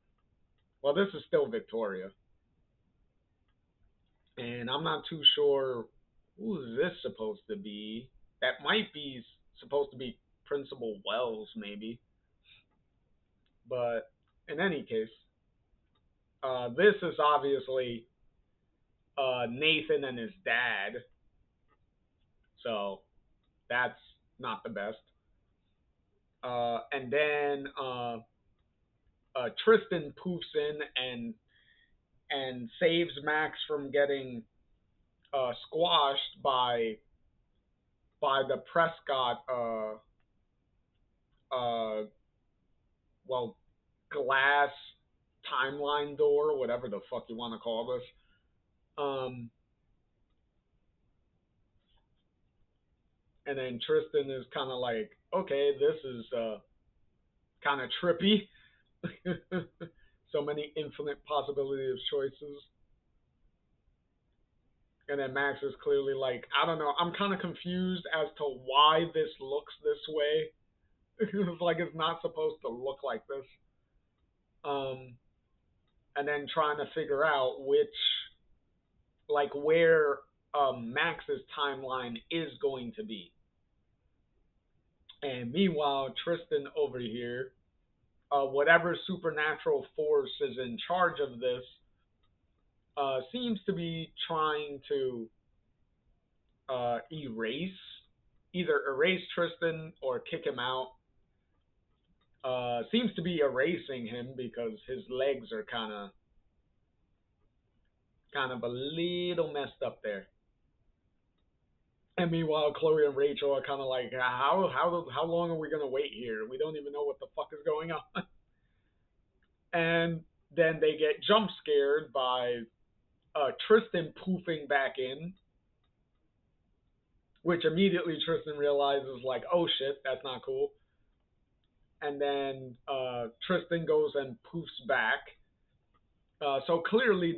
Well, this is still Victoria. And I'm not too sure who is this supposed to be. That might be supposed to be Principal Wells, maybe. But in any case, this is obviously Nathan and his dad. So that's not the best. And then Tristan poofs in and saves Max from getting squashed by the Prescott uh well glass timeline door, whatever the fuck you want to call this. Um, and then Tristan is kind of like, okay, this is kind of trippy. So many infinite possibilities of choices. And then Max is clearly like, I don't know, I'm kind of confused as to why this looks this way. It's like it's not supposed to look like this. um, and then trying to figure out which, like, where Max's timeline is going to be. And meanwhile, Tristan over here, whatever supernatural force is in charge of this, seems to be trying to erase, either erase Tristan or kick him out. Seems to be erasing him because his legs are kind of a little messed up there. And meanwhile, Chloe and Rachel are kind of like, how long are we gonna wait here? We don't even know what the fuck is going on. And then they get jump scared by Tristan poofing back in, which immediately Tristan realizes like, oh shit, that's not cool. And then Tristan goes and poofs back. So clearly,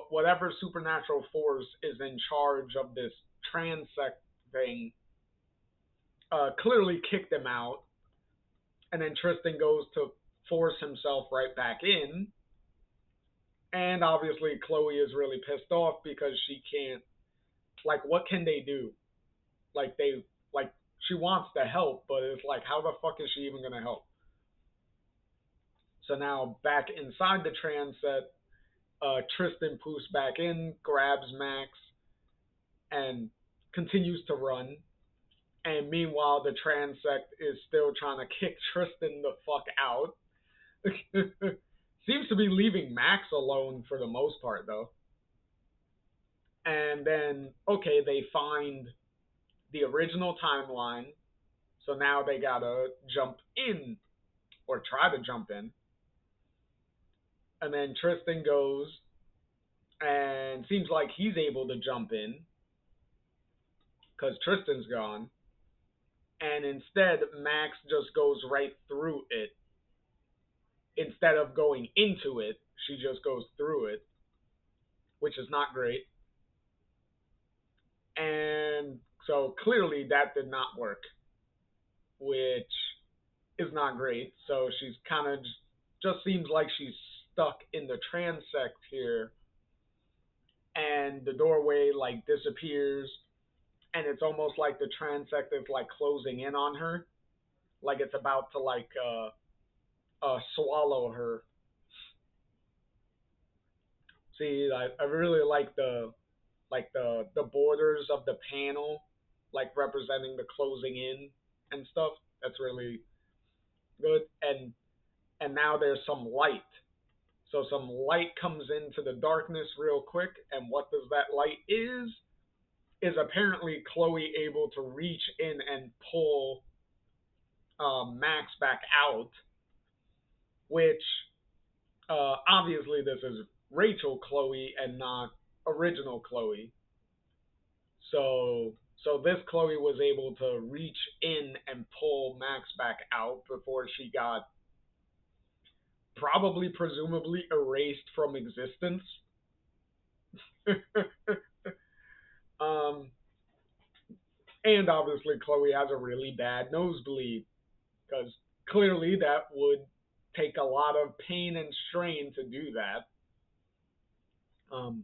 whatever supernatural force is in charge of this transect thing clearly kicked him out. And then Tristan goes to force himself right back in. And obviously, Chloe is really pissed off because she can't. Like, what can they do? Like, like, she wants to help, but it's like, how the fuck is she even gonna help? So now, back inside the transet, Tristan poofs back in, grabs Max, and continues to run. And meanwhile, the transect is still trying to kick Tristan the fuck out. Seems to be leaving Max alone for the most part, though. And then, okay, they find the original timeline. So now they gotta jump in, or try to jump in. And then Tristan goes and seems like he's able to jump in because Tristan's gone. And instead, Max just goes right through it. Instead of going into it, she just goes through it, which is not great. And so clearly that did not work, which is not great. So she's kind of just seems like she's stuck in the transect here, and the doorway like disappears, and it's almost like the transect is like closing in on her, like it's about to like swallow her. See, I really like the borders of the panel, like representing the closing in and stuff. That's really good. And now there's some light. So some light comes into the darkness real quick, and what does that light is apparently Chloe able to reach in and pull Max back out, which obviously this is Rachel Chloe and not original Chloe. So this Chloe was able to reach in and pull Max back out before she got probably presumably erased from existence. um, and obviously Chloe has a really bad nosebleed because clearly that would take a lot of pain and strain to do that. Um,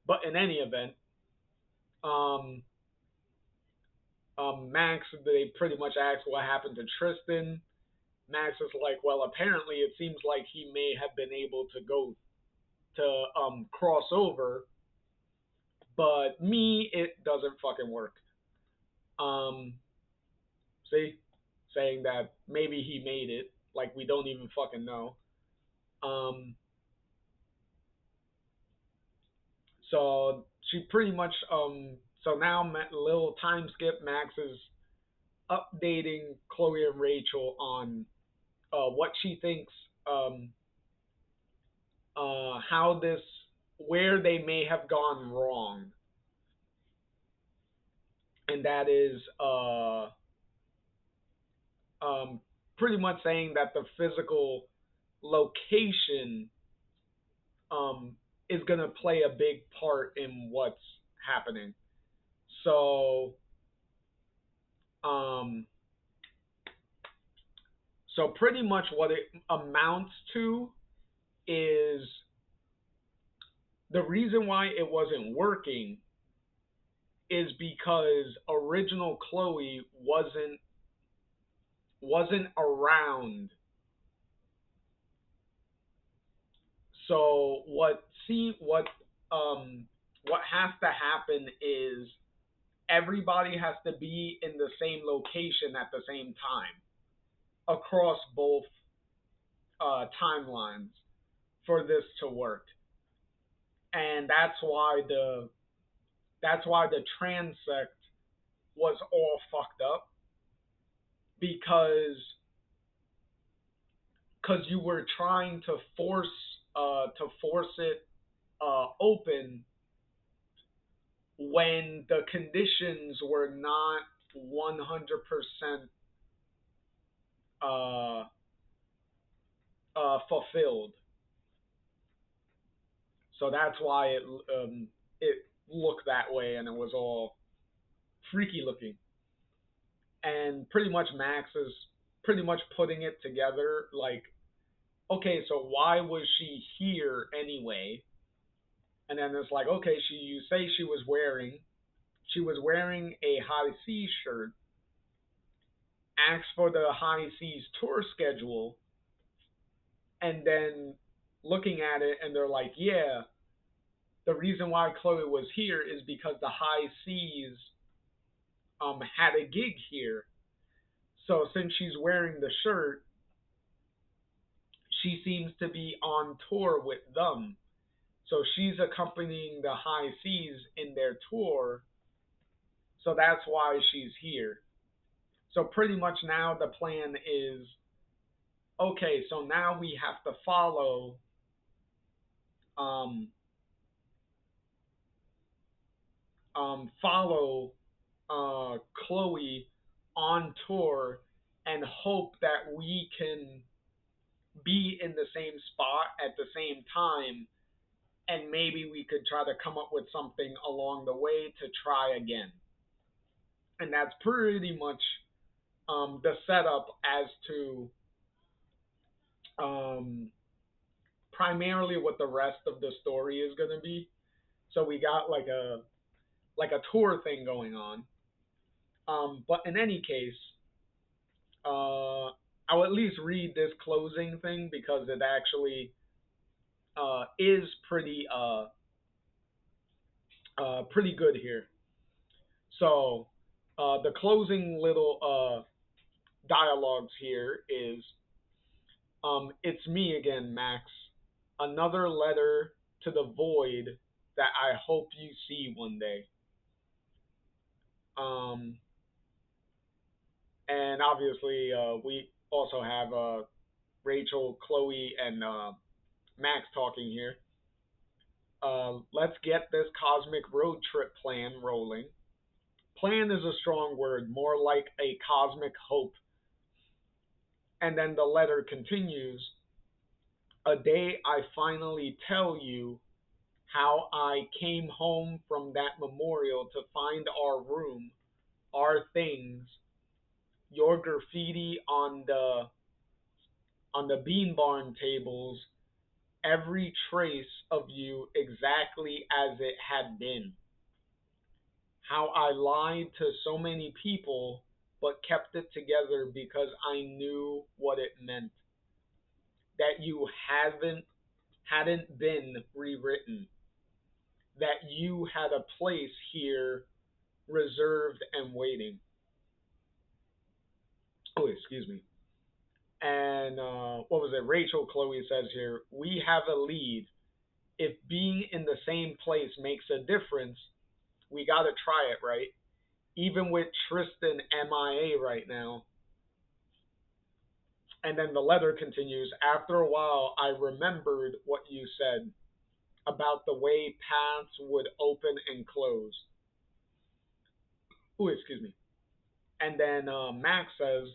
but in any event, um, Max, they pretty much asked what happened to Tristan. Max is like, well, apparently it seems like he may have been able to go to cross over, but me, it doesn't fucking work. Um, see, saying that maybe he made it, like we don't even fucking know. Um, so she pretty much so now little time skip. Max is updating Chloe and Rachel on what she thinks how this where they may have gone wrong, and that is pretty much saying that the physical location um, is going to play a big part in what's happening. So, um, So pretty much what it amounts to is the reason why it wasn't working is because original Chloe wasn't around. So what has to happen is everybody has to be in the same location at the same time across both timelines for this to work, and that's why the transect was all fucked up because you were trying to force it open when the conditions were not 100% uh, fulfilled. So that's why it looked that way and it was all freaky looking. And pretty much Max is pretty much putting it together like, okay, so why was she here anyway? And then it's like, okay, you say she was wearing a high seas shirt, asked for the high seas tour schedule, and then looking at it and they're like, yeah, the reason why Chloe was here is because the high seas had a gig here. So since she's wearing the shirt, she seems to be on tour with them. So she's accompanying the high seas in their tour. So that's why she's here. So pretty much now the plan is, okay, so now we have to um follow Chloe on tour and hope that we can be in the same spot at the same time, and maybe we could try to come up with something along the way to try again. And that's pretty much the setup as to um, primarily what the rest of the story is going to be. So we got like a tour thing going on. But in any case, I'll at least read this closing thing because it actually is pretty good here. So the closing little dialogues here is, it's me again, Max. Another letter to the void that I hope you see one day. Um, and obviously, we also have Rachel, Chloe, and Max talking here. Let's get this cosmic road trip plan rolling. Plan is a strong word, more like a cosmic hope. And then the letter continues, a day I finally tell you how I came home from that memorial to find our room, our things, your graffiti on the bean barn tables, every trace of you exactly as it had been. How I lied to so many people but kept it together because I knew what it meant. That you hadn't been rewritten. That you had a place here reserved and waiting. Oh, excuse me. And what was it? Rachel Chloe says here, we have a lead. If being in the same place makes a difference, we got to try it, right? Even with Tristan MIA right now. And then the letter continues, after a while, I remembered what you said about the way paths would open and close. Oh, excuse me. And then Max says,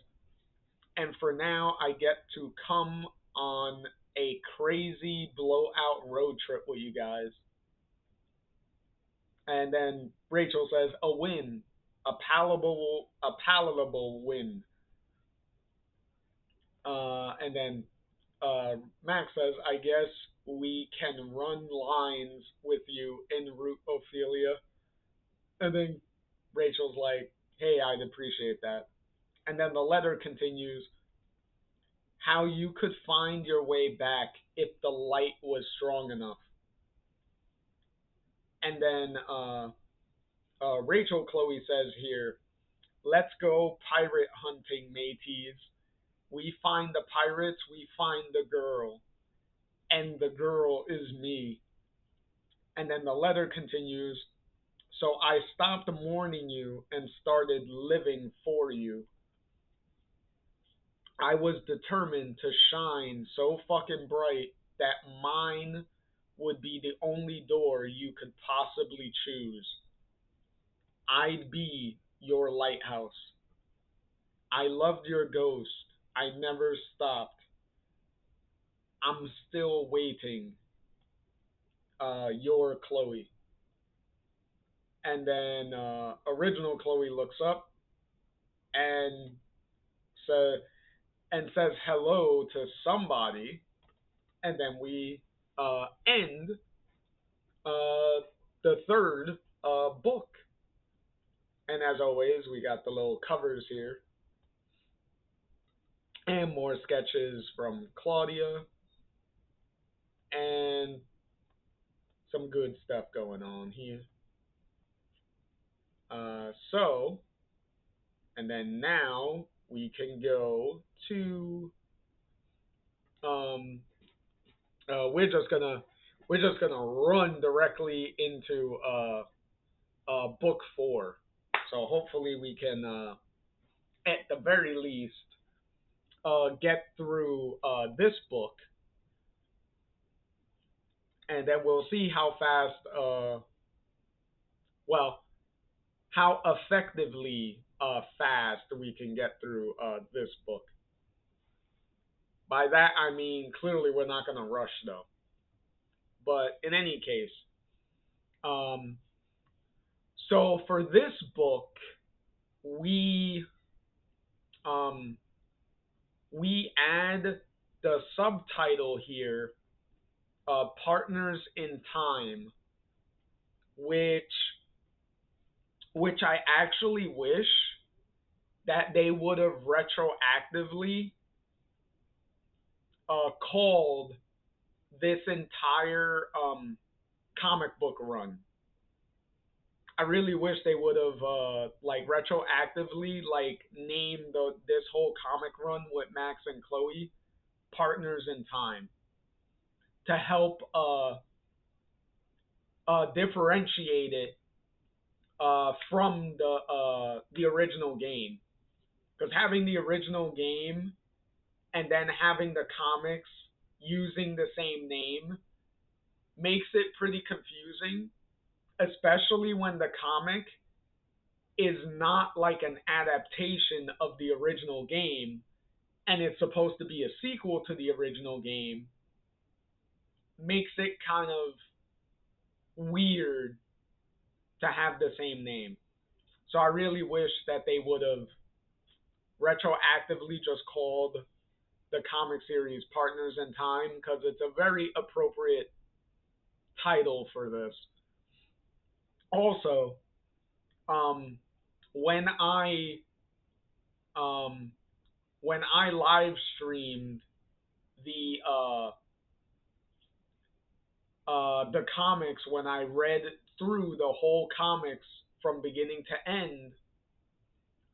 and for now, I get to come on a crazy blowout road trip with you guys. And then Rachel says, a win, a palatable win. And then Max says, I guess we can run lines with you en route, Ophelia. And then Rachel's like, hey, I'd appreciate that. And then the letter continues, how you could find your way back if the light was strong enough. And then Rachel Chloe says here, let's go pirate hunting, mateys. We find the pirates, we find the girl, and the girl is me. And then the letter continues, so I stopped mourning you and started living for you. I was determined to shine so fucking bright that mine would be the only door you could possibly choose. I'd be your lighthouse. I loved your ghost. I never stopped. I'm still waiting. Your Chloe. And then original Chloe looks up and says hello to somebody, and then we end the third book. And as always, we got the little covers here, and more sketches from Claudia, and some good stuff going on here. So, and then now we can go to um, we're just gonna run directly into book 4. So hopefully we can at the very least get through this book, and then we'll see how fast well how effectively fast we can get through this book. By that I mean clearly we're not gonna rush though. But in any case, um, so for this book, we um, we add the subtitle here, "Partners in Time," which I actually wish that they would have retroactively called this entire comic book run. I really wish they would have like retroactively like named this whole comic run with Max and Chloe Partners in Time to help differentiate it from the original game. Because having the original game and then having the comics using the same name makes it pretty confusing, especially when the comic is not like an adaptation of the original game and it's supposed to be a sequel to the original game. Makes it kind of weird to have the same name. So I really wish that they would have retroactively just called the comic series Partners in Time, because it's a very appropriate title for this. Also, um, when I um, when I live streamed the the comics, when I read through the whole comics from beginning to end,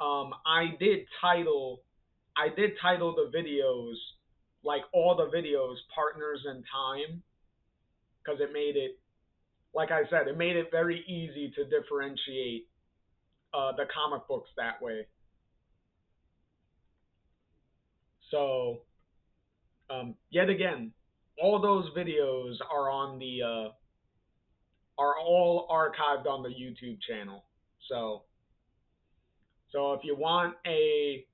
I did title the videos, like all the videos, Partners in Time, because it made it, like I said, it made it very easy to differentiate the comic books that way. So, yet again, all those videos are on the are all archived on the YouTube channel. So, if you want a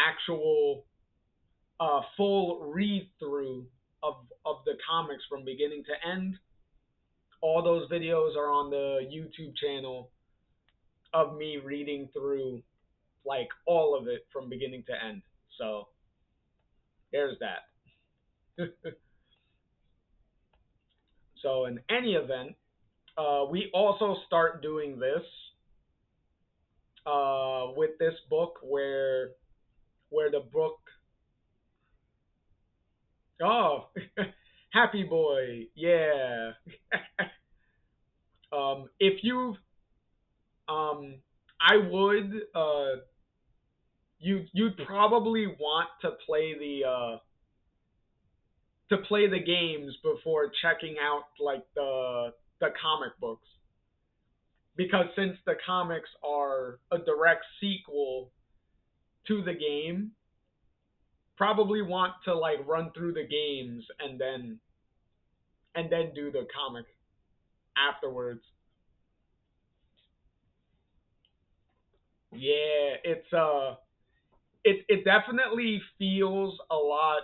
actual full read through of the comics from beginning to end, all those videos are on the YouTube channel of me reading through like all of it from beginning to end. So there's that. So in any event, we also start doing this with this book where the book. Oh, Happy Boy, yeah. If you um, I would you'd probably want to play the games before checking out like the comic books, because since the comics are a direct sequel to the game, probably want to like run through the games and then do the comic afterwards. Yeah, it definitely feels a lot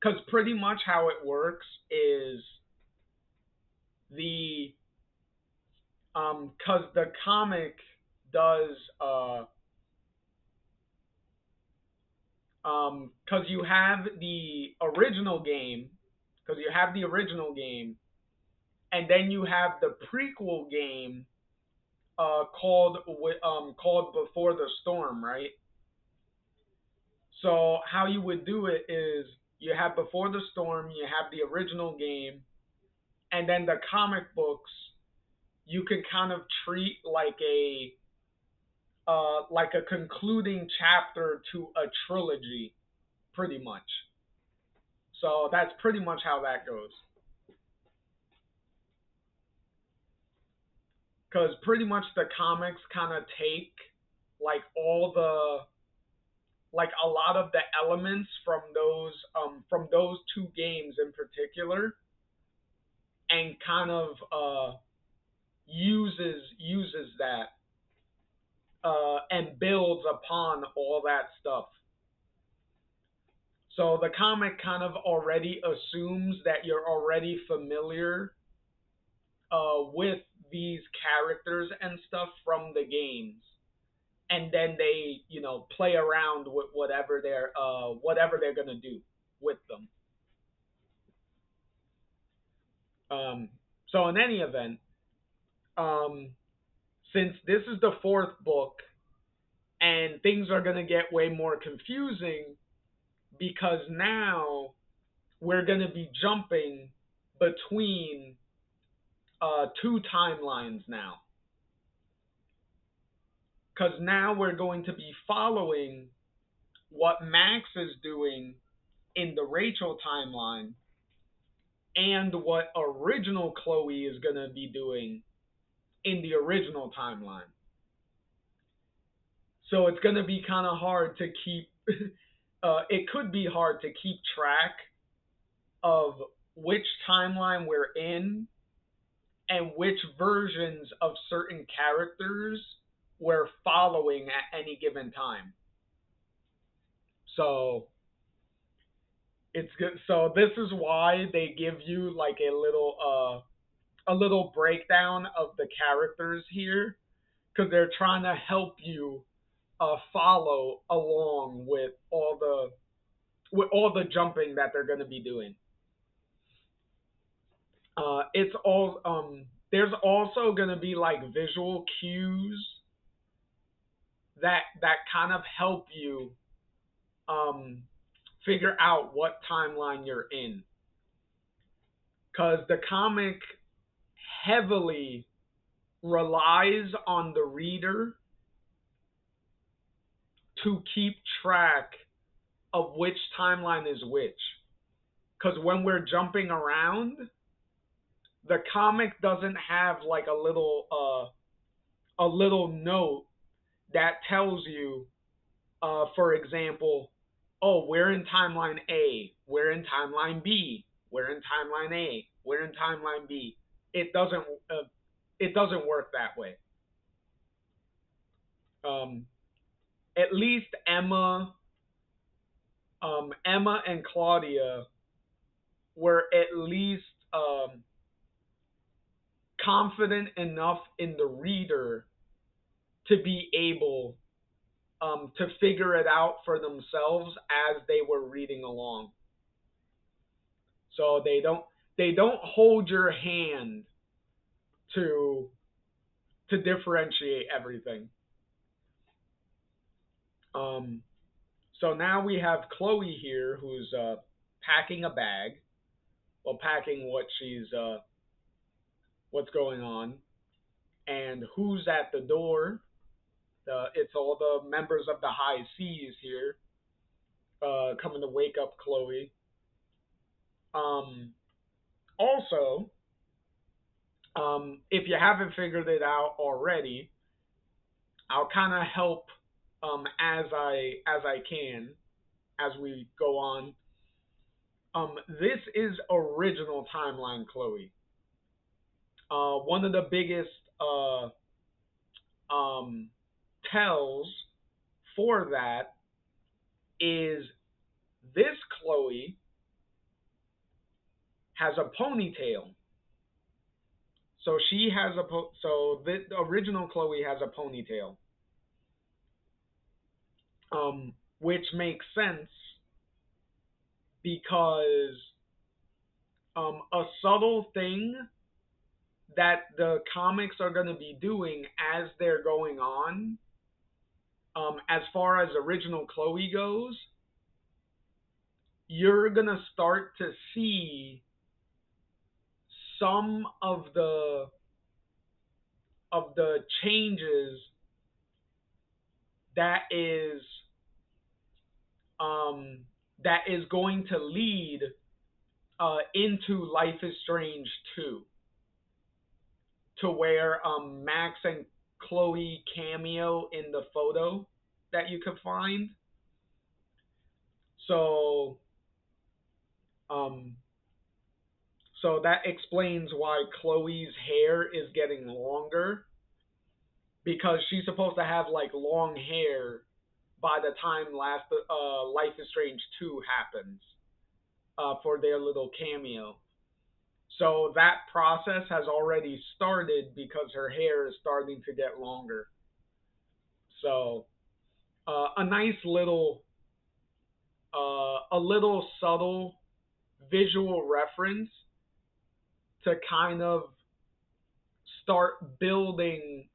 cuz pretty much how it works is the cuz the comic does cuz you have the original game cuz you have the original game and then you have the prequel game called Before the Storm, right? So how you would do it is you have Before the Storm, you have the original game, and then the comic books you can kind of treat like a concluding chapter to a trilogy, pretty much. So that's pretty much how that goes. Because pretty much the comics kind of take like all the like a lot of the elements from those two games in particular and kind of uses that and builds upon all that stuff. So the comic kind of already assumes that you're already familiar with these characters and stuff from the games, and then they play around with whatever they're gonna do with them. Um, so in any event, um, since this is the fourth book and things are gonna get way more confusing because now we're gonna be jumping between two timelines now. Because now we're going to be following what Max is doing in the Rachel timeline and what original Chloe is going to be doing in the original timeline. So it's going to be kind of hard to keep, it could be hard to keep track of which timeline we're in and which versions of certain characters we're following at any given time. So it's good. So this is why they give you like a little breakdown of the characters here, because they're trying to help you follow along with all the jumping that they're going to be doing. It's all there's also going to be like visual cues that kind of help you um, figure out what timeline you're in, because the comic heavily relies on the reader to keep track of which timeline is which. Because when we're jumping around, the comic doesn't have like a little note that tells you, for example, oh, we're in timeline A, we're in timeline B, we're in timeline A, we're in timeline B. It doesn't uh, it doesn't work that way. Um, at least Emma and Claudia were at least confident enough in the reader to be able to figure it out for themselves as they were reading along. So they don't hold your hand to differentiate everything. Um, so now we have Chloe here, who's packing a bag, well, packing what's going on, and who's at the door. It's all the members of the High Seas here, coming to wake up Chloe. Um, Also, if you haven't figured it out already, I'll kind of help as I can as we go on. This is original timeline Chloe. One of the biggest uh, um, tells for that is this Chloe has a ponytail. So she has so the original Chloe has a ponytail, which makes sense because a subtle thing that the comics are going to be doing as they're going on, as far as original Chloe goes, you're going to start to see some of the changes that is um, that is going to lead into Life is Strange 2, to where Max and Chloe cameo in the photo that you could find. So, um, so that explains why Chloe's hair is getting longer, because she's supposed to have like long hair by the time Life is Strange 2 happens, for their little cameo. So that process has already started because her hair is starting to get longer. So a nice a little subtle visual reference to kind of start building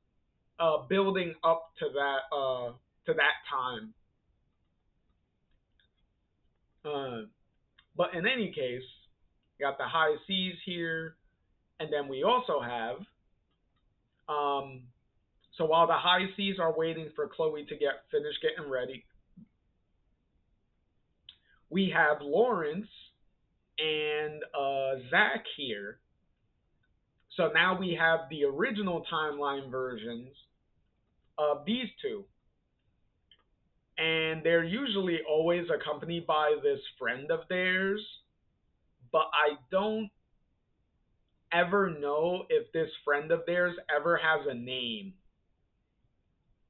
up to that time. Uh, but in any case, got the High Seas here, and then we also have um, so while the High Seas are waiting for Chloe to get finished getting ready, we have Lawrence and Zach here. So now we have the original timeline versions of these two. And they're usually always accompanied by this friend of theirs, but I don't ever know if this friend of theirs ever has a name.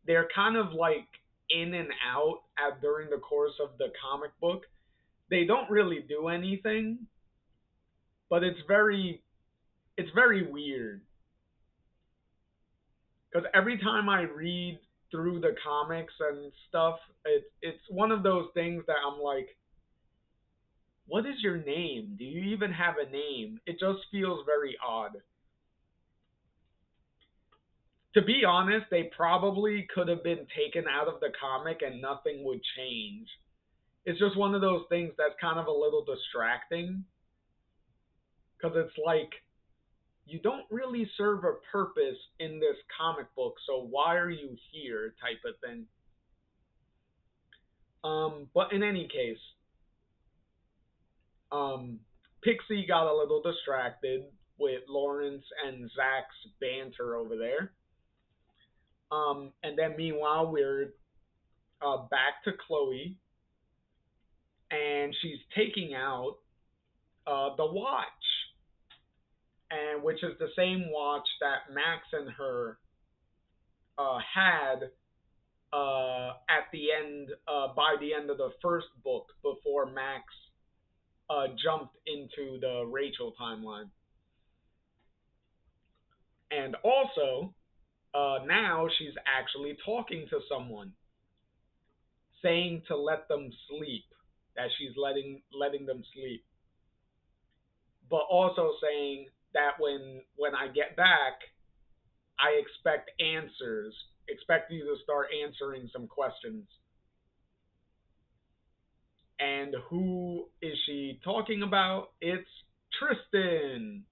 They're kind of like in and out during the course of the comic book. They don't really do anything, but it's very weird because every time I read through the comics and stuff, it's one of those things that I'm like, what is your name? Do you even have a name? It just feels very odd. To be honest, they probably could have been taken out of the comic and nothing would change. It's just one of those things that's kind of a little distracting because it's like you don't really serve a purpose in this comic book, so why are you here, type of thing. But in any case, um, Pixie got a little distracted with Lawrence and Zach's banter over there. And then meanwhile, we're back to Chloe, and she's taking out the watch, and which is the same watch that Max and her had at the end, by the end of the first book, before Max jumped into the Rachel timeline. And also, now she's actually talking to someone. saying to let them sleep, that she's letting them sleep, but also saying that when I get back, I expect answers. Expect you to start answering some questions. And who is she talking about? It's Tristan.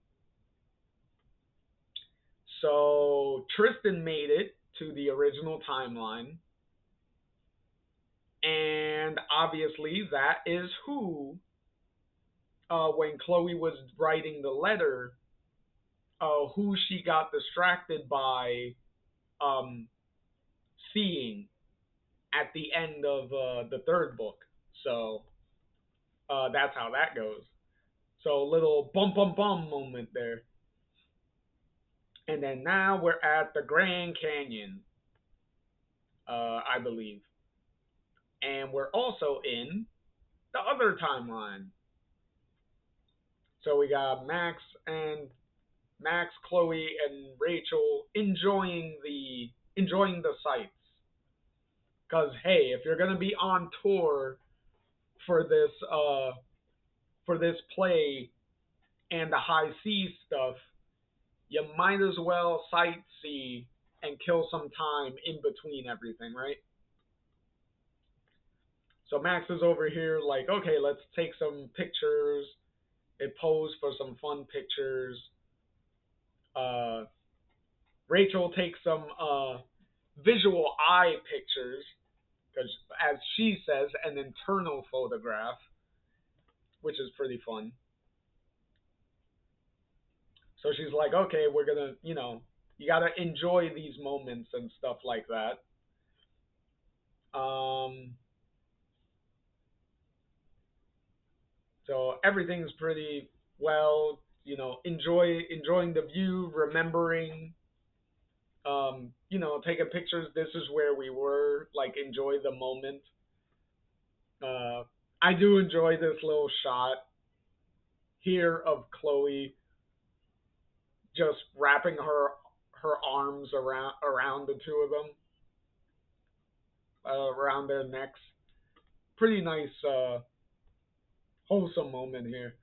So Tristan made it to the original timeline. And obviously, that is who, when Chloe was writing the letter, who she got distracted by um, seeing at the end of the third book. So that's how that goes. So a little bum bum bum moment there. And then now we're at the Grand Canyon, I believe. And we're also in the other timeline. So we got Max, Chloe, and Rachel enjoying the sights. Cause hey, if you're gonna be on tour for this play and the high seas stuff, you might as well sightsee and kill some time in between everything, right? So Max is over here like, okay, let's take some pictures. They pose for some fun pictures. Uh, Rachel takes some visual eye pictures because, as she says, an internal photograph, which is pretty fun. So she's like, okay, we're gonna, you gotta enjoy these moments and stuff like that. Um, so everything's pretty well, enjoying the view, remembering, taking pictures. This is where we were, like, enjoy the moment. Uh, I do enjoy this little shot here of Chloe just wrapping her arms around the two of them, around their necks. Pretty nice, wholesome moment here.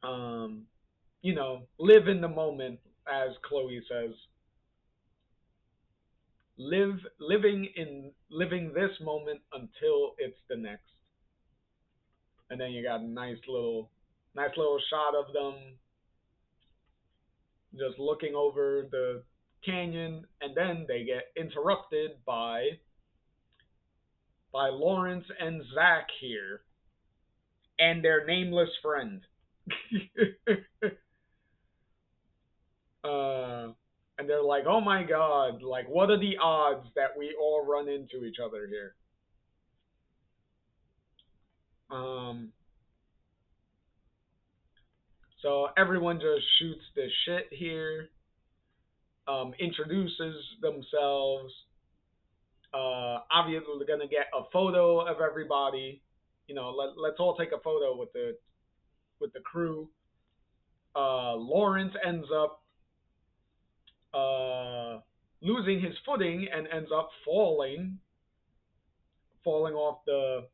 Um, live in the moment, as Chloe says. Living this moment until it's the next. And then you got a nice little shot of them just looking over the canyon, and then they get interrupted by Lawrence and Zach here, and their nameless friend. uh, and they're like, "Oh my God! Like, what are the odds that we all run into each other here?" Um, so everyone just shoots the shit here, introduces themselves. Obviously, we're gonna get a photo of everybody. Let's all take a photo with the crew. Lawrence ends up uh, losing his footing and ends up falling off the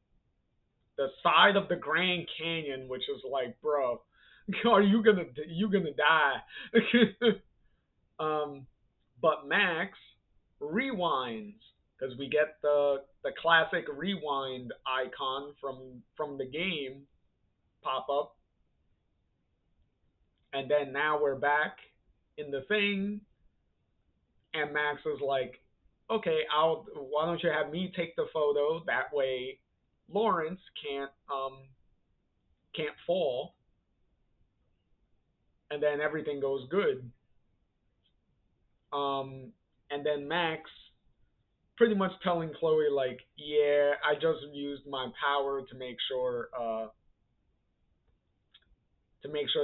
side of the Grand Canyon, which is like, bro, are you gonna die? um, but Max rewinds because we get the classic rewind icon from the game pop up, and then now we're back in the thing, and Max is like, okay, why don't you have me take the photo? That way, Lawrence can't fall, and then everything goes good. Um, and then Max pretty much telling Chloe like, yeah, I just used my power to make sure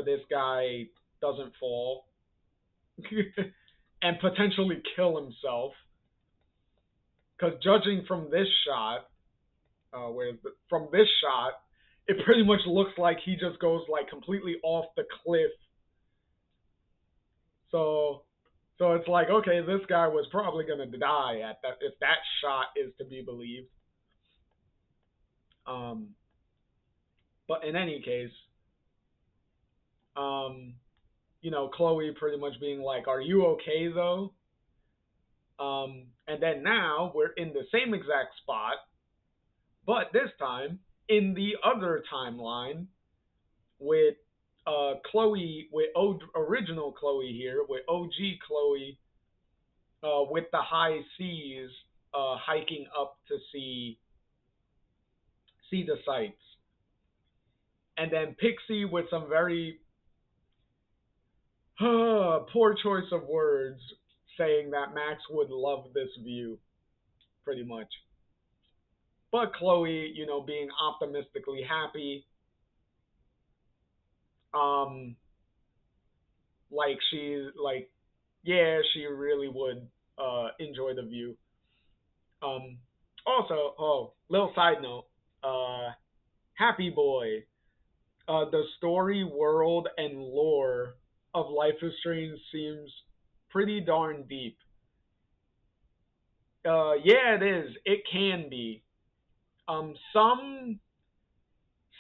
this guy doesn't fall and potentially kill himself. Because judging from this shot, from this shot, it pretty much looks like he just goes like completely off the cliff. So So it's like, okay, this guy was probably gonna die at that if that shot is to be believed. Um, but in any case, um, Chloe pretty much being like, "Are you okay though?" And then now we're in the same exact spot, but this time in the other timeline with Chloe, with original Chloe here, with OG Chloe, with the high seas, hiking up to see the sights, and then Pixie with some very poor choice of words, saying that Max would love this view, pretty much. But Chloe, being optimistically happy, um, like she like, yeah, she really would enjoy the view. Um, Also, little side note, uh, Happy Boy, the story, world, and lore of Life is Strange seems pretty darn deep. Yeah, it is. It can be.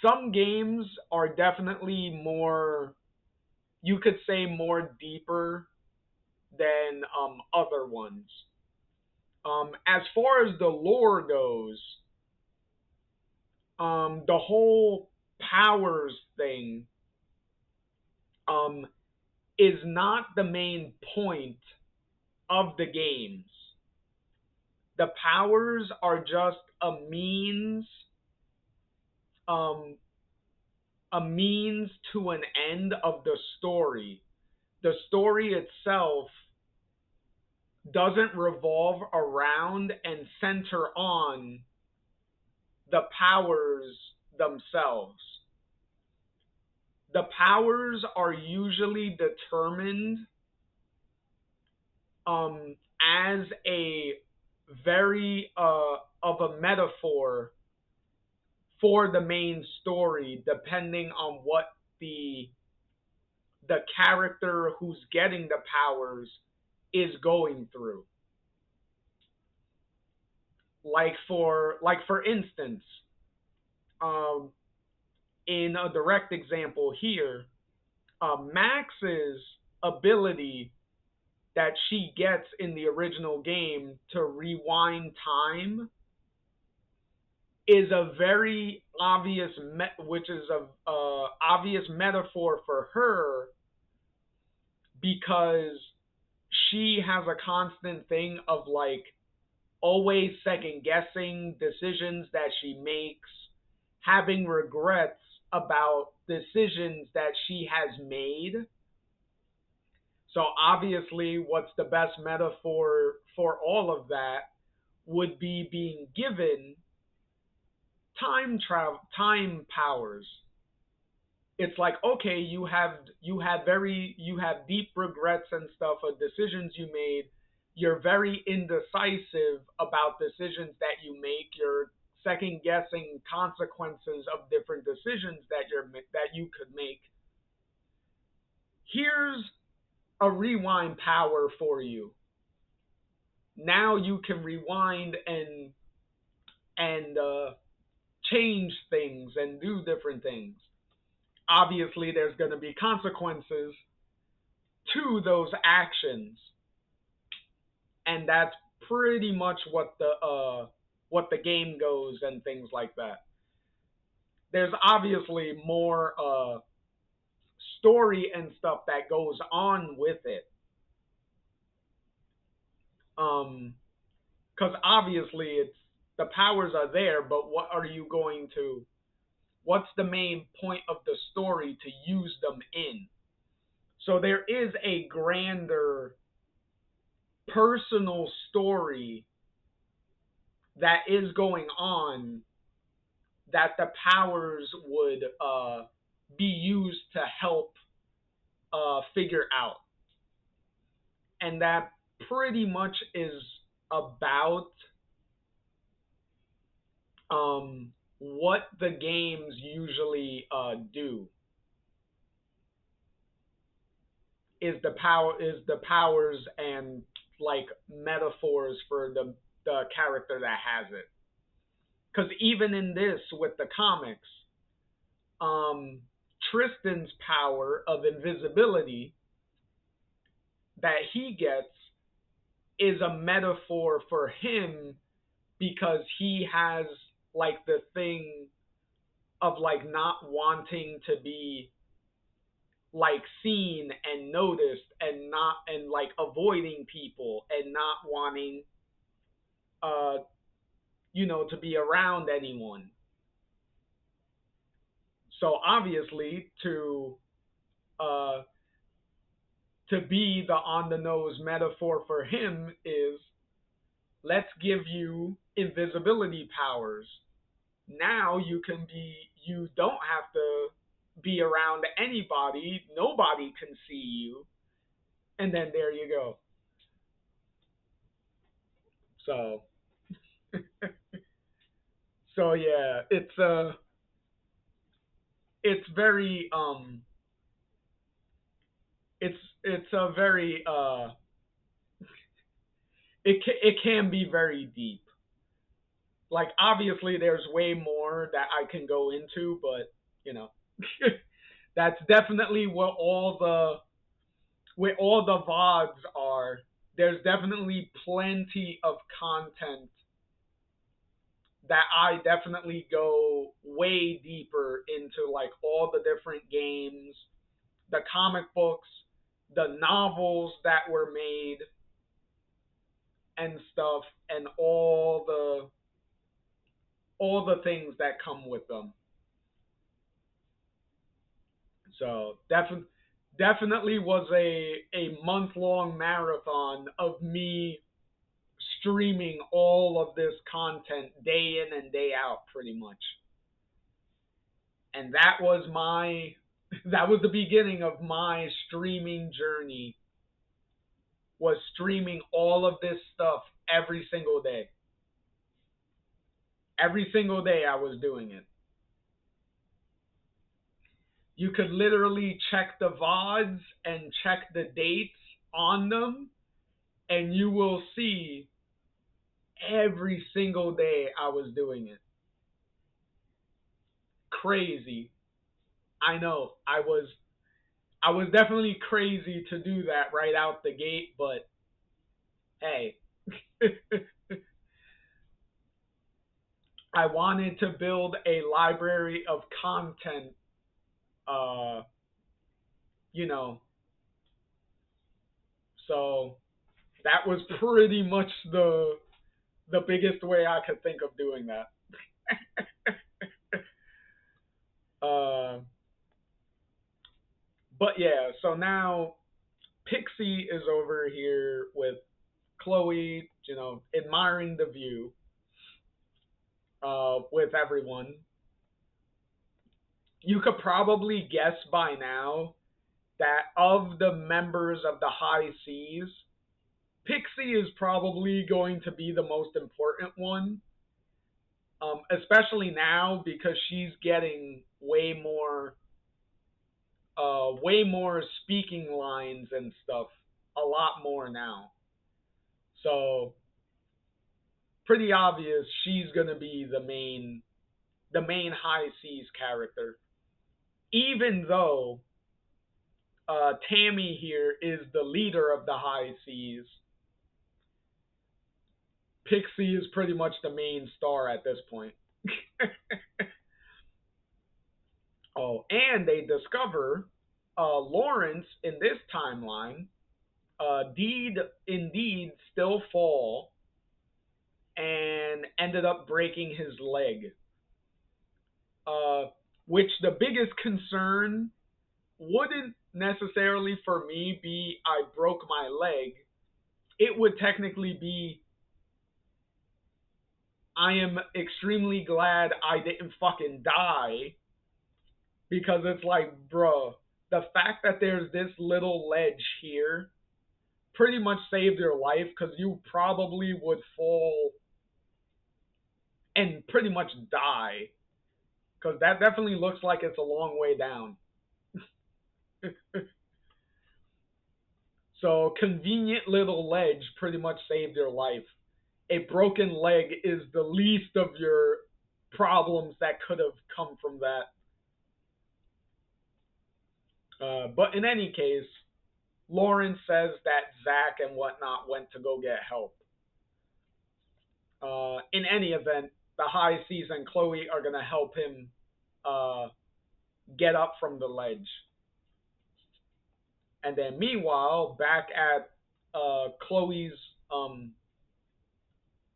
Some games are definitely more, you could say, more deeper than other ones. As far as the lore goes, the whole powers thing um, is not the main point of the games. The powers are just um, a means to an end of the story. The story itself doesn't revolve around and center on the powers themselves. The powers are usually determined as a very of a metaphor for the main story, depending on what the the character who's getting the powers is going through. Like for instance, um, in a direct example here, Max's ability that she gets in the original game to rewind time is a very obvious, which is a obvious metaphor for her because she has a constant thing of like always second guessing decisions that she makes, having regrets about decisions that she has made. So obviously, what's the best metaphor for all of that would be being given time powers. It's like, okay, you have deep regrets and stuff of decisions you made. You're very indecisive about decisions that you make. You're second guessing consequences of different decisions that you could make. Here's a rewind power for you. Now you can rewind and change things and do different things. Obviously, there's going to be consequences to those actions, and that's pretty much what the game goes and things like that. There's obviously more story and stuff that goes on with it, because obviously it's the powers are there, but what are you going to? What's the main point of the story to use them in? So there is a grander personal story that is going on that the powers would be used to help figure out. And that pretty much is about what the games usually do. is the powers and like metaphors for the character that has it. Because even in this with the comics, um, Tristan's power of invisibility that he gets is a metaphor for him because he has like the thing of like not wanting to be like seen and noticed and not and like avoiding people and not wanting uh to be around anyone. So obviously uh to be the on the nose metaphor for him is, let's give you invisibility powers. Now you don't have to be around anybody, nobody can see you, and then there you go. So so yeah, it's very it's a very it can be very deep. Like obviously there's way more that I can go into, but you know, that's definitely where all the VODs are. There's definitely plenty of content that I definitely go way deeper into, like all the different games, the comic books, the novels that were made and stuff, and all the things that come with them. So definitely was a month long marathon of me streaming all of this content day in and day out, pretty much. And that was my that was the beginning of my streaming journey. Was streaming all of this stuff every single day. Every single day I was doing it. You could literally check the VODs and check the dates on them, and you will see every single day I was doing it. Crazy. I know. I was definitely crazy to do that right out the gate, but hey. I wanted to build a library of content, uh, you know, so that was pretty much the biggest way I could think of doing that. uh, but yeah, so now Pixie is over here with Chloe, admiring the view with everyone. You could probably guess by now that of the members of the High Seas, Pixie is probably going to be the most important one, especially now because she's getting way more speaking lines and stuff, a lot more now. So pretty obvious she's gonna be the main High Seas character, even though Tammy here is the leader of the High Seas. Pixie is pretty much the main star at this point. Oh, and they discover Lawrence in this timeline did indeed still fall and ended up breaking his leg. Uh, which the biggest concern wouldn't necessarily for me be I broke my leg. It would technically be I am extremely glad I didn't fucking die, because it's like, bro, the fact that there's this little ledge here pretty much saved your life, because you probably would fall and pretty much die, because that definitely looks like it's a long way down. So convenient little ledge pretty much saved your life. A broken leg is the least of your problems that could have come from that. But in any case, Lawrence says that Zach and whatnot went to go get help. In any event, the High Seas and Chloe are going to help him uh, get up from the ledge. And then meanwhile, back at Chloe's,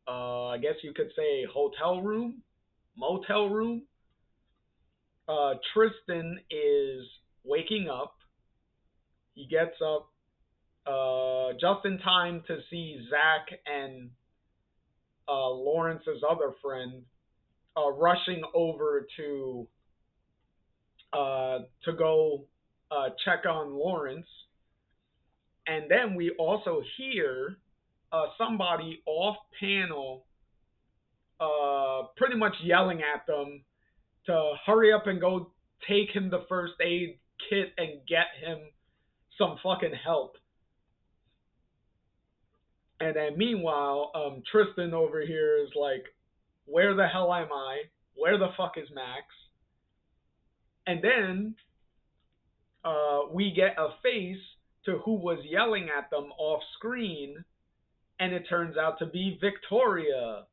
I guess you could say, hotel room, motel room, Tristan is waking up. He gets up just in time to see Zach and Lawrence's other friend rushing over to go check on Lawrence. And then we also hear somebody off panel pretty much yelling at them to hurry up and go take him the first aid kit and get him some fucking help. And then meanwhile, Tristan over here is like, where the hell am I? Where the fuck is Max? And then we get a face to who was yelling at them off screen, and it turns out to be Victoria.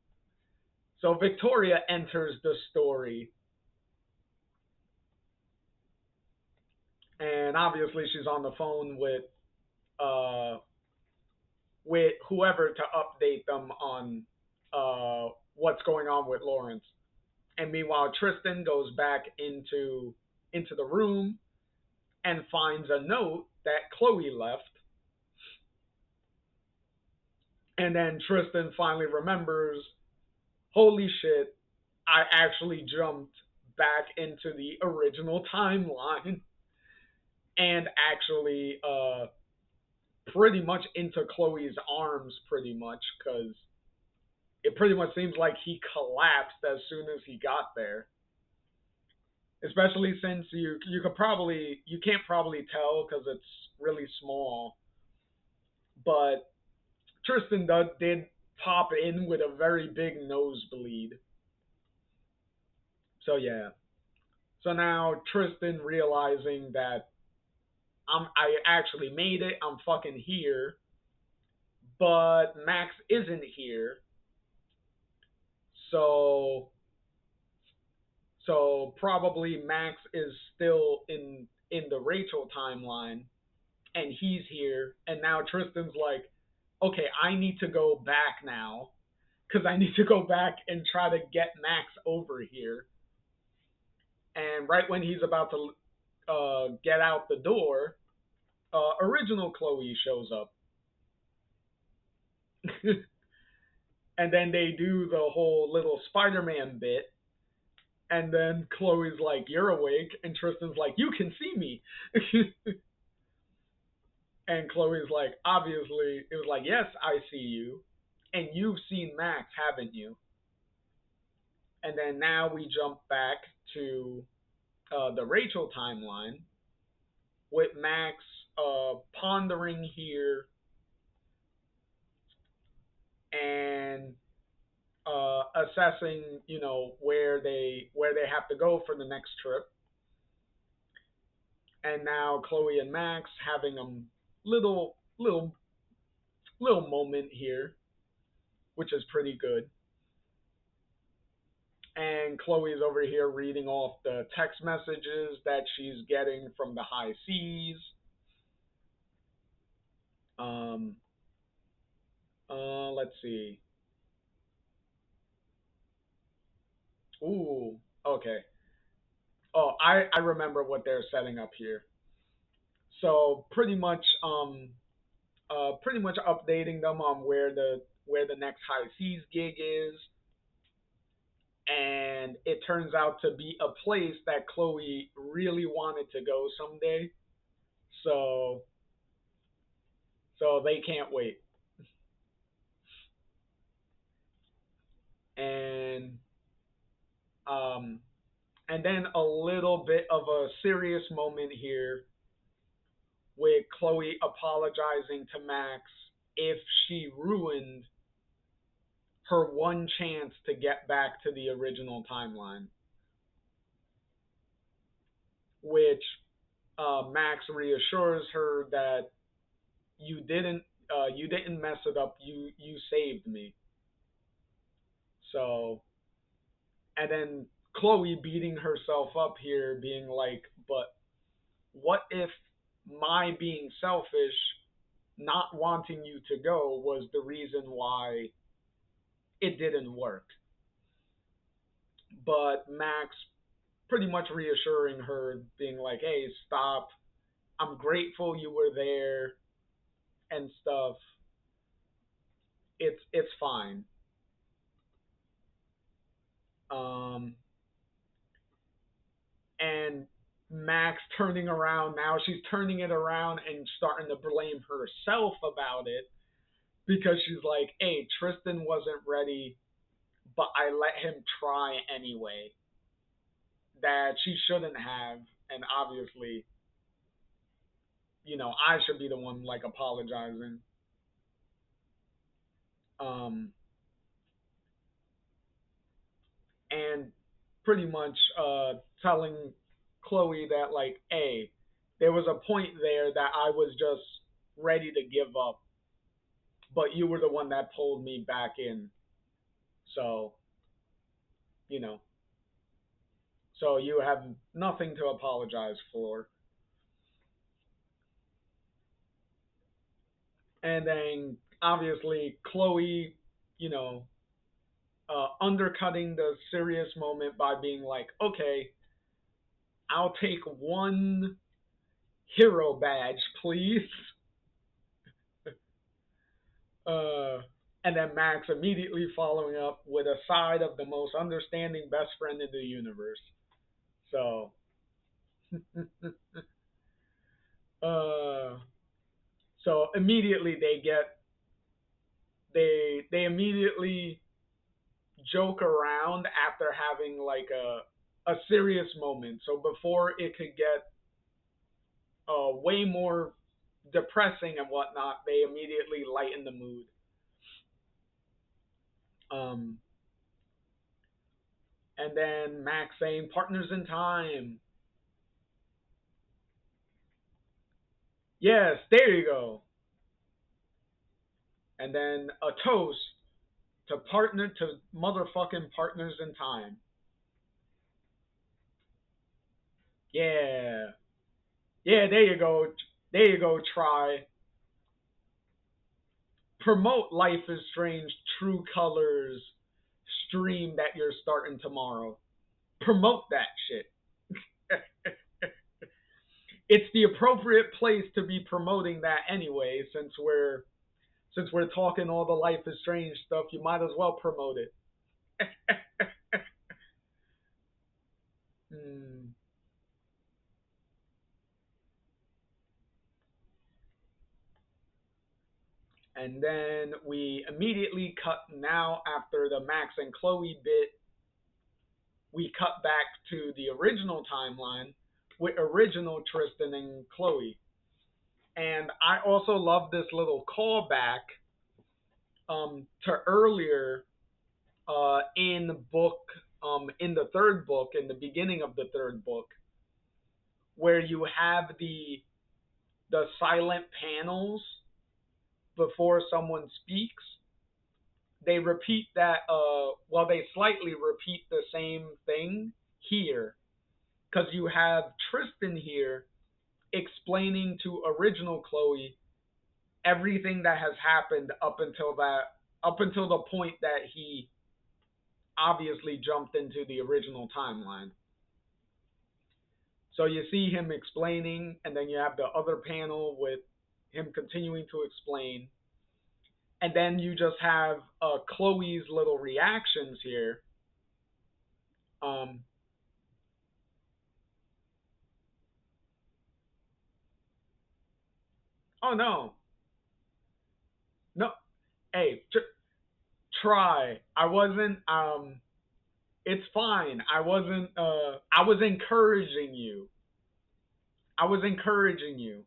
So Victoria enters the story. And obviously she's on the phone with whoever to update them on what's going on with Lawrence. And meanwhile, Tristan goes back into the room and finds a note that Chloe left. And then Tristan finally remembers, holy shit, I actually jumped back into the original timeline and actually pretty much into Chloe's arms, pretty much, because it pretty much seems like he collapsed as soon as he got there. Especially since you can't probably tell because it's really small, but Tristan did pop in with a very big nosebleed. So yeah. So now Tristan realizing that I actually made it. I'm fucking here, but Max isn't here. So probably Max is still in the Rachel timeline, and he's here. And now Tristan's like, okay, I need to go back now because I need to go back and try to get Max over here. And right when he's about to get out the door, original Chloe shows up. And then they do the whole little Spider-Man bit. And then Chloe's like, you're awake. And Tristan's like, you can see me. And Chloe's like, obviously, it was like, yes, I see you. And you've seen Max, haven't you? And then now we jump back to the Rachel timeline with Max pondering here and assessing, where they have to go for the next trip. And now Chloe and Max having a little moment here, which is pretty good. And Chloe's over here reading off the text messages that she's getting from the High Seas. Let's see. Ooh, okay. Oh, I remember what they're setting up here. So pretty much updating them on where the next High Seas gig is, and it turns out to be a place that Chloe really wanted to go someday. So they can't wait. And um and then a little bit of a serious moment here with Chloe apologizing to Max if she ruined her one chance to get back to the original timeline, which Max reassures her that you didn't mess it up. You saved me. So, and then Chloe beating herself up here, being like, but what if my being selfish, not wanting you to go, was the reason why it didn't work? But Max pretty much reassuring her, being like, hey, stop. I'm grateful you were there and stuff. It's fine. Um, and Max turning around now, she's turning it around and starting to blame herself about it because she's like, hey, Tristan wasn't ready, but I let him try anyway. That she shouldn't have, and obviously, I should be the one like apologizing. Um, and pretty much telling Chloe that like, hey, there was a point there that I was just ready to give up, but you were the one that pulled me back in. So, you know, so you have nothing to apologize for. And then obviously Chloe, you know, undercutting the serious moment by being like, okay, I'll take one hero badge, please. Uh, and then Max immediately following up with a side of the most understanding best friend in the universe. So, uh, so immediately they immediately joke around after having like a serious moment. So before it could get way more depressing and whatnot, they immediately lighten the mood. Um, and then Max saying partners in time. Yes, there you go. And then a toast to motherfucking partners in time. Yeah. Yeah, there you go. There you go, try. Promote Life is Strange True Colors stream that you're starting tomorrow. Promote that shit. It's the appropriate place to be promoting that anyway, since we're talking all the Life is Strange stuff, you might as well promote it. Hmm. And then we immediately cut now after the Max and Chloe bit, we cut back to the original timeline with original Tristan and Chloe. And I also love this little callback to earlier in the book, in the third book, in the beginning of the third book, where you have the silent panels before someone speaks. They repeat that. Well, they slightly repeat the same thing here because you have Tristan here explaining to original Chloe everything that has happened up until the point that he obviously jumped into the original timeline. So you see him explaining, and then you have the other panel with him continuing to explain, and then you just have Chloe's little reactions here. Um, oh no, no, hey, try. I wasn't. It's fine. I wasn't. I was encouraging you. I was encouraging you.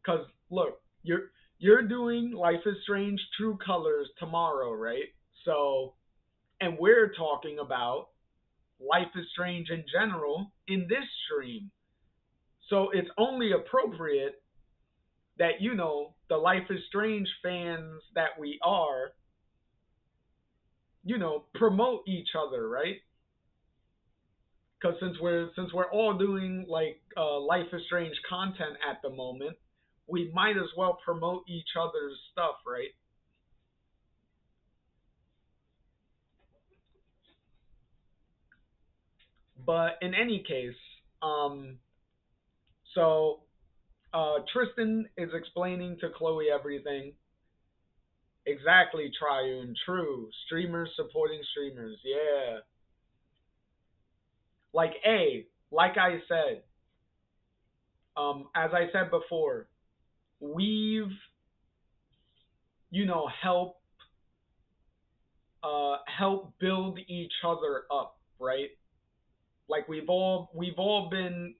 Cause look, you're doing Life is Strange True Colors tomorrow, right? So, and we're talking about Life is Strange in general in this stream. So it's only appropriate that the Life is Strange fans that we are, promote each other, right? Because since we're all doing like Life is Strange content at the moment, we might as well promote each other's stuff, right? But in any case, um, so Tristan is explaining to Chloe everything. Exactly, Triune. True. Streamers supporting streamers. Yeah. Like I said, as I said before, we've help build each other up, right? Like we've all been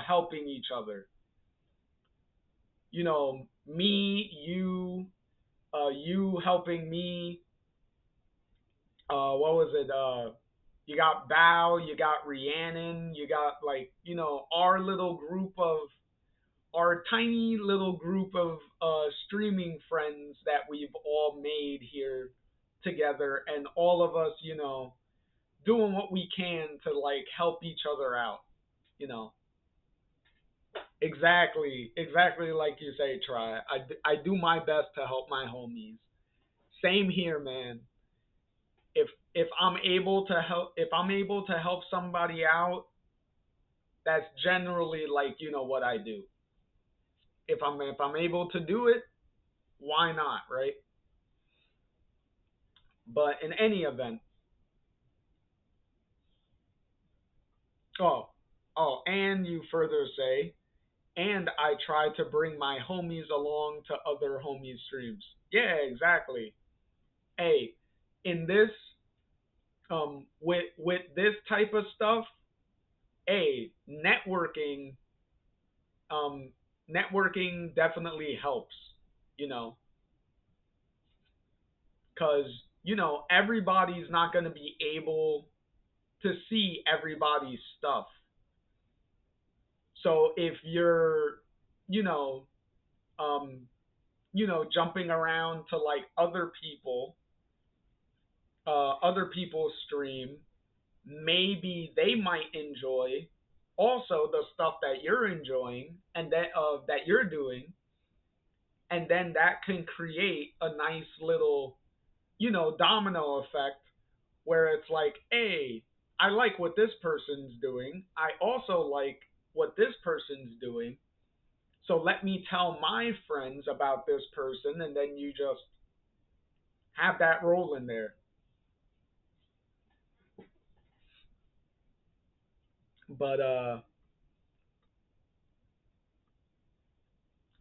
helping each other. Me, you helping me. What was it? You got Bao, you got Rhiannon, you got like our little group of our tiny little group of streaming friends that we've all made here together, and all of us, doing what we can to like help each other out. You know, exactly like you say. Try. I do my best to help my homies. Same here, man. If I'm able to help somebody out, that's generally like what I do. If I'm able to do it, why not, right? But in any event, oh, and you further say, and I try to bring my homies along to other homies streams. Yeah, exactly. Hey, in this, with this type of stuff, hey, um, networking definitely helps. You know, because everybody's not going to be able to see everybody's stuff. So if you're, you know, um, jumping around to like other people's stream, maybe they might enjoy also the stuff that you're enjoying and that you're doing, and then that can create a nice little, domino effect where it's like, hey, I like what this person's doing. I also like what this person's doing. So let me tell my friends about this person, and then you just have that roll in there. But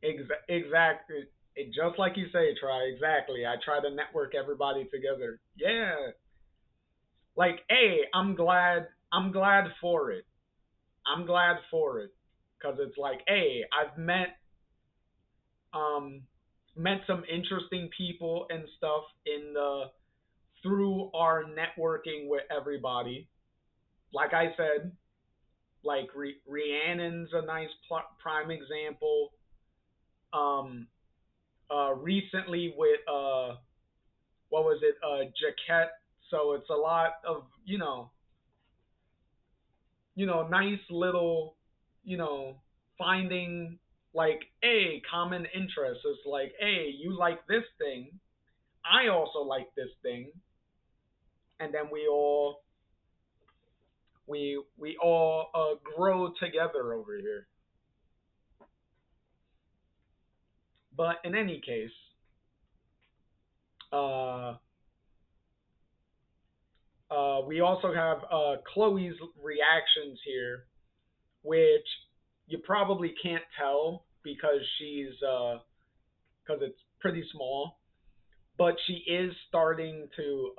exactly, just like you say, try exactly. I try to network everybody together. Yeah, like, hey, I'm glad for it. I'm glad for it because it's like, hey, I've um met some interesting people and stuff in the through our networking with everybody. Like I said, like Rhiannon's a nice prime example. Um, recently with what was it, Jaquette. So it's a lot of nice little, you know, finding like a common interest. It's like, hey, you like this thing, I also like this thing, and then we all grow together over here. But in any case, uh, we also have Chloe's reactions here, which you probably can't tell because it's pretty small, but she is starting to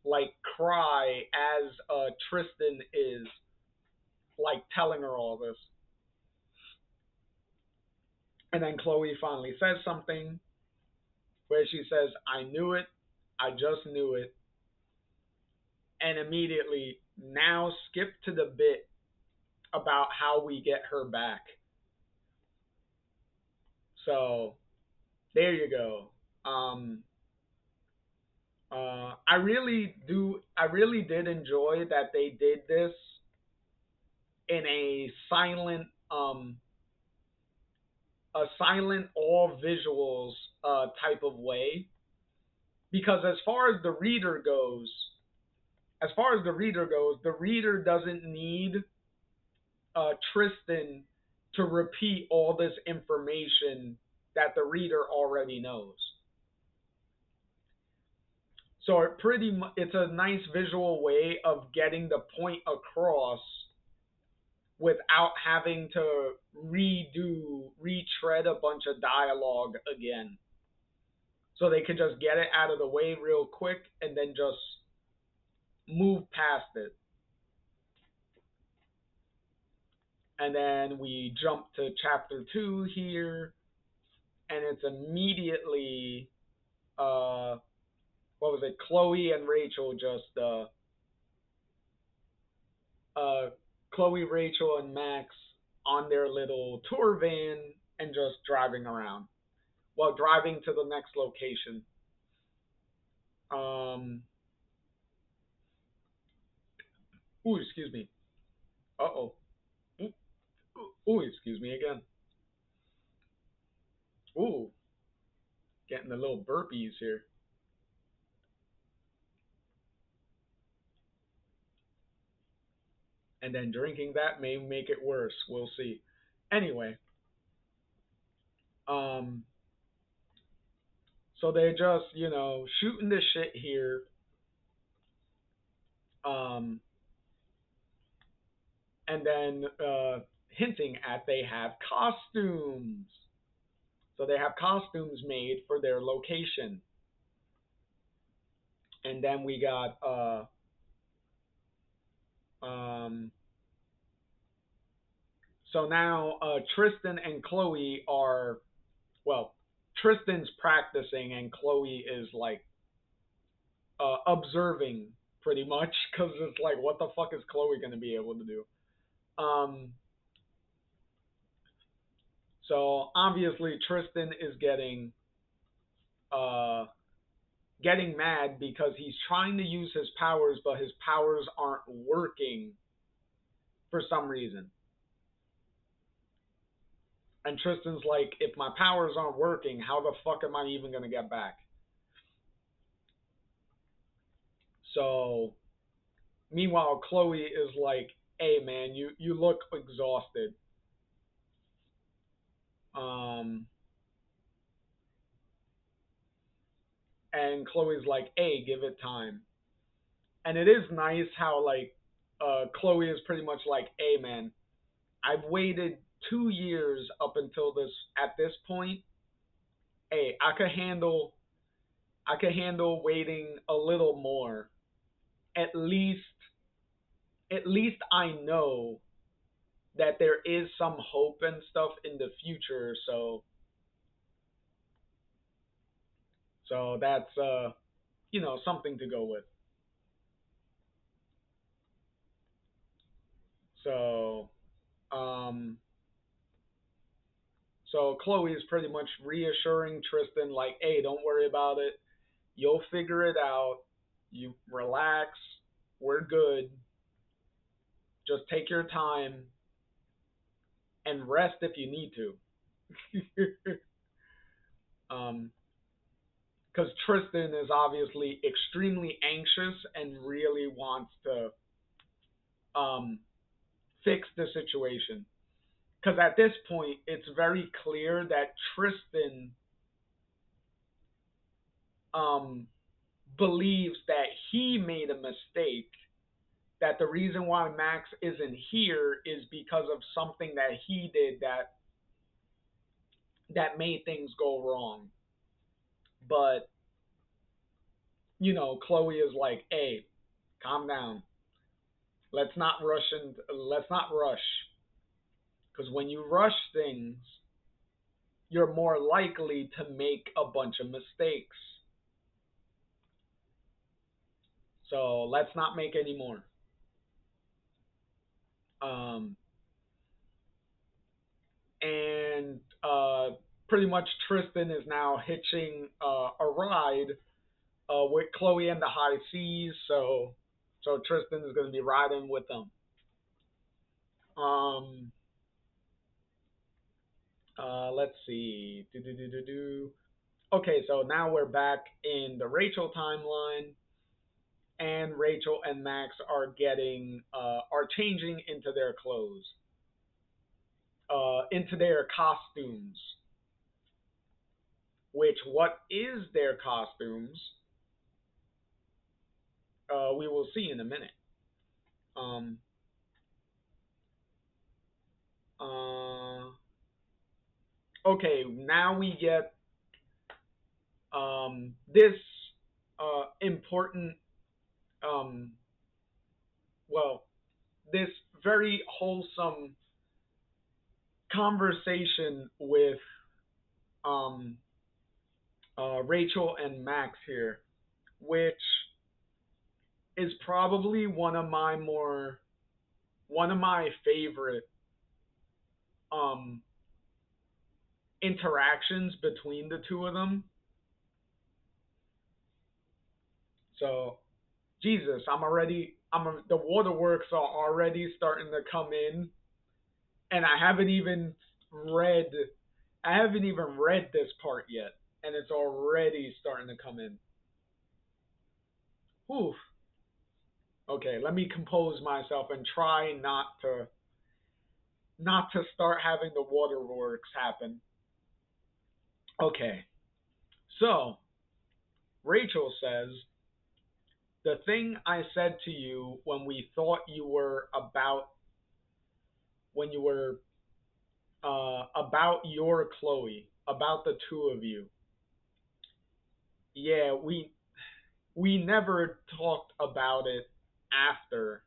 like cry as Tristan is like telling her all this. And then Chloe finally says something where she says, I knew it. I just knew it. And immediately now skip to the bit about how we get her back. So there you go. I really did enjoy that they did this in a silent all visuals type of way, because as far as the reader goes, the reader doesn't need Tristan to repeat all this information that the reader already knows. So it's a nice visual way of getting the point across without having to retread a bunch of dialogue again. So they could just get it out of the way real quick and then just move past it. And then we jump to chapter 2 here, and it's immediately, what was it? Chloe and Rachel just, Chloe, Rachel, and Max on their little tour van and just driving around. Well, driving to the next location. Um, ooh, excuse me. Uh oh. Ooh, excuse me again. Ooh, getting the little burpees here. And then drinking that may make it worse. We'll see. Anyway, um, so they're just, shooting the shit here. Um, and then hinting at they have costumes. So they have costumes made for their location. And then we got um, so now Tristan and Chloe are, well, Tristan's practicing and Chloe is like observing pretty much, because it's like, what the fuck is Chloe gonna be able to do? Um, so obviously Tristan is uh, getting mad because he's trying to use his powers, but his powers aren't working for some reason. And Tristan's like, if my powers aren't working, how the fuck am I even gonna get back? So meanwhile, Chloe is like, hey man, you look exhausted. Um, and Chloe's like, hey, give it time. And it is nice how like Chloe is pretty much like, hey man, I've waited 2 years up until this point. Hey, I could handle waiting a little more. At least I know that there is some hope and stuff in the future. So that's something to go with. So um so Chloe is pretty much reassuring Tristan like, hey, don't worry about it. You'll figure it out. You relax. We're good. Just take your time and rest if you need to. um, because Tristan is obviously extremely anxious and really wants to fix the situation. Because at this point, it's very clear that Tristan um, believes that he made a mistake. That the reason why Max isn't here is because of something that he did that made things go wrong. But Chloe is like, "Hey, calm down. Let's not rush, because when you rush things, you're more likely to make a bunch of mistakes. So let's not make any more. Um, and pretty much Tristan is now hitching a ride with Chloe and the High Seas. So Tristan is going to be riding with them. Um, let's see. Do. Okay, so now we're back in the Rachel timeline, and Rachel and Max are changing into their clothes, into their costumes. Which what is their costumes? We will see in a minute. Um, uh, okay, now we get this important, um, well, this very wholesome conversation with um, Rachel and Max here, which is probably one of my favorite um, interactions between the two of them. So Jesus, the waterworks are already starting to come in, and read, I haven't even read this part yet, and it's already starting to come in. Whew. Okay, let me compose myself and try not to start having the waterworks happen. Okay, so Rachel says, the thing I said to you when we thought you were when you were about your Chloe, about the two of you. Yeah, we never talked about it after.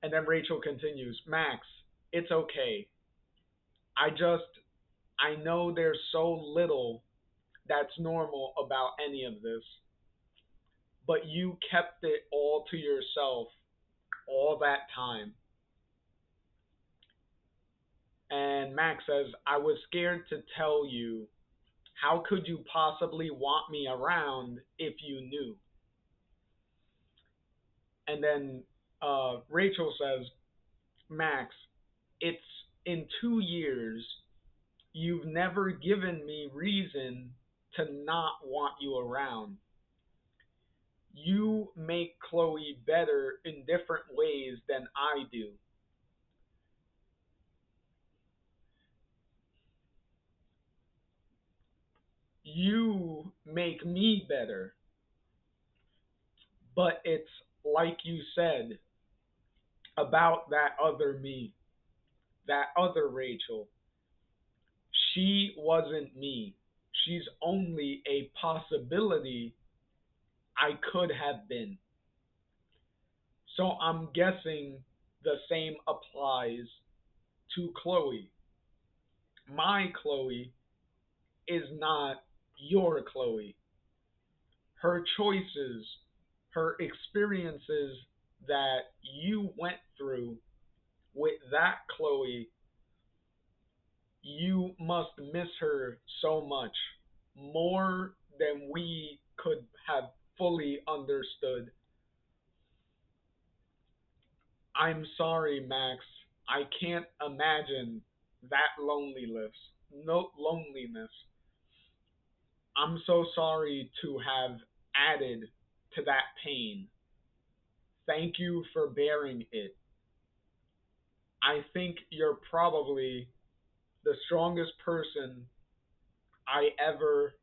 And then Rachel continues, Max, it's okay. I just I know there's so little that's normal about any of this, but you kept it all to yourself all that time. And Max says, I was scared to tell you. How could you possibly want me around if you knew? And then Rachel says, Max, it's in 2 years. You've never given me reason to not want you around. You make Chloe better in different ways than I do. You make me better. But it's like you said about that other me, that other Rachel. She wasn't me. She's only a possibility I could have been. So I'm guessing the same applies to Chloe. My Chloe is not your Chloe. Her choices, her experiences that you went through with that Chloe, you must miss her so much more than we could have fully understood. I'm sorry, Max. I can't imagine that loneliness. No loneliness. I'm so sorry to have added to that pain. Thank you for bearing it. I think you're probably the strongest person I ever.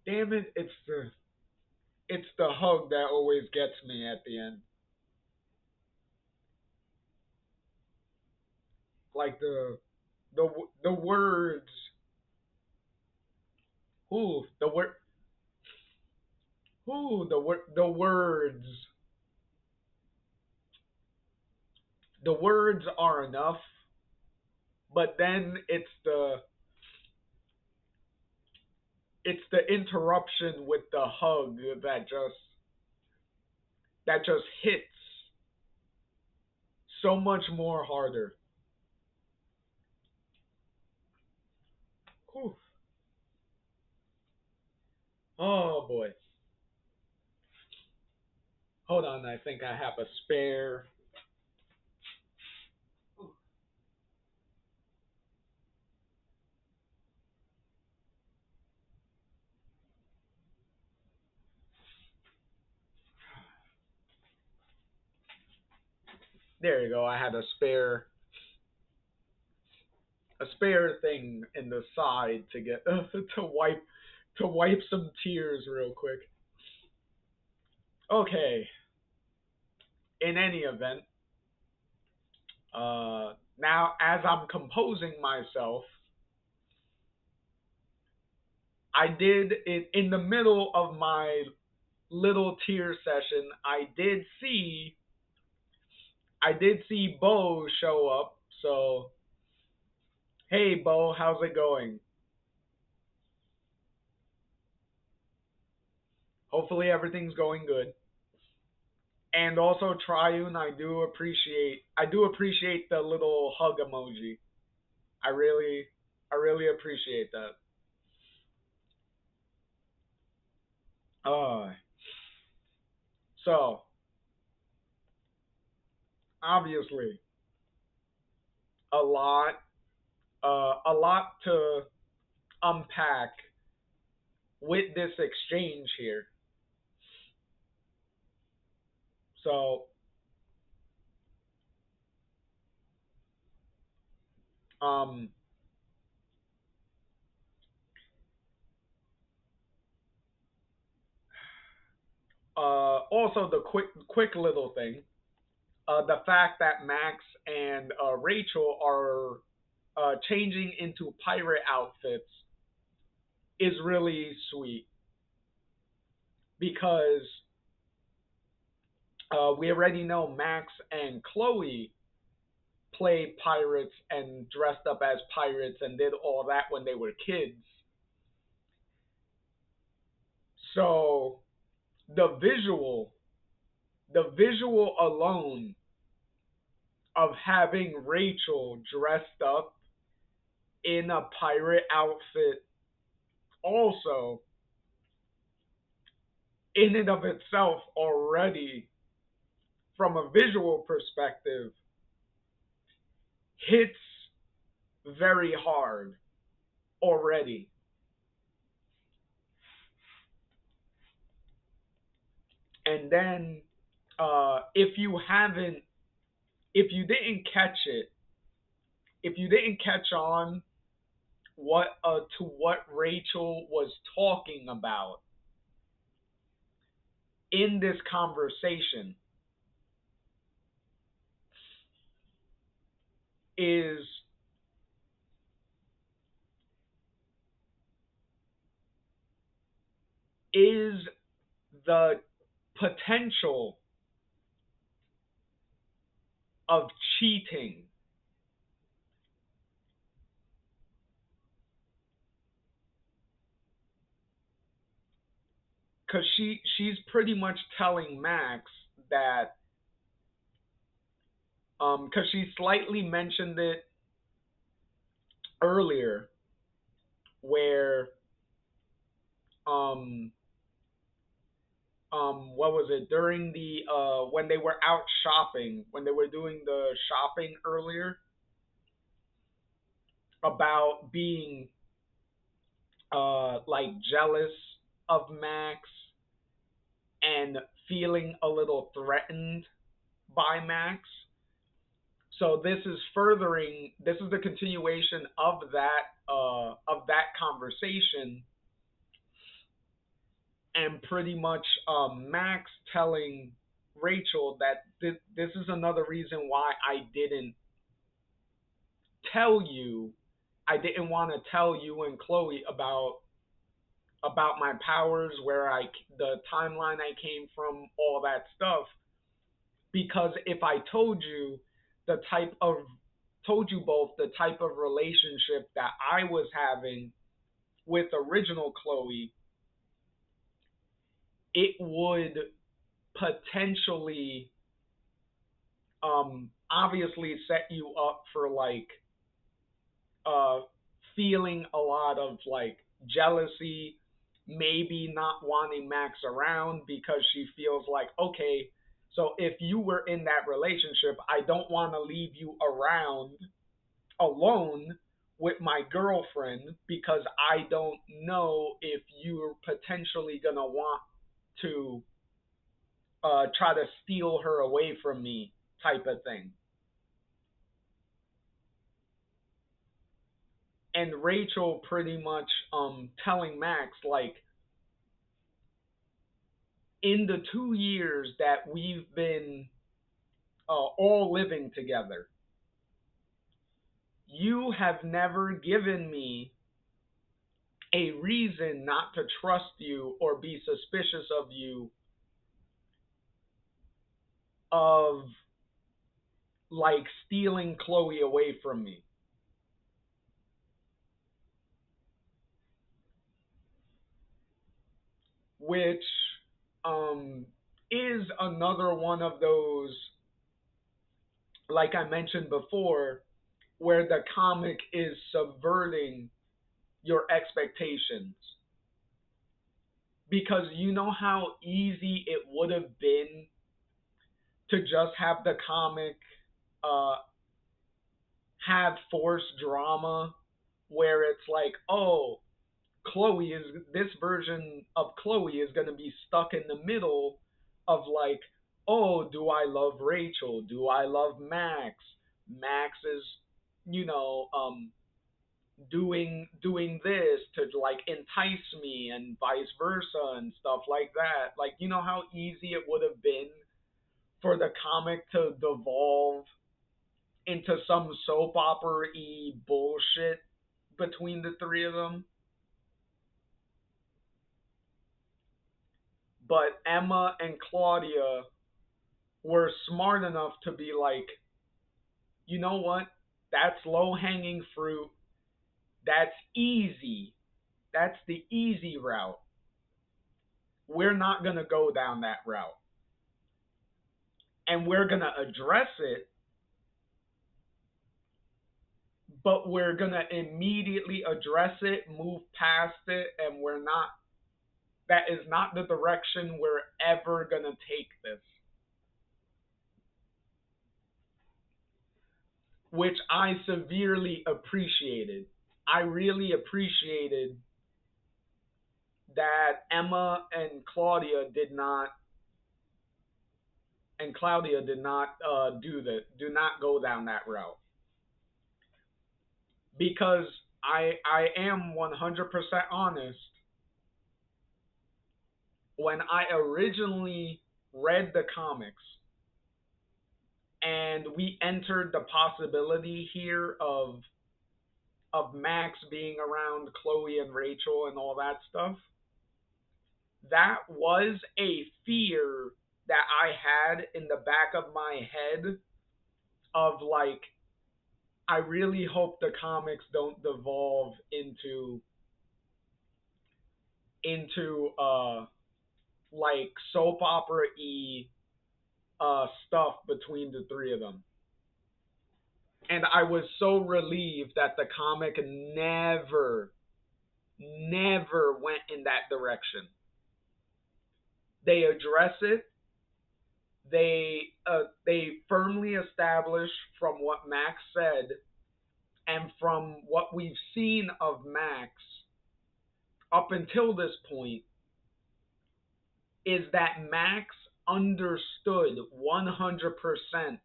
Damn it! it's the hug that always gets me at the end. Like the words. Ooh, the words. The words are enough, but then it's the interruption with the hug that just hits so much more harder. Whew. Oh boy. Hold on, I think I have a spare. There you go. I had a spare thing in the side to get to wipe some tears real quick. Okay. In any event, now as I'm composing myself, I did it in the middle of my little tear session. I did see Bo show up. So hey Bo, how's it going? Hopefully everything's going good. And also Triune, I do appreciate the little hug emoji. I really I really appreciate that. Uh so obviously a lot to unpack with this exchange here. So um also the quick little thing, the fact that Max and Rachel are changing into pirate outfits is really sweet because we already know Max and Chloe played pirates and dressed up as pirates and did all that when they were kids. So the visual, the visual alone of having Rachel dressed up in a pirate outfit also in and of itself already from a visual perspective hits very hard already. And then if you didn't catch it, if you didn't catch on to what Rachel was talking about in this conversation, is is the potential of cheating, because she's pretty much telling Max that, because she slightly mentioned it earlier, where um what was it, during the when they were out shopping, when they were doing the shopping earlier, about being like jealous of Max and feeling a little threatened by Max. So this is the continuation of that conversation, and pretty much Max telling Rachel that this is another reason why tell you I didn't want to tell you and Chloe about my powers, the timeline I came from, all that stuff. Because if I the type of told you both the type of relationship that I was having with original Chloe, it would potentially obviously set you up for like uh feeling a lot of like jealousy, maybe not wanting Max around because she feels like, okay, so if you were in that relationship, I don't want to leave you around alone with my girlfriend because I don't know if you're potentially going to want to try to steal her away from me, type of thing. And Rachel pretty much telling Max like, in the 2 years that we've been all living together, you have never given me a reason not to trust you or be suspicious of you of like stealing Chloe away from me. Which um, is another one of those, like I mentioned before, where the comic is subverting your expectations. Because you know how easy it would have been to just have the comic uh, have forced drama where it's like, oh, Chloe is this version of Chloe is going to be stuck in the middle of like, oh, do I love Rachel? Do I love Max? Max is, you know, doing this to like entice me and vice versa and stuff like that. Like, you know how easy it would have been for the comic to devolve into some soap opera-y bullshit between the three of them. But Emma and Claudia were smart enough to be like, you know what? That's low hanging fruit. That's easy. That's the easy route. We're not going to go down that route. And we're going to address it, but we're going to immediately address it, move past it, and that is not the direction we're ever going to take this. Which I severely appreciated. I really appreciated that Emma and Claudia did not do not go down that route, because I am 100% honest. When I originally read the comics and we entered the possibility here of Max being around Chloe and Rachel and all that stuff, that was a fear that I had in the back of my head of like, I really hope the comics don't devolve into like soap opera y stuff between the three of them. And I was so relieved that the comic never went in that direction. They address it. They firmly establish from what Max said and from what we've seen of Max up until this point is that Max understood 100%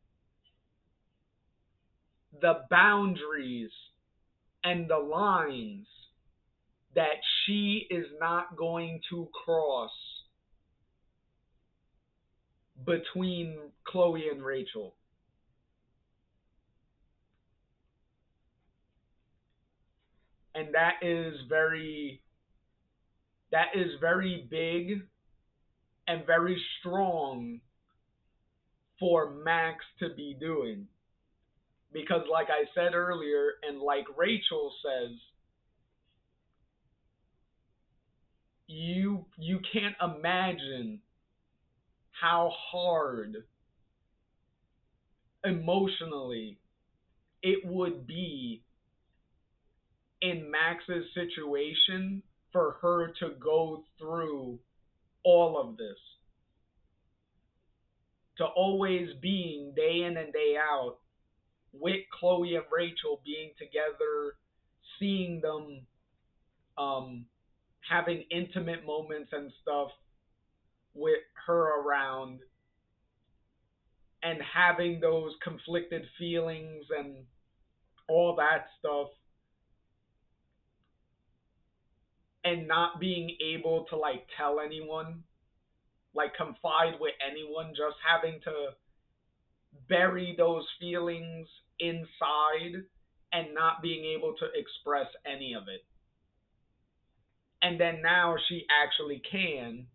the boundaries and the lines that she is not going to cross between Chloe and Rachel. And that is very big and very strong for Max to be doing. Because like I said earlier, and like Rachel says, you can't imagine how hard emotionally it would be in Max's situation for her to go through all of this. To always being day in and day out with Chloe and Rachel being together, seeing them um, having intimate moments and stuff with her around, and having those conflicted feelings and all that stuff, and not being able to like tell anyone, like confide with anyone, just having to bury those feelings inside and not being able to express any of it. And then now she actually can,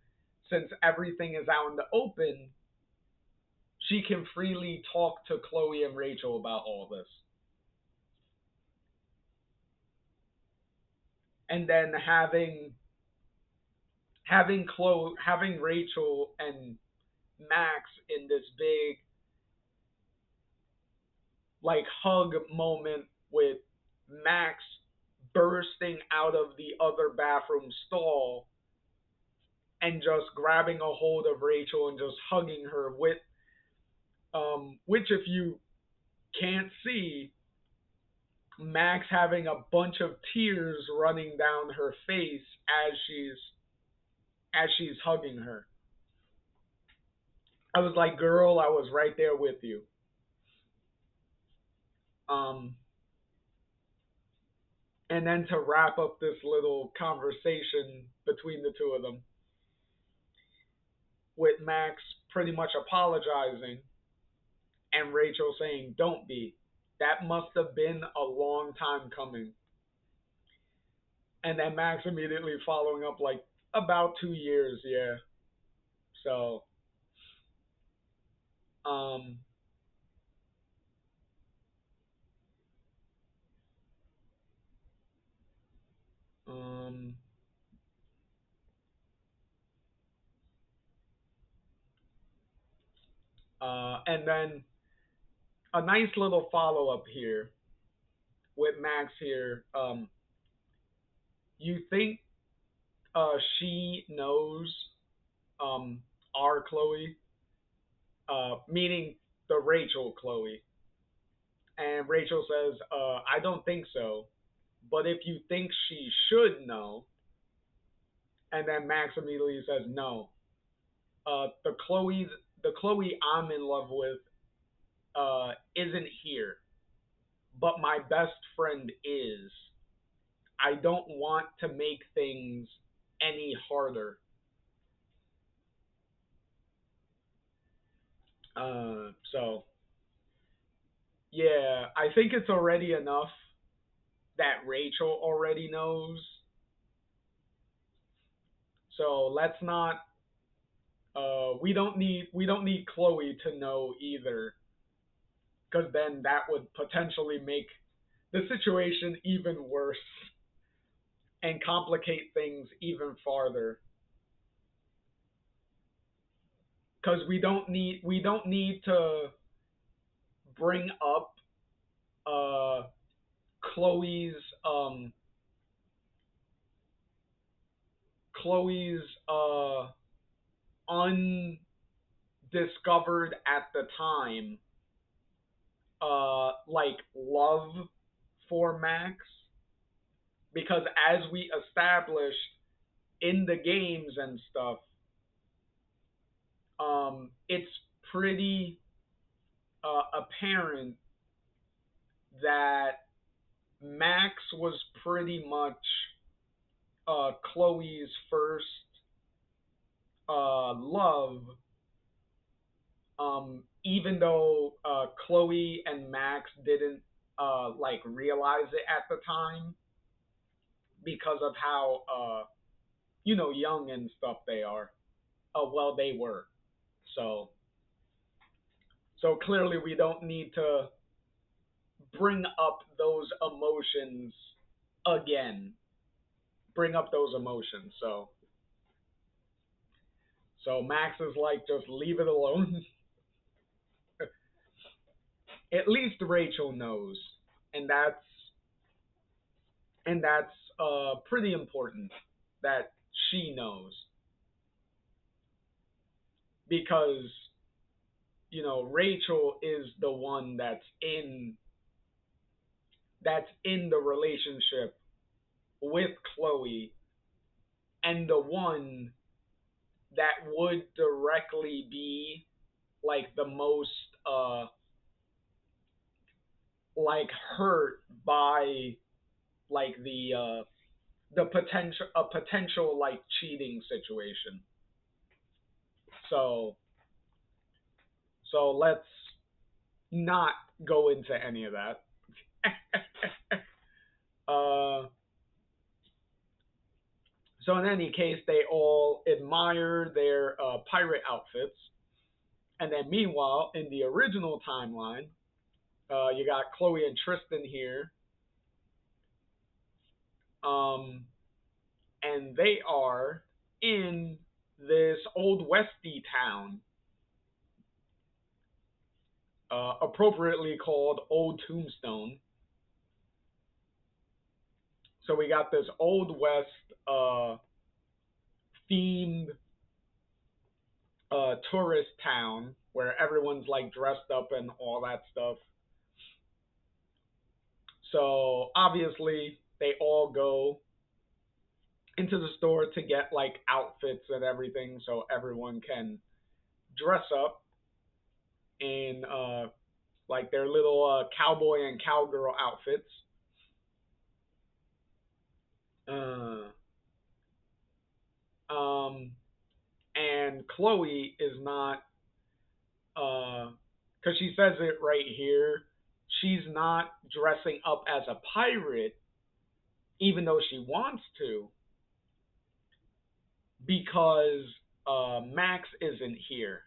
since everything is out in the open, she can freely talk to Chloe and Rachel about all this. And then having Rachel and Max in this big like hug moment with Max bursting out of the other bathroom stall and just grabbing a hold of Rachel and just hugging her with which if you can't see, Max having a bunch of tears running down her face as she's hugging her. I was like, girl, I was right there with you. Um, and then to wrap up this little conversation between the two of them, with Max pretty much apologizing and Rachel saying, "Don't be." That must have been a long time coming. And then Max immediately following up, like, about 2 years, yeah. So, um, um, and then a nice little follow up here with Max here. You think she knows um, our Chloe, meaning the Rachel Chloe? And Rachel says, I don't think so. But if you think she should know, and then Max immediately says no. The Chloe I'm in love with isn't here, but my best friend is. I don't want to make things any harder. So yeah, I think it's already enough that Rachel already knows. So let's not. We don't need Chloe to know either, because then that would potentially make the situation even worse and complicate things even farther. Because we don't need to bring up uh Chloe's um Chloe's undiscovered at the time like love for Max, because as we established in the games and stuff, it's pretty apparent that Max was pretty much Chloe's first love, even though Chloe and Max didn't like realize it at the time because of how young and stuff they are. Well, they were. So so clearly we don't need to bring up those emotions again. Bring up those emotions. So Max is like, just leave it alone. At least Rachel knows, and that's pretty important that she knows, because Rachel is the one that's in the relationship with Chloe, and the one that would directly be like the most uh like hurt by like the potential like cheating situation. So let's not go into any of that. uh so in any case, they all admire their pirate outfits, and then meanwhile in the original timeline, you got Chloe and Tristan here, um and they are in this old westy town, appropriately called Old Tombstone. So we got this old west themed tourist town where everyone's like dressed up and all that stuff. So obviously they all go into the store to get like outfits and everything, so everyone can dress up in like their little cowboy and cowgirl outfits. Uh, um, and Chloe is not, because she says it right here, she's not dressing up as a pirate, even though she wants to, because Max isn't here.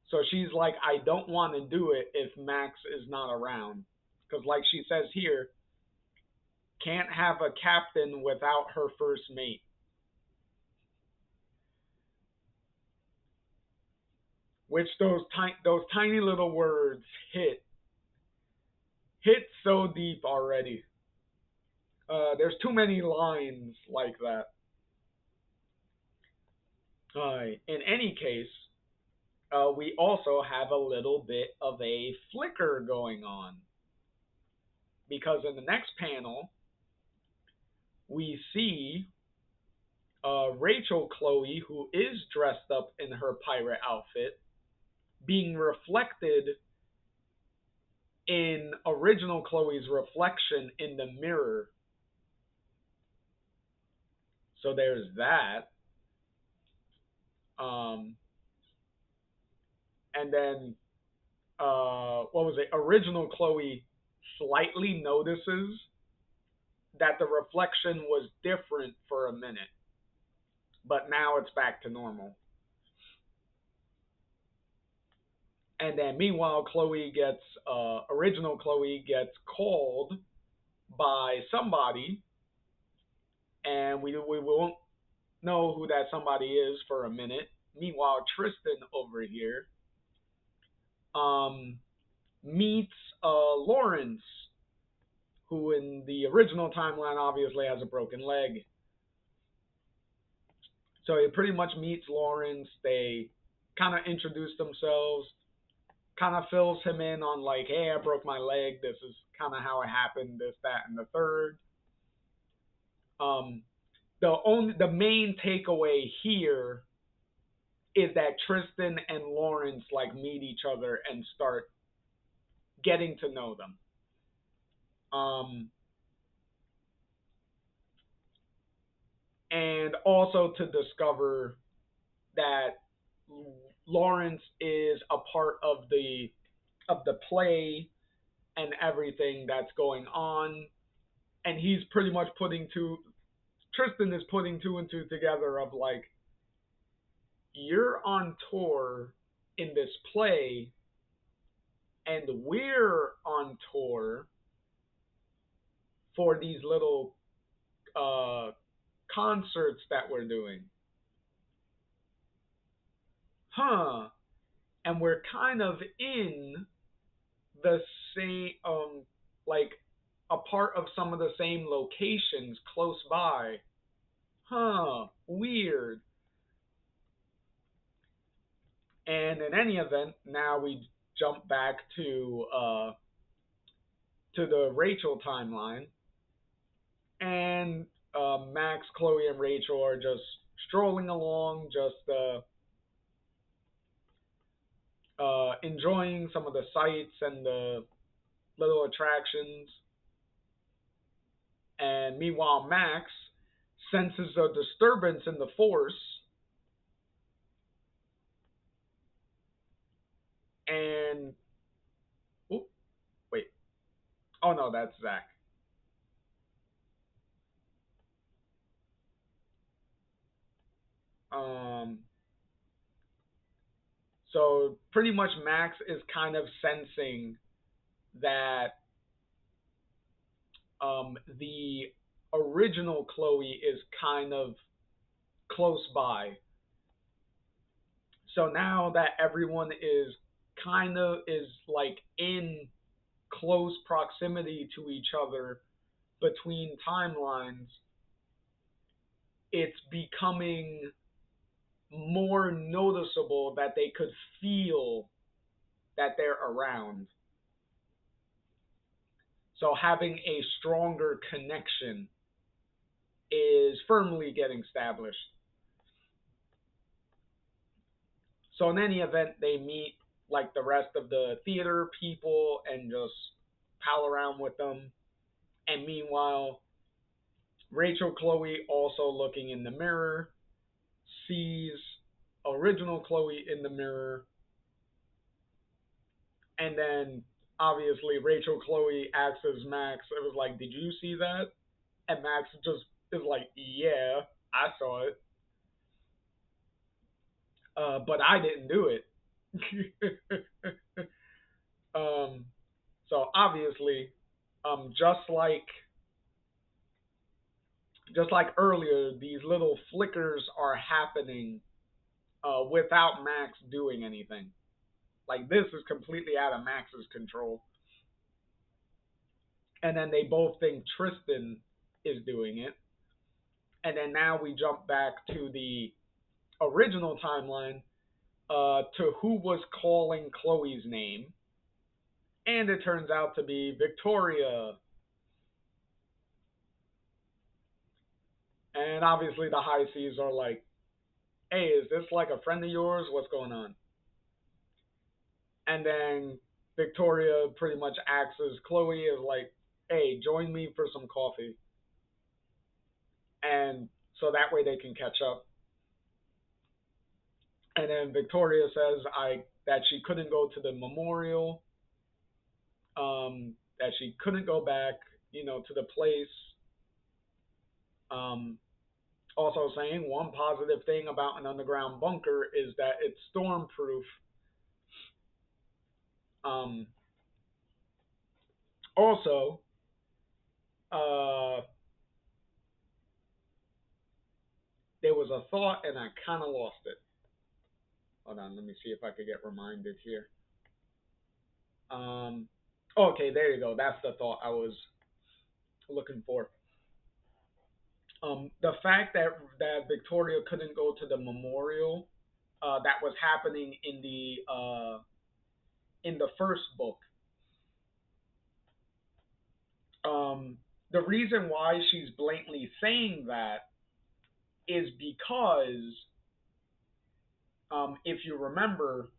So she's like, I don't want to do it if Max is not around. Because, like she says here, can't have a captain without her first mate. Which those tiny little words hit so deep already. There's too many lines like that. In any case, we also have a little bit of a flicker going on, because in the next panel we see Rachel Chloe, who is dressed up in her pirate outfit, being reflected in original Chloe's reflection in the mirror. So there's that. Um, and then what was it? Original Chloe slightly notices that the reflection was different for a minute, but now it's back to normal. And then meanwhile, original Chloe gets called by somebody, and we won't know who that somebody is for a minute. Meanwhile, Tristan over here um, meets Lawrence, who in the original timeline obviously has a broken leg. So he pretty much meets Lawrence. They kind of introduce themselves, kind of fills him in on like, hey, I broke my leg. This is kind of how it happened. This, that, and the third. Um, the main takeaway here is that Tristan and Lawrence like meet each other and start getting to know them. Um, and also to discover that Lawrence is a part of the play and everything that's going on, and he's pretty much putting two. Tristan is putting two and two together of like, you're on tour in this play, and we're on tour for these little uh, concerts that we're doing. Huh. And we're kind of in the same, like a part of some of the same locations close by. Huh. Weird. And in any event, now we jump back to the Rachel timeline, and Max, Chloe, and Rachel are just strolling along, just enjoying some of the sights and the little attractions. And meanwhile, Max senses a disturbance in the force, and oh, wait, oh no, that's Zach. Um, so pretty much Max is kind of sensing that the original Chloe is kind of close by. So now that everyone is kind of is like in close proximity to each other between timelines, it's becoming more noticeable that they could feel that they're around. So having a stronger connection is firmly getting established. So in any event, they meet like the rest of the theater people and just pal around with them. And meanwhile, Rachel Chloe, also looking in the mirror, sees original Chloe in the mirror, and then obviously Rachel Chloe asks Max. It was like, "Did you see that?" And Max just is like, "Yeah, I saw it, but I didn't do it." um, so obviously, just like earlier, these little flickers are happening without Max doing anything. Like this is completely out of Max's control. And then they both think Tristan is doing it. And then now we jump back to the original timeline, to who was calling Chloe's name. And it turns out to be Victoria. And obviously the high seas are like, "Hey, is this like a friend of yours? What's going on?" And then Victoria pretty much acts as Chloe is like, "Hey, join me for some coffee." And so that way they can catch up. And then Victoria says that she couldn't go to the memorial, that she couldn't go back, to the place. Um, Also saying one positive thing about an underground bunker is that it's stormproof. Um, Also, uh, there was a thought and I kind of lost it. Hold on, let me see if I could get reminded here. Um, okay, there you go. That's the thought I was looking for. The fact that Victoria couldn't go to the memorial that was happening in the first book. The reason why she's blatantly saying that is because, if you remember,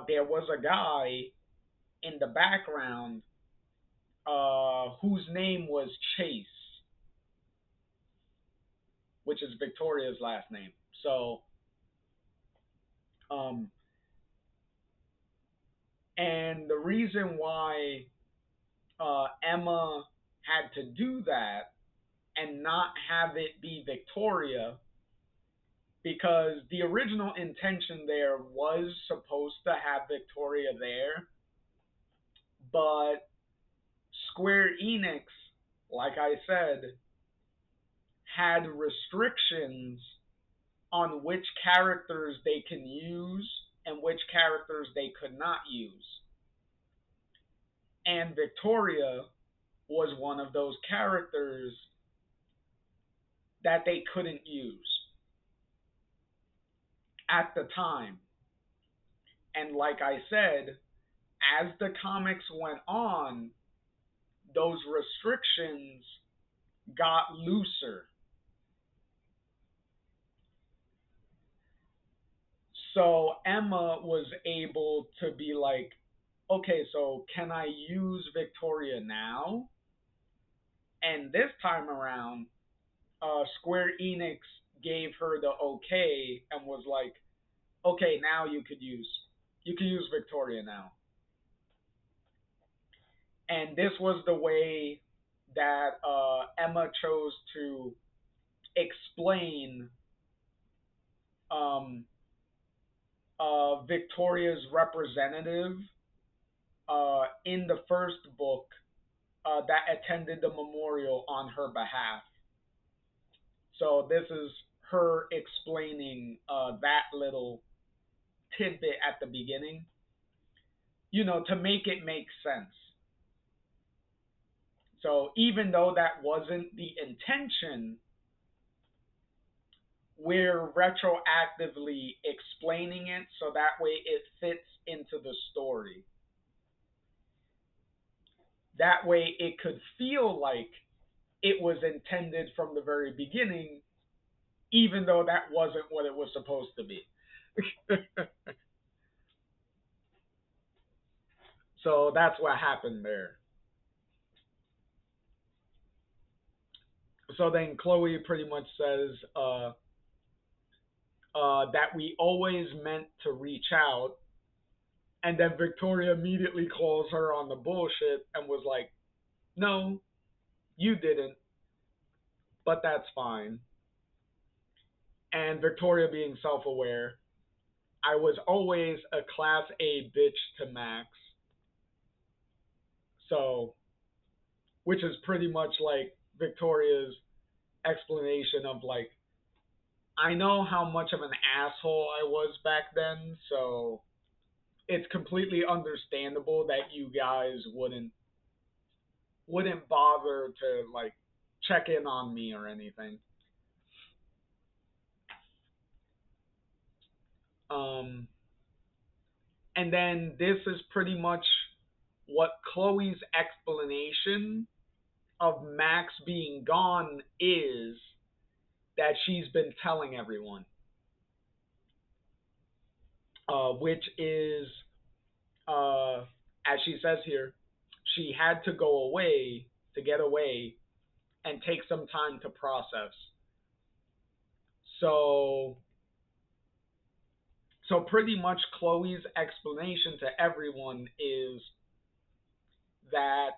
there was a guy in the background whose name was Chase, which is Victoria's last name. So, um, and the reason why Emma had to do that and not have it be Victoria, because the original intention there was supposed to have Victoria there, but Square Enix, like I said, had restrictions on which characters they can use and which characters they could not use. And Victoria was one of those characters that they couldn't use at the time. And like I said, as the comics went on, those restrictions got looser. So Emma was able to be like, okay, so can I use Victoria now? And this time around, Square Enix gave her the okay and was like, okay, now you could use Victoria now. And this was the way that Emma chose to explain um, Victoria's representative in the first book that attended the memorial on her behalf. So this is her explaining that little tidbit at the beginning, to make it make sense. So even though that wasn't the intention, we're retroactively explaining it so that way it fits into the story. That way it could feel like it was intended from the very beginning, even though that wasn't what it was supposed to be. So that's what happened there. So then Chloe pretty much says that we always meant to reach out, and then Victoria immediately calls her on the bullshit and was like, "No, you didn't, but that's fine." And Victoria being self-aware, I was always a class A bitch to Max. So, which is pretty much like Victoria's explanation of like, I know how much of an asshole I was back then, so it's completely understandable that you guys wouldn't bother to like check in on me or anything. Um, and then this is pretty much what Chloe's explanation of Max being gone is that she's been telling everyone, which is, as she says here, she had to go away to get away and take some time to process. So, so pretty much Chloe's explanation to everyone is that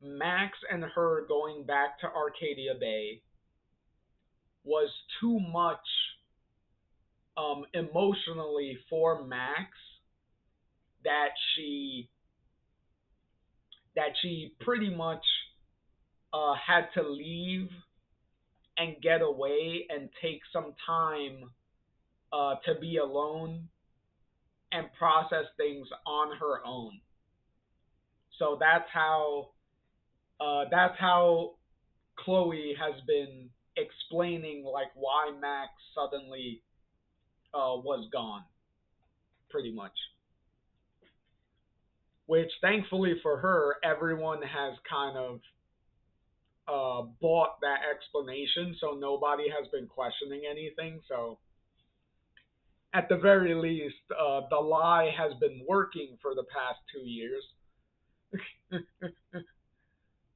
Max and her going back to Arcadia Bay was too much emotionally for Max, that she that she pretty much had to leave and get away and take some time to be alone and process things on her own. So that's how Chloe has been explaining like why Max suddenly was gone, pretty much. Which thankfully for her, everyone has kind of bought that explanation, so nobody has been questioning anything. So at the very least, the lie has been working for the past 2 years.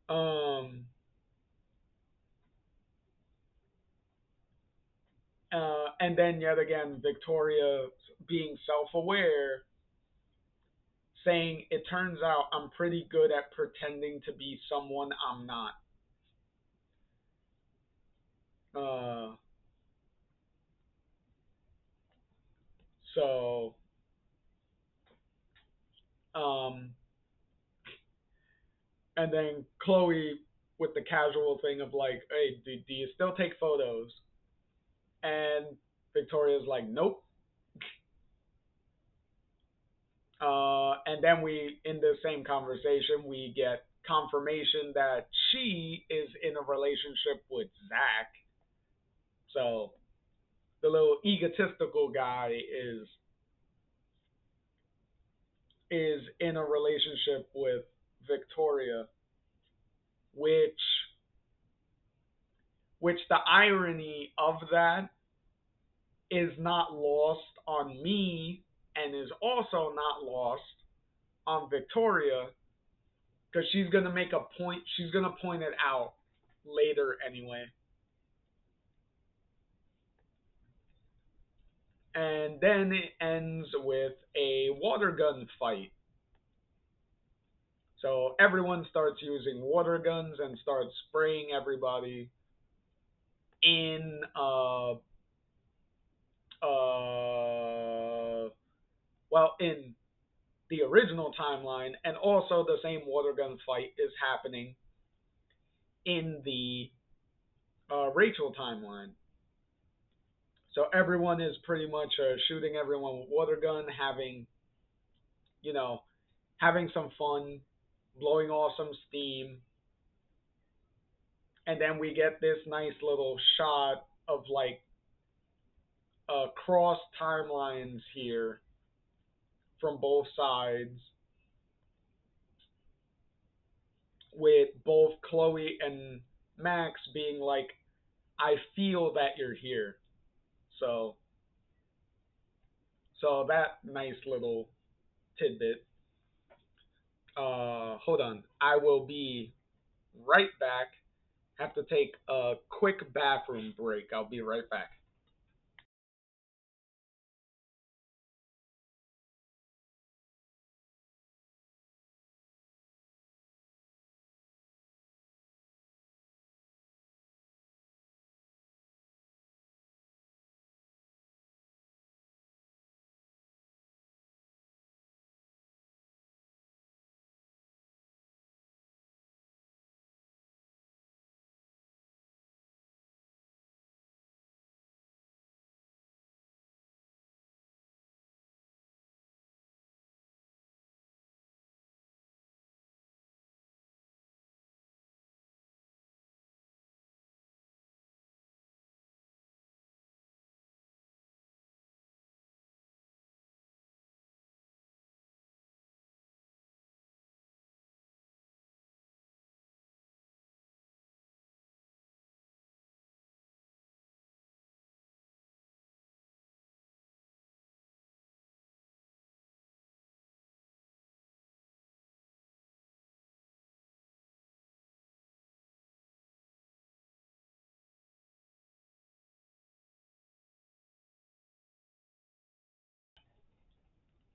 um, And then yet again, Victoria being self-aware, saying, "It turns out I'm pretty good at pretending to be someone I'm not." Uh, so, um, and then Chloe with the casual thing of like, "Hey, do you still take photos?" And Victoria's like, "Nope." And then we, in the same conversation, we get confirmation that she is in a relationship with Zach. So the little egotistical guy is in a relationship with Victoria, which the irony of that is not lost on me and is also not lost on Victoria because she's gonna make a point. She's gonna point it out later anyway. And then it ends with a water gun fight. So everyone starts using water guns and starts spraying everybody in in the original timeline, and also the same water gun fight is happening in the Rachel timeline. So everyone is pretty much shooting everyone with water gun, you know, having some fun, blowing off some steam, and then we get this nice little shot of like cross timelines here from both sides, with both Chloe and Max being like, "I feel that you're here." So that nice little tidbit. Hold on, I will be right back. Have to take a quick bathroom break. I'll be right back.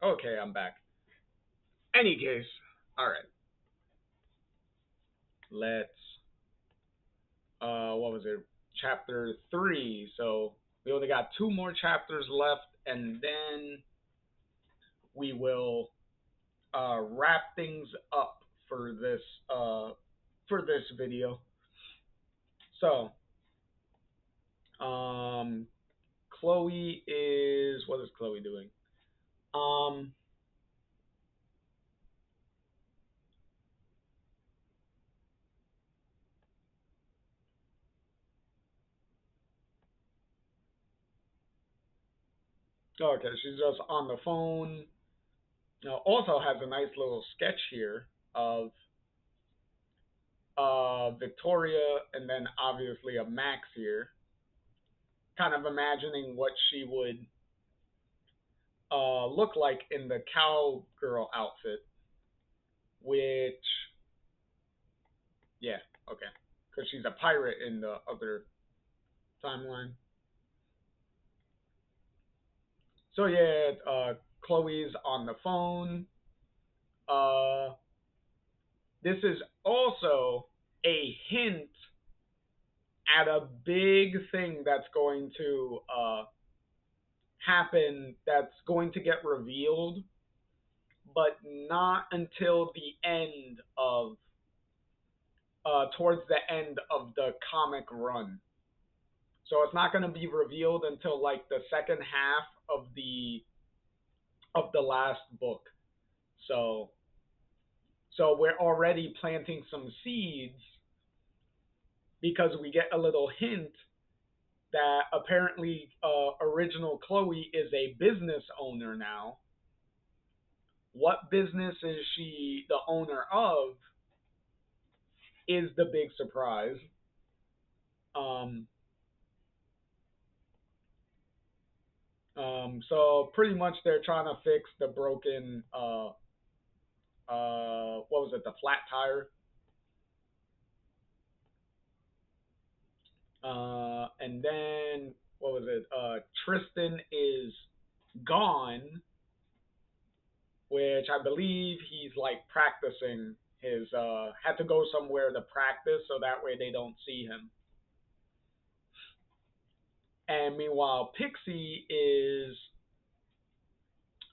Okay, I'm back. Any case, all right. Let's what was it? Chapter 3. So we only got two more chapters left, and then we will wrap things up uh, for this video. So, um, Chloe is what is Chloe doing? Um, okay, she's just on the phone. Also has a nice little sketch here of Victoria, and then obviously a Max here, kind of imagining what she would look like in the cowgirl outfit, which, yeah, okay, because she's a pirate in the other timeline. So yeah, Chloe's on the phone. Uh, this is also a hint at a big thing that's going to happen. That's going to get revealed, but not until the end of towards the end of the comic run. So it's not going to be revealed until like the second half of the last book. So we're already planting some seeds because we get a little hint that apparently original Chloe is a business owner now. What business is she the owner of is the big surprise. Um, so pretty much they're trying to fix the broken what was it, the flat tire. And then what was it? Tristan is gone, which I believe he's like practicing his had to go somewhere to practice so that way they don't see him. And meanwhile, Pixie is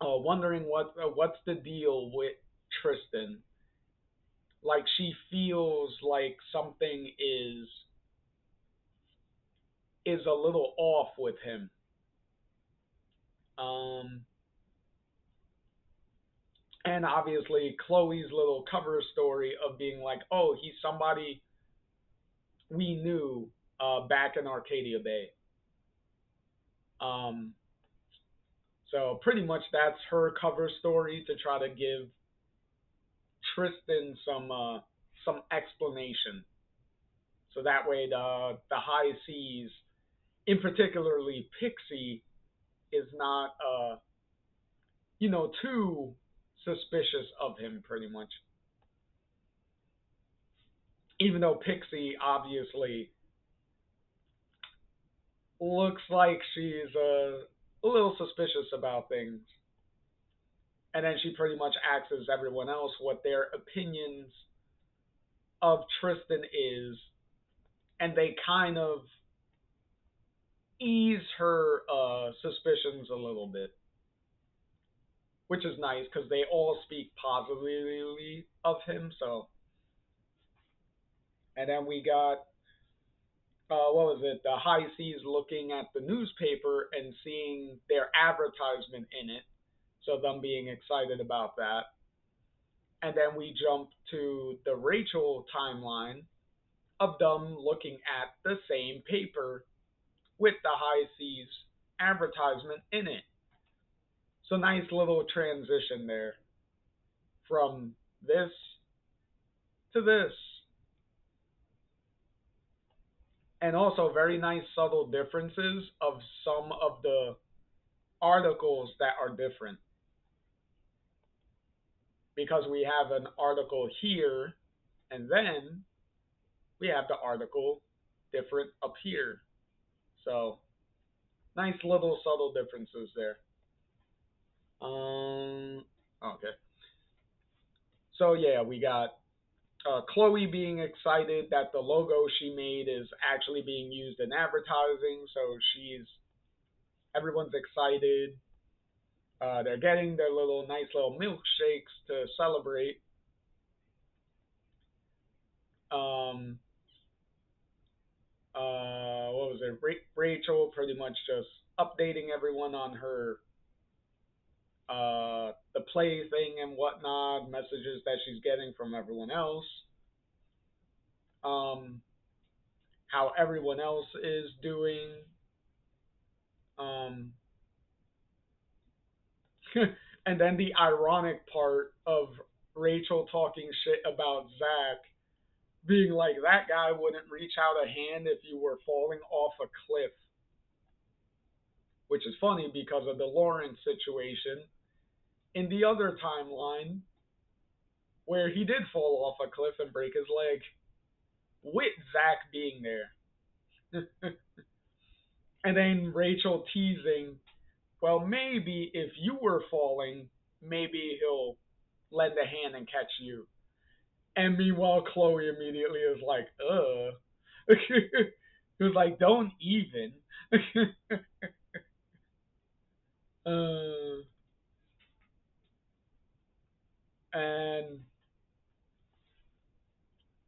wondering what's the deal with Tristan. Like she feels like something is a little off with him. Um, and obviously Chloe's little cover story of being like, oh, he's somebody we knew back in Arcadia Bay. Um, so pretty much that's her cover story to try to give Tristan some explanation. So that way the high seas, in particularly Pixie, is not too suspicious of him pretty much. Even though Pixie obviously looks like she's a little suspicious about things. And then she pretty much asks everyone else what their opinions of Tristan is, and they kind of ease her suspicions a little bit, which is nice because they all speak positively of him. So, and then we got what was it? The high seas looking at the newspaper and seeing their advertisement in it, so them being excited about that. And then we jump to the Rachel timeline of them looking at the same paper with the high seas advertisement in it. So nice little transition there from this to this. And also very nice subtle differences of some of the articles that are different. Because we have an article here and then we have the article different up here. So nice little subtle differences there. Okay. So yeah, we got Chloe being excited that the logo she made is actually being used in advertising. So everyone's excited. They're getting their nice little milkshakes to celebrate. Um, what was it? Rachel pretty much just updating everyone on her the play thing and whatnot, messages that she's getting from everyone else. Um, how everyone else is doing. Um, and then the ironic part of Rachel talking shit about Zach, being like, that guy wouldn't reach out a hand if you were falling off a cliff. Which is funny because of the Lawrence situation in the other timeline where he did fall off a cliff and break his leg with Zach being there. And then Rachel teasing well, maybe if you were falling, maybe he'll lend a hand and catch you. And meanwhile, Chloe immediately is like, He was like, don't even. uh, and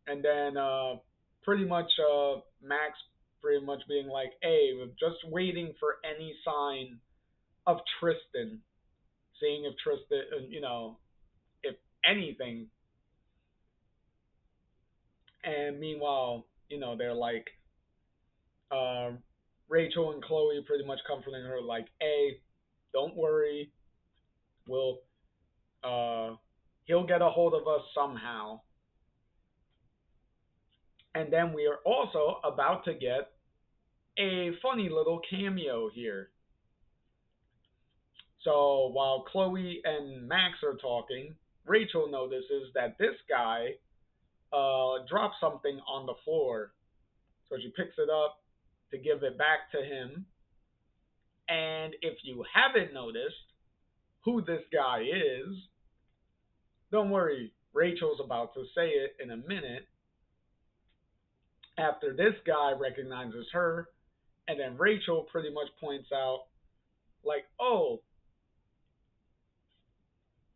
and then pretty much Max pretty much being like, hey, we're just waiting for any sign of Tristan, seeing if Tristan, if anything. And meanwhile, they're like, uh, Rachel and Chloe pretty much comforting her, like, hey, don't worry, we'll uh, he'll get a hold of us somehow. And then we are also about to get a funny little cameo here. So while Chloe and Max are talking, Rachel notices that this guy dropped something on the floor. So she picks it up to give it back to him. And if you haven't noticed who this guy is, don't worry, Rachel's about to say it in a minute. After this guy recognizes her, and then Rachel pretty much points out, like, oh,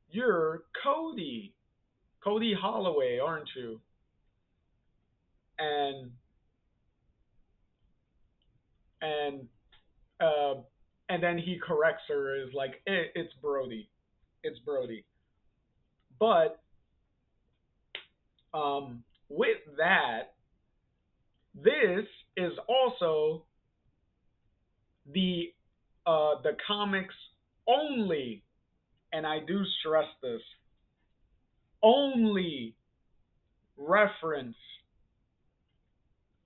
you're Cody. Cody Holloway, aren't you? And and uh, and then he corrects her is like, it's Brody, it's Brody. But with that, this is also the the comics only, and I do stress this, only reference.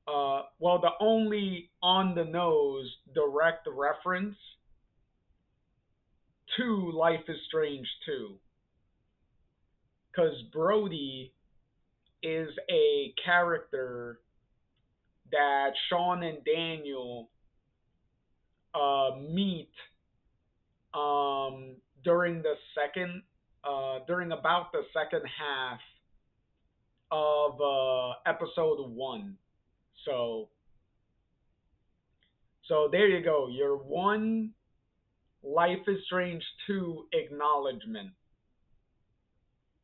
Well, the only on the nose direct reference to Life is Strange 2. Because Brody is a character that Sean and Daniel meet during the during about the second half of episode one. So, so there you go. Your one Life is Strange 2 acknowledgement.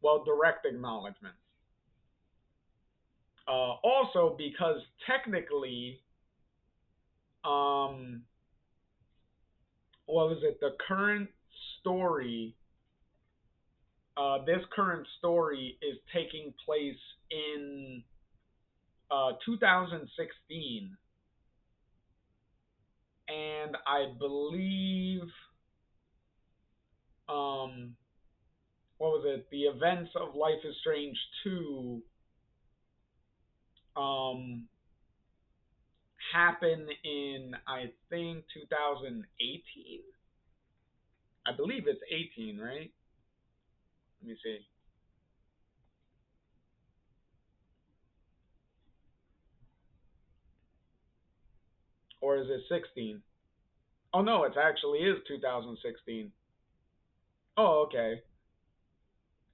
Well, direct acknowledgement. Also, because technically, um, what was it? The current story, this current story is taking place in 2016, and I believe, um, what was it? The events of Life is Strange 2 um, happen in, I think, 2018. I believe it's 18, right? Let me see. Or is it 16? Oh no, it actually is 2016. Oh, okay.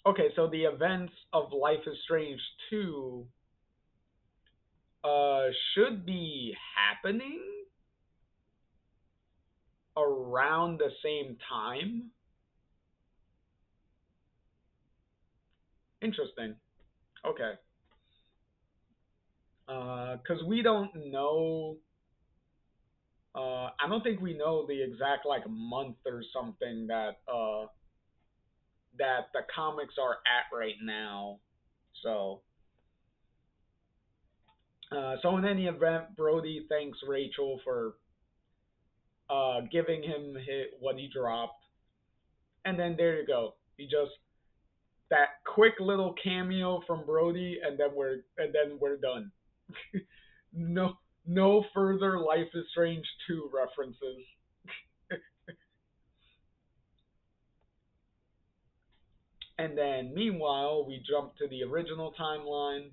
Okay, so the events of Life is Strange 2 should be happening around the same time. Interesting. Okay. Because we don't know. I don't think we know the exact like month or something that the comics are at right now. So, so in any event, Brody thanks Rachel for giving him what he dropped, and then there you go. He just that quick little cameo from Brody, and then we're done. no no further Life is Strange 2 references. And then meanwhile, we jump to the original timeline,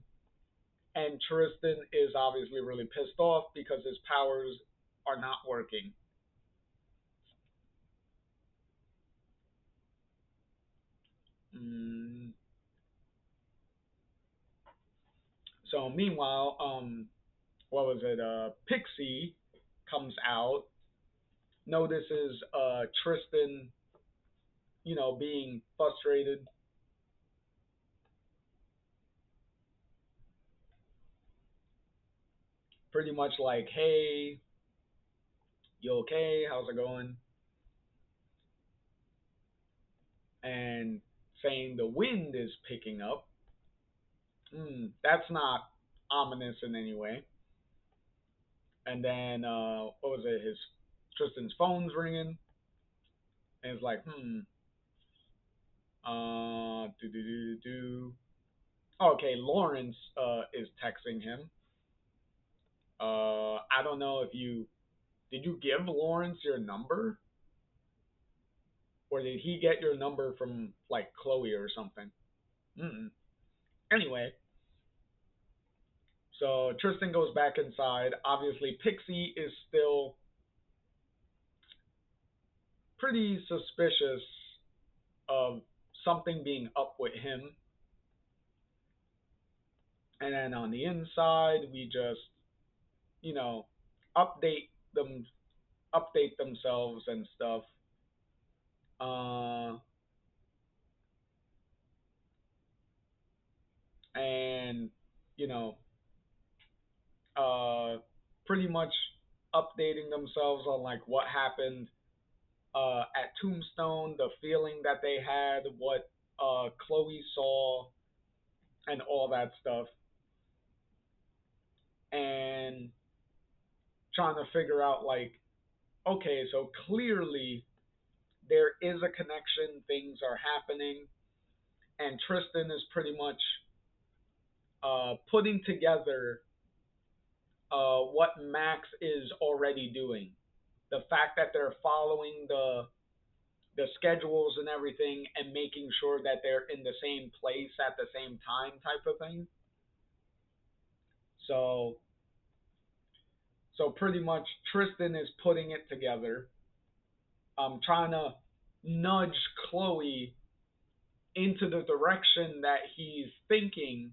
and Tristan is obviously really pissed off because his powers are not working. Mm, so meanwhile, what was it? Pixie comes out, notices Tristan, being frustrated, pretty much like, "Hey, you okay? How's it going?" And saying the wind is picking up. That's not ominous in any way. And then what was it? His Tristan's phone's ringing, and it's like, do do do do. Okay, Lawrence is texting him. I don't know if you did you give Lawrence your number, or did he get your number from like Chloe or something? Mm-mm. Anyway, so Tristan goes back inside. Obviously, Pixie is still pretty suspicious of something being up with him. And then on the inside, we just, you know, update them, update themselves and stuff. Uh, and you know, uh, pretty much updating themselves on like what happened at Tombstone, the feeling that they had, what Chloe saw, and all that stuff, and trying to figure out like, okay, so clearly there is a connection, things are happening, and Tristan is pretty much putting together what Max is already doing. The fact that they're following the schedules and everything and making sure that they're in the same place at the same time type of thing. So pretty much Tristan is putting it together. Trying to nudge Chloe into the direction that he's thinking,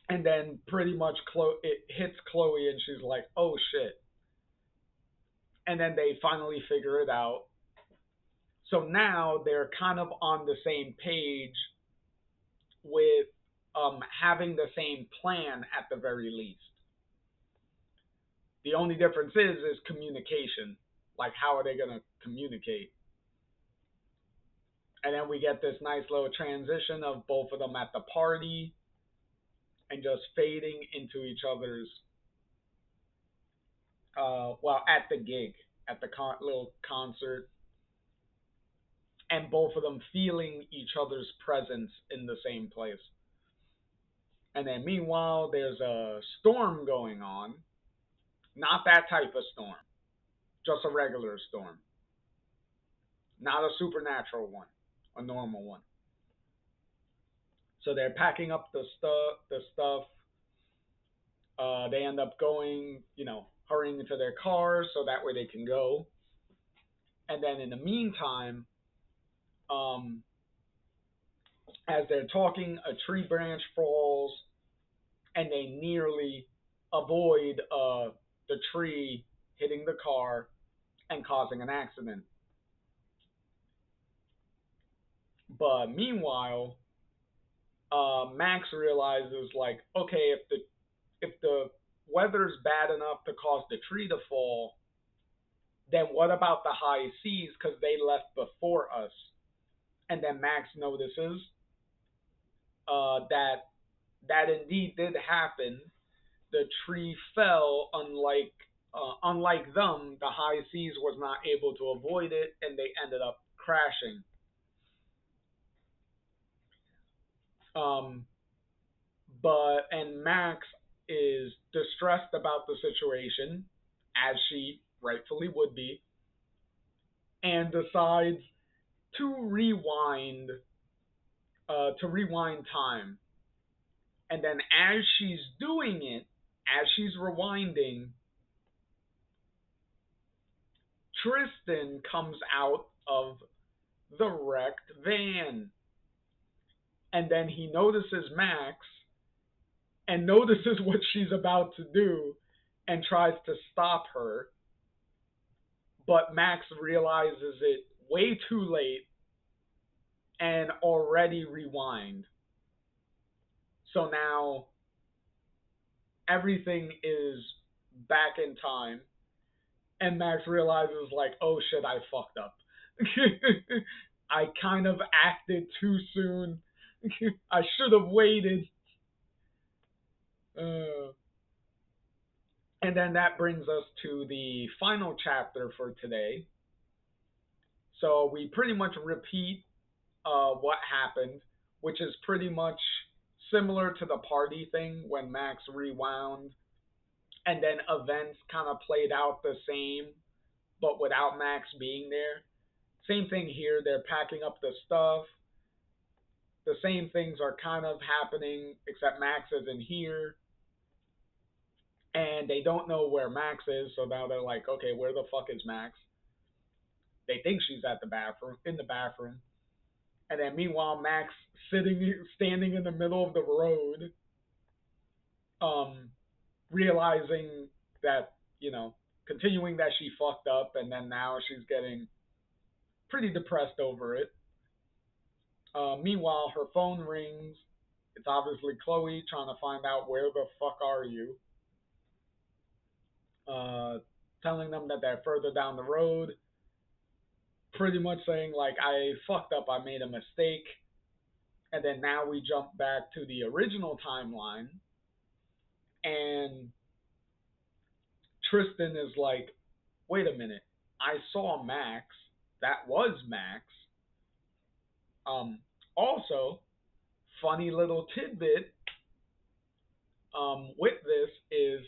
and then pretty much it hits Chloe and she's like, "Oh shit." And then they finally figure it out. So now they're kind of on the same page with having the same plan at the very least. The only difference is communication. Like, how are they going to communicate? And then we get this nice little transition of both of them at the party and just fading into each other's, at the gig, at the little concert, and both of them feeling each other's presence in the same place. And then meanwhile, there's a storm going on. Not that type of storm, just a regular storm. Not a supernatural one, a normal one. So they're packing up the stuff. They end up going, hurrying into their cars so that way they can go. And then in the meantime, um, as they're talking, a tree branch falls, and they nearly avoid the tree hitting the car and causing an accident. But meanwhile, Max realizes like, okay, if the weather's bad enough to cause the tree to fall, then what about the high seas? Because they left before us. And then Max notices that indeed did happen. The tree fell. Unlike them, the high seas was not able to avoid it, and they ended up crashing. Um, and Max is distressed about the situation, as she rightfully would be, and decides to rewind time. And then as she's doing it, as she's rewinding, Tristan comes out of the wrecked van. And then he notices Max and notices what she's about to do and tries to stop her. But Max realizes it way too late and already rewind. So now everything is back in time, and Max realizes like, oh shit, I fucked up. I kind of acted too soon. I should have waited. Uh, and then that brings us to the final chapter for today. So we pretty much repeat what happened, which is pretty much similar to the party thing when Max rewound, and then events kind of played out the same, but without Max being there. Same thing here. They're packing up the stuff. The same things are kind of happening, except Max isn't here. And they don't know where Max is, so now they're like, okay, where the fuck is Max? They think she's at the bathroom, in the bathroom. And then meanwhile, Max standing in the middle of the road, um, realizing that, continuing that she fucked up, and then now she's getting pretty depressed over it. Meanwhile, her phone rings. It's obviously Chloe trying to find out where the fuck are you. Uh, Telling them that they're further down the road. Pretty much saying like, I fucked up, I made a mistake. And then now we jump back to the original timeline, and Tristan is like, wait a minute, I saw Max. That was Max. Um, Also, funny little tidbit with this is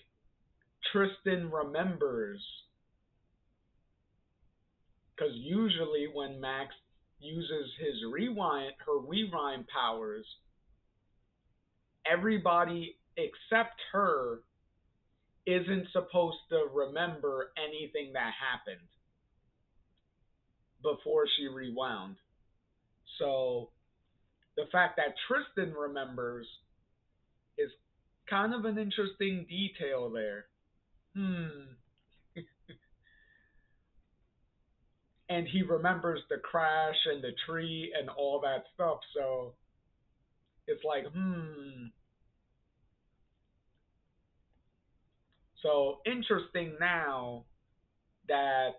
Tristan remembers, because usually when Max uses her rewind powers, everybody except her isn't supposed to remember anything that happened before she rewound. So the fact that Tristan remembers is kind of an interesting detail there. And he remembers the crash and the tree and all that stuff, so it's like, So interesting now that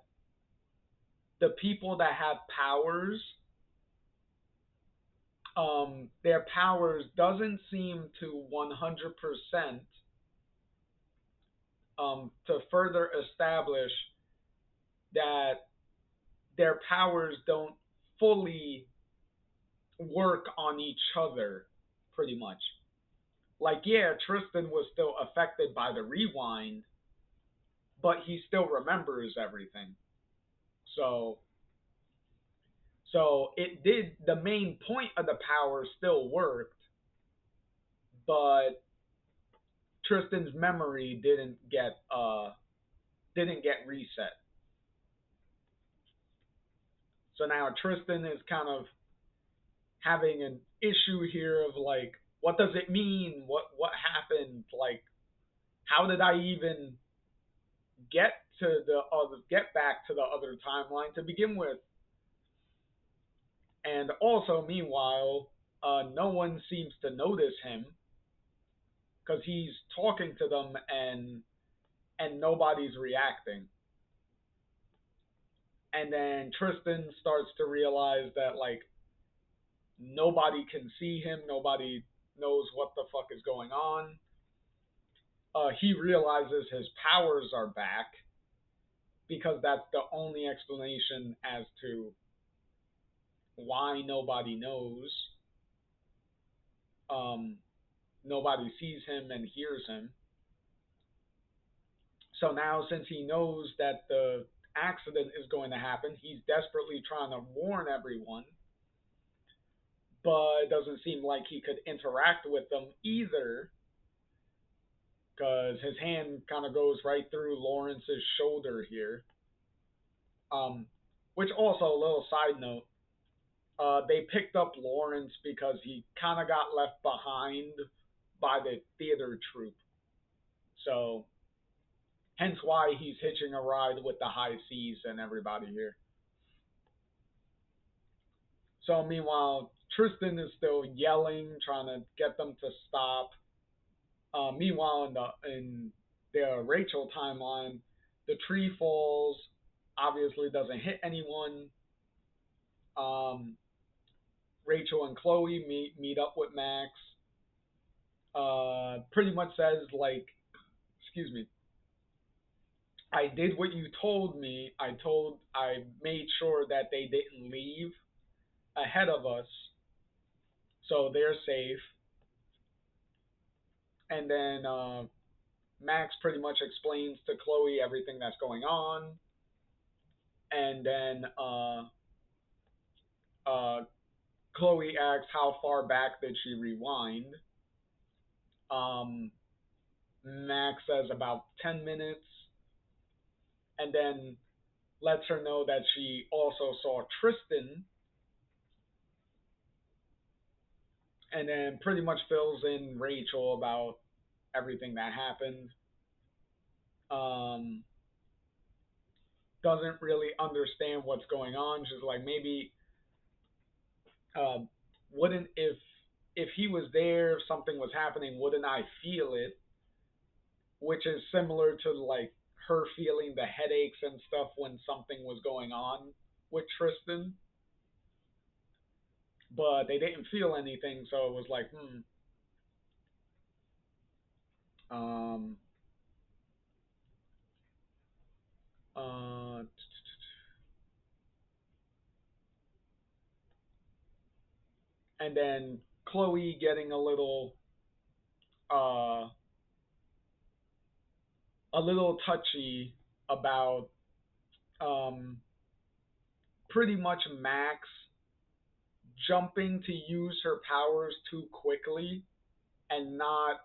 the people that have powers, their powers doesn't seem to 100% to further establish that their powers don't fully work on each other, pretty much. Like, yeah, Tristan was still affected by the rewind, but he still remembers everything. So, so it did. The main point of the power still worked, but Tristan's memory didn't get reset. So now Tristan is kind of having an issue here of like, what does it mean? What happened? Like, how did I even get back to the other timeline to begin with? And also, meanwhile, no one seems to notice him because he's talking to them and nobody's reacting. And then Tristan starts to realize that like nobody can see him, nobody knows what the fuck is going on. He realizes his powers are back because that's the only explanation as to why nobody knows. Um, Nobody sees him and hears him. So now, since he knows that the accident is going to happen, he's desperately trying to warn everyone, but it doesn't seem like he could interact with them either because his hand kind of goes right through Lawrence's shoulder here. Um, which also, a little side note, they picked up Lawrence because he kind of got left behind by the theater troupe. So hence why he's hitching a ride with the high seas and everybody here. So meanwhile, Tristan is still yelling, trying to get them to stop. Meanwhile, in the Rachel timeline, the tree falls. Obviously, doesn't hit anyone. Um, Rachel and Chloe meet up with Max. Pretty much says like, excuse me, I did what you told me. I made sure that they didn't leave ahead of us, so they're safe. And then Max pretty much explains to Chloe everything that's going on, and then uh, Chloe asks how far back did she rewind. Um, Max says about 10 minutes, and then lets her know that she also saw Tristan, and then pretty much fills in Rachel about everything that happened. Um, doesn't really understand what's going on. She's like, maybe uh, wouldn't if he was there, if something was happening, wouldn't I feel it? Which is similar to like her feeling the headaches and stuff when something was going on with Tristan. But they didn't feel anything, so it was like, Um, uh, and then Chloe getting uh, a little touchy about um, pretty much Max jumping to use her powers too quickly and not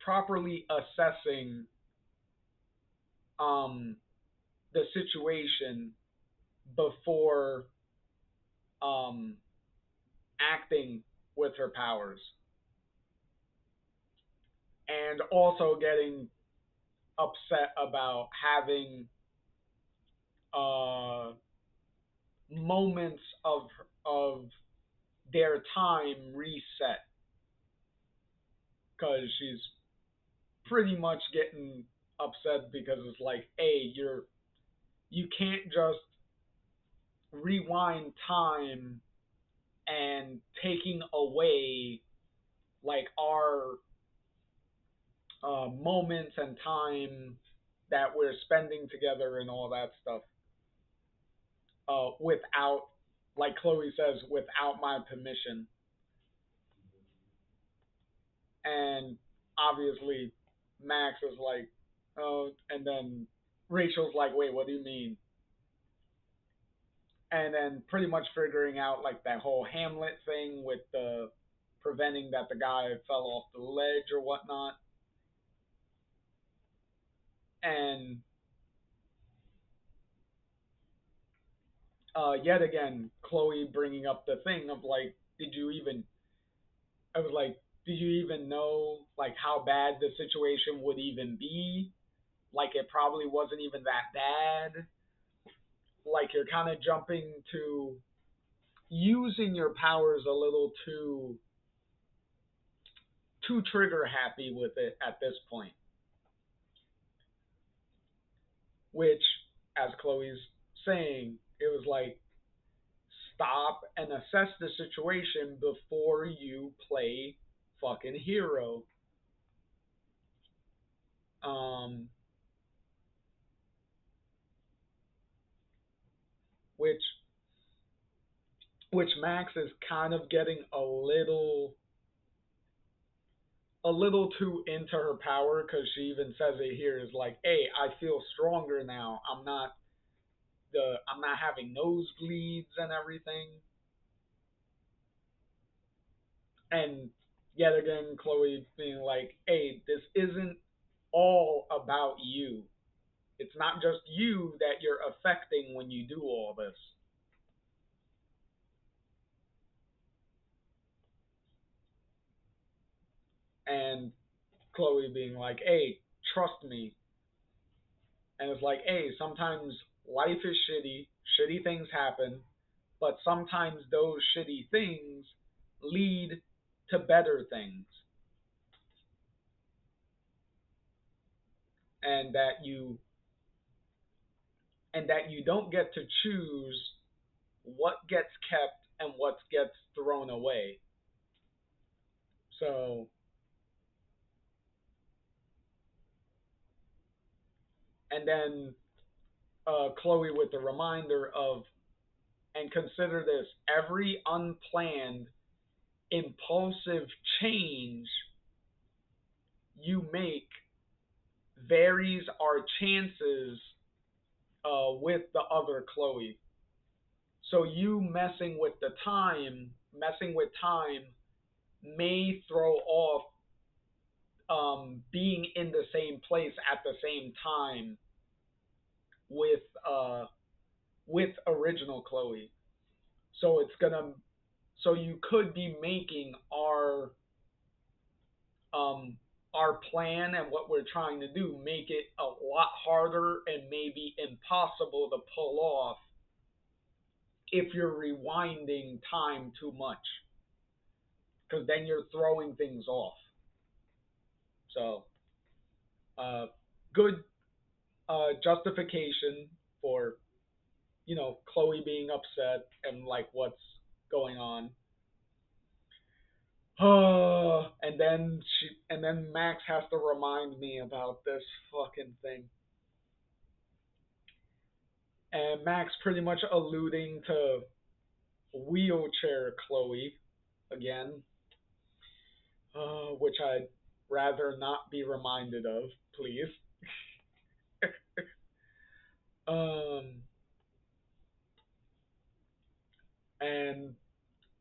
properly assessing um, the situation before um, acting with her powers, and also getting upset about having uh, moments of their time reset because she's pretty much getting upset because it's like, hey, you can't just rewind time and taking away like our moments and time that we're spending together and all that stuff without, like Chloe says, without my permission. And obviously, Max is like, oh, and then Rachel's like, wait, what do you mean? And then pretty much figuring out like that whole Hamlet thing with the preventing that the guy fell off the ledge or whatnot. And yet again, Chloe bringing up the thing of like, did you even? I was like, did you even know like how bad the situation would even be? Like it probably wasn't even that bad. Like you're kind of jumping to using your powers a little too trigger happy with it at this point. Which, as Chloe's saying, it was like stop and assess the situation before you play fucking hero. Um, which Max is kind of getting a little too into her power because she even says it here is like, hey, I feel stronger now. I'm not having nosebleeds and everything. And yet again, Chloe being like, hey, this isn't all about you. It's not just you that you're affecting when you do all this. and Chloe being like, "Hey, trust me," and it's like, "Hey, sometimes life is shitty, shitty things happen, but sometimes those shitty things lead to better things, and that you don't get to choose what gets kept and what gets thrown away." So, and then Chloe with the reminder of, and consider this, every unplanned, impulsive change you make varies our chances with the other Chloe. So you messing with time may throw off being in the same place at the same time with uh, with original Chloe. So it's gonna so you could be making um our plan and what we're trying to do make it a lot harder and maybe impossible to pull off if you're rewinding time too much, because then you're throwing things off. So, uh, good justification for Chloe being upset and like what's going on. And then Max has to remind me about this fucking thing. And Max pretty much alluding to wheelchair Chloe again, which I'd rather not be reminded of, please. um, and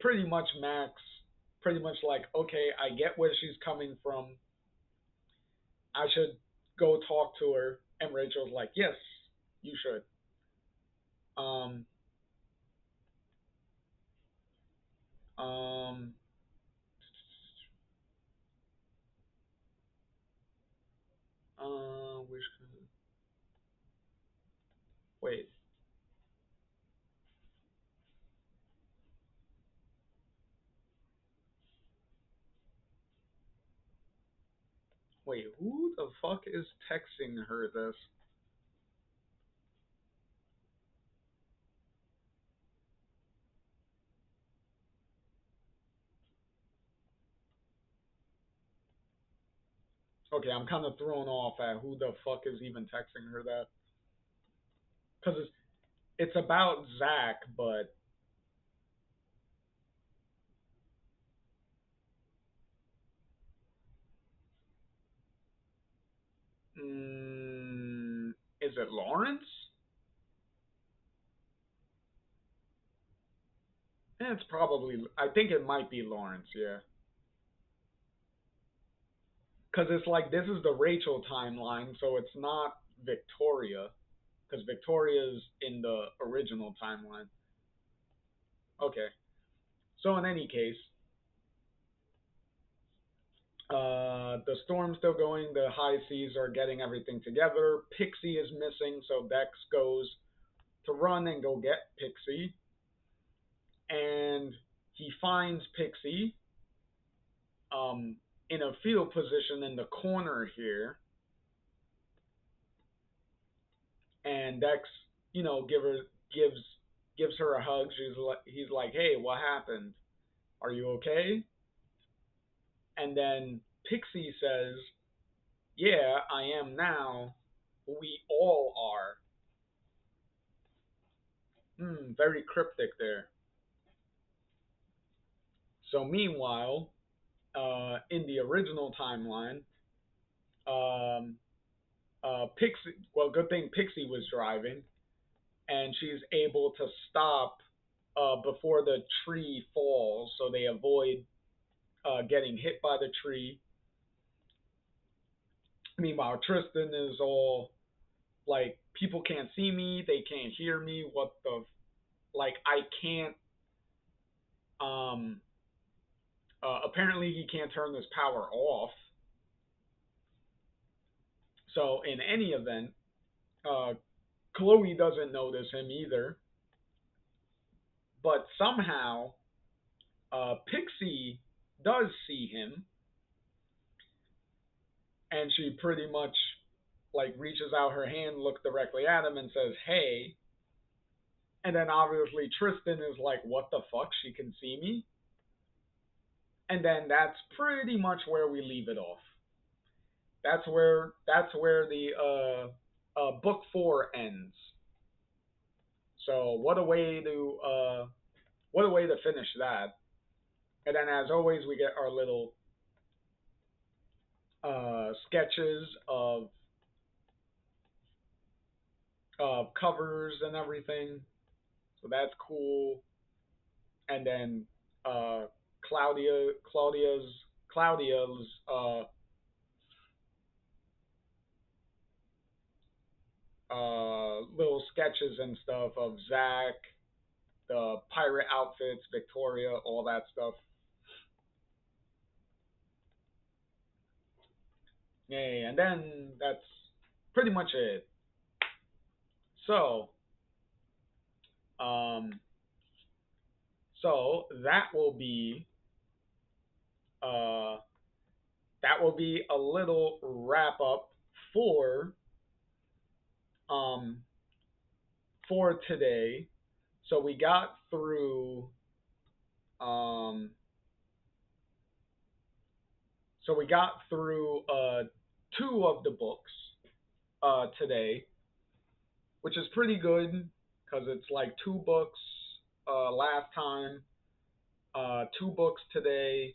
pretty much Max, pretty much like, okay, I get where she's coming from. I should go talk to her. And Rachel's like, yes, you should. Um, um, which, wait, who the fuck is texting her this? Okay, I'm kind of thrown off at who the fuck is even texting her that. Because it's about Zach, but mm, is it Lawrence? It's probably. I think it might be Lawrence. Yeah, because it's like this is the Rachel timeline, so it's not Victoria, because Victoria's in the original timeline. Okay, so in any case, the storm's still going. The high seas are getting everything together. Pixie is missing, so Dex goes to run and go get Pixie, and he finds Pixie um, in a field position in the corner here, and Dex, give her gives gives her a hug. He's like, "Hey, what happened? Are you okay?" And then Pixie says, "Yeah, I am now. We all are." Very cryptic there. So meanwhile, in the original timeline, um, Pixie. Well, good thing Pixie was driving, and she's able to stop before the tree falls, so they avoid getting hit by the tree. Meanwhile, Tristan is all like, people can't see me, they can't hear me. What the like? I can't. Um, Apparently, he can't turn this power off. So, in any event, uh, Chloe doesn't notice him either. But somehow, Pixie does see him, and she pretty much like reaches out her hand, looks directly at him, and says, "Hey." And then obviously Tristan is like, "What the fuck? She can see me?" And then that's pretty much where we leave it off. That's where the book four ends. So what a way to finish that. And then as always we get our little sketches of covers and everything. So that's cool. And then uh, Claudia's little sketches and stuff of Zach, the pirate outfits, Victoria, all that stuff. Yeah, and then that's pretty much it. So, um, so uh, that will be a little wrap up for um for today. So we got through um two of the books today, which is pretty good because it's like two books last time, two books today,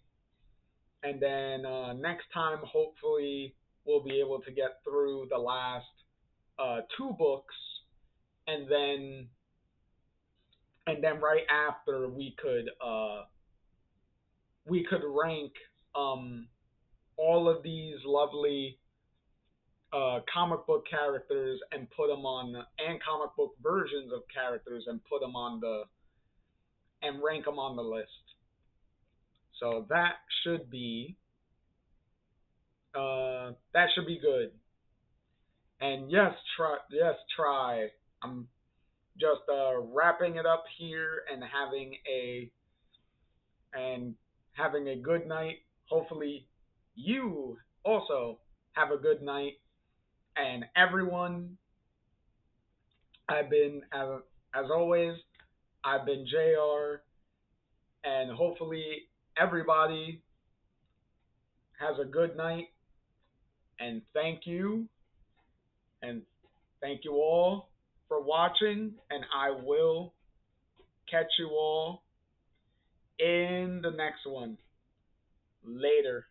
and then next time hopefully we'll be able to get through the last two books, and then right after we could rank um, all of these lovely comic book characters and put them on and comic book versions of characters and put them on the and rank them on the list. So that should be good. And yes, try. I'm just wrapping it up here and having a good night. Hopefully, you also have a good night. And everyone, I've been as always, I've been Jr. And hopefully everybody has a good night. And and thank you all for watching. And I will catch you all in the next one. Later.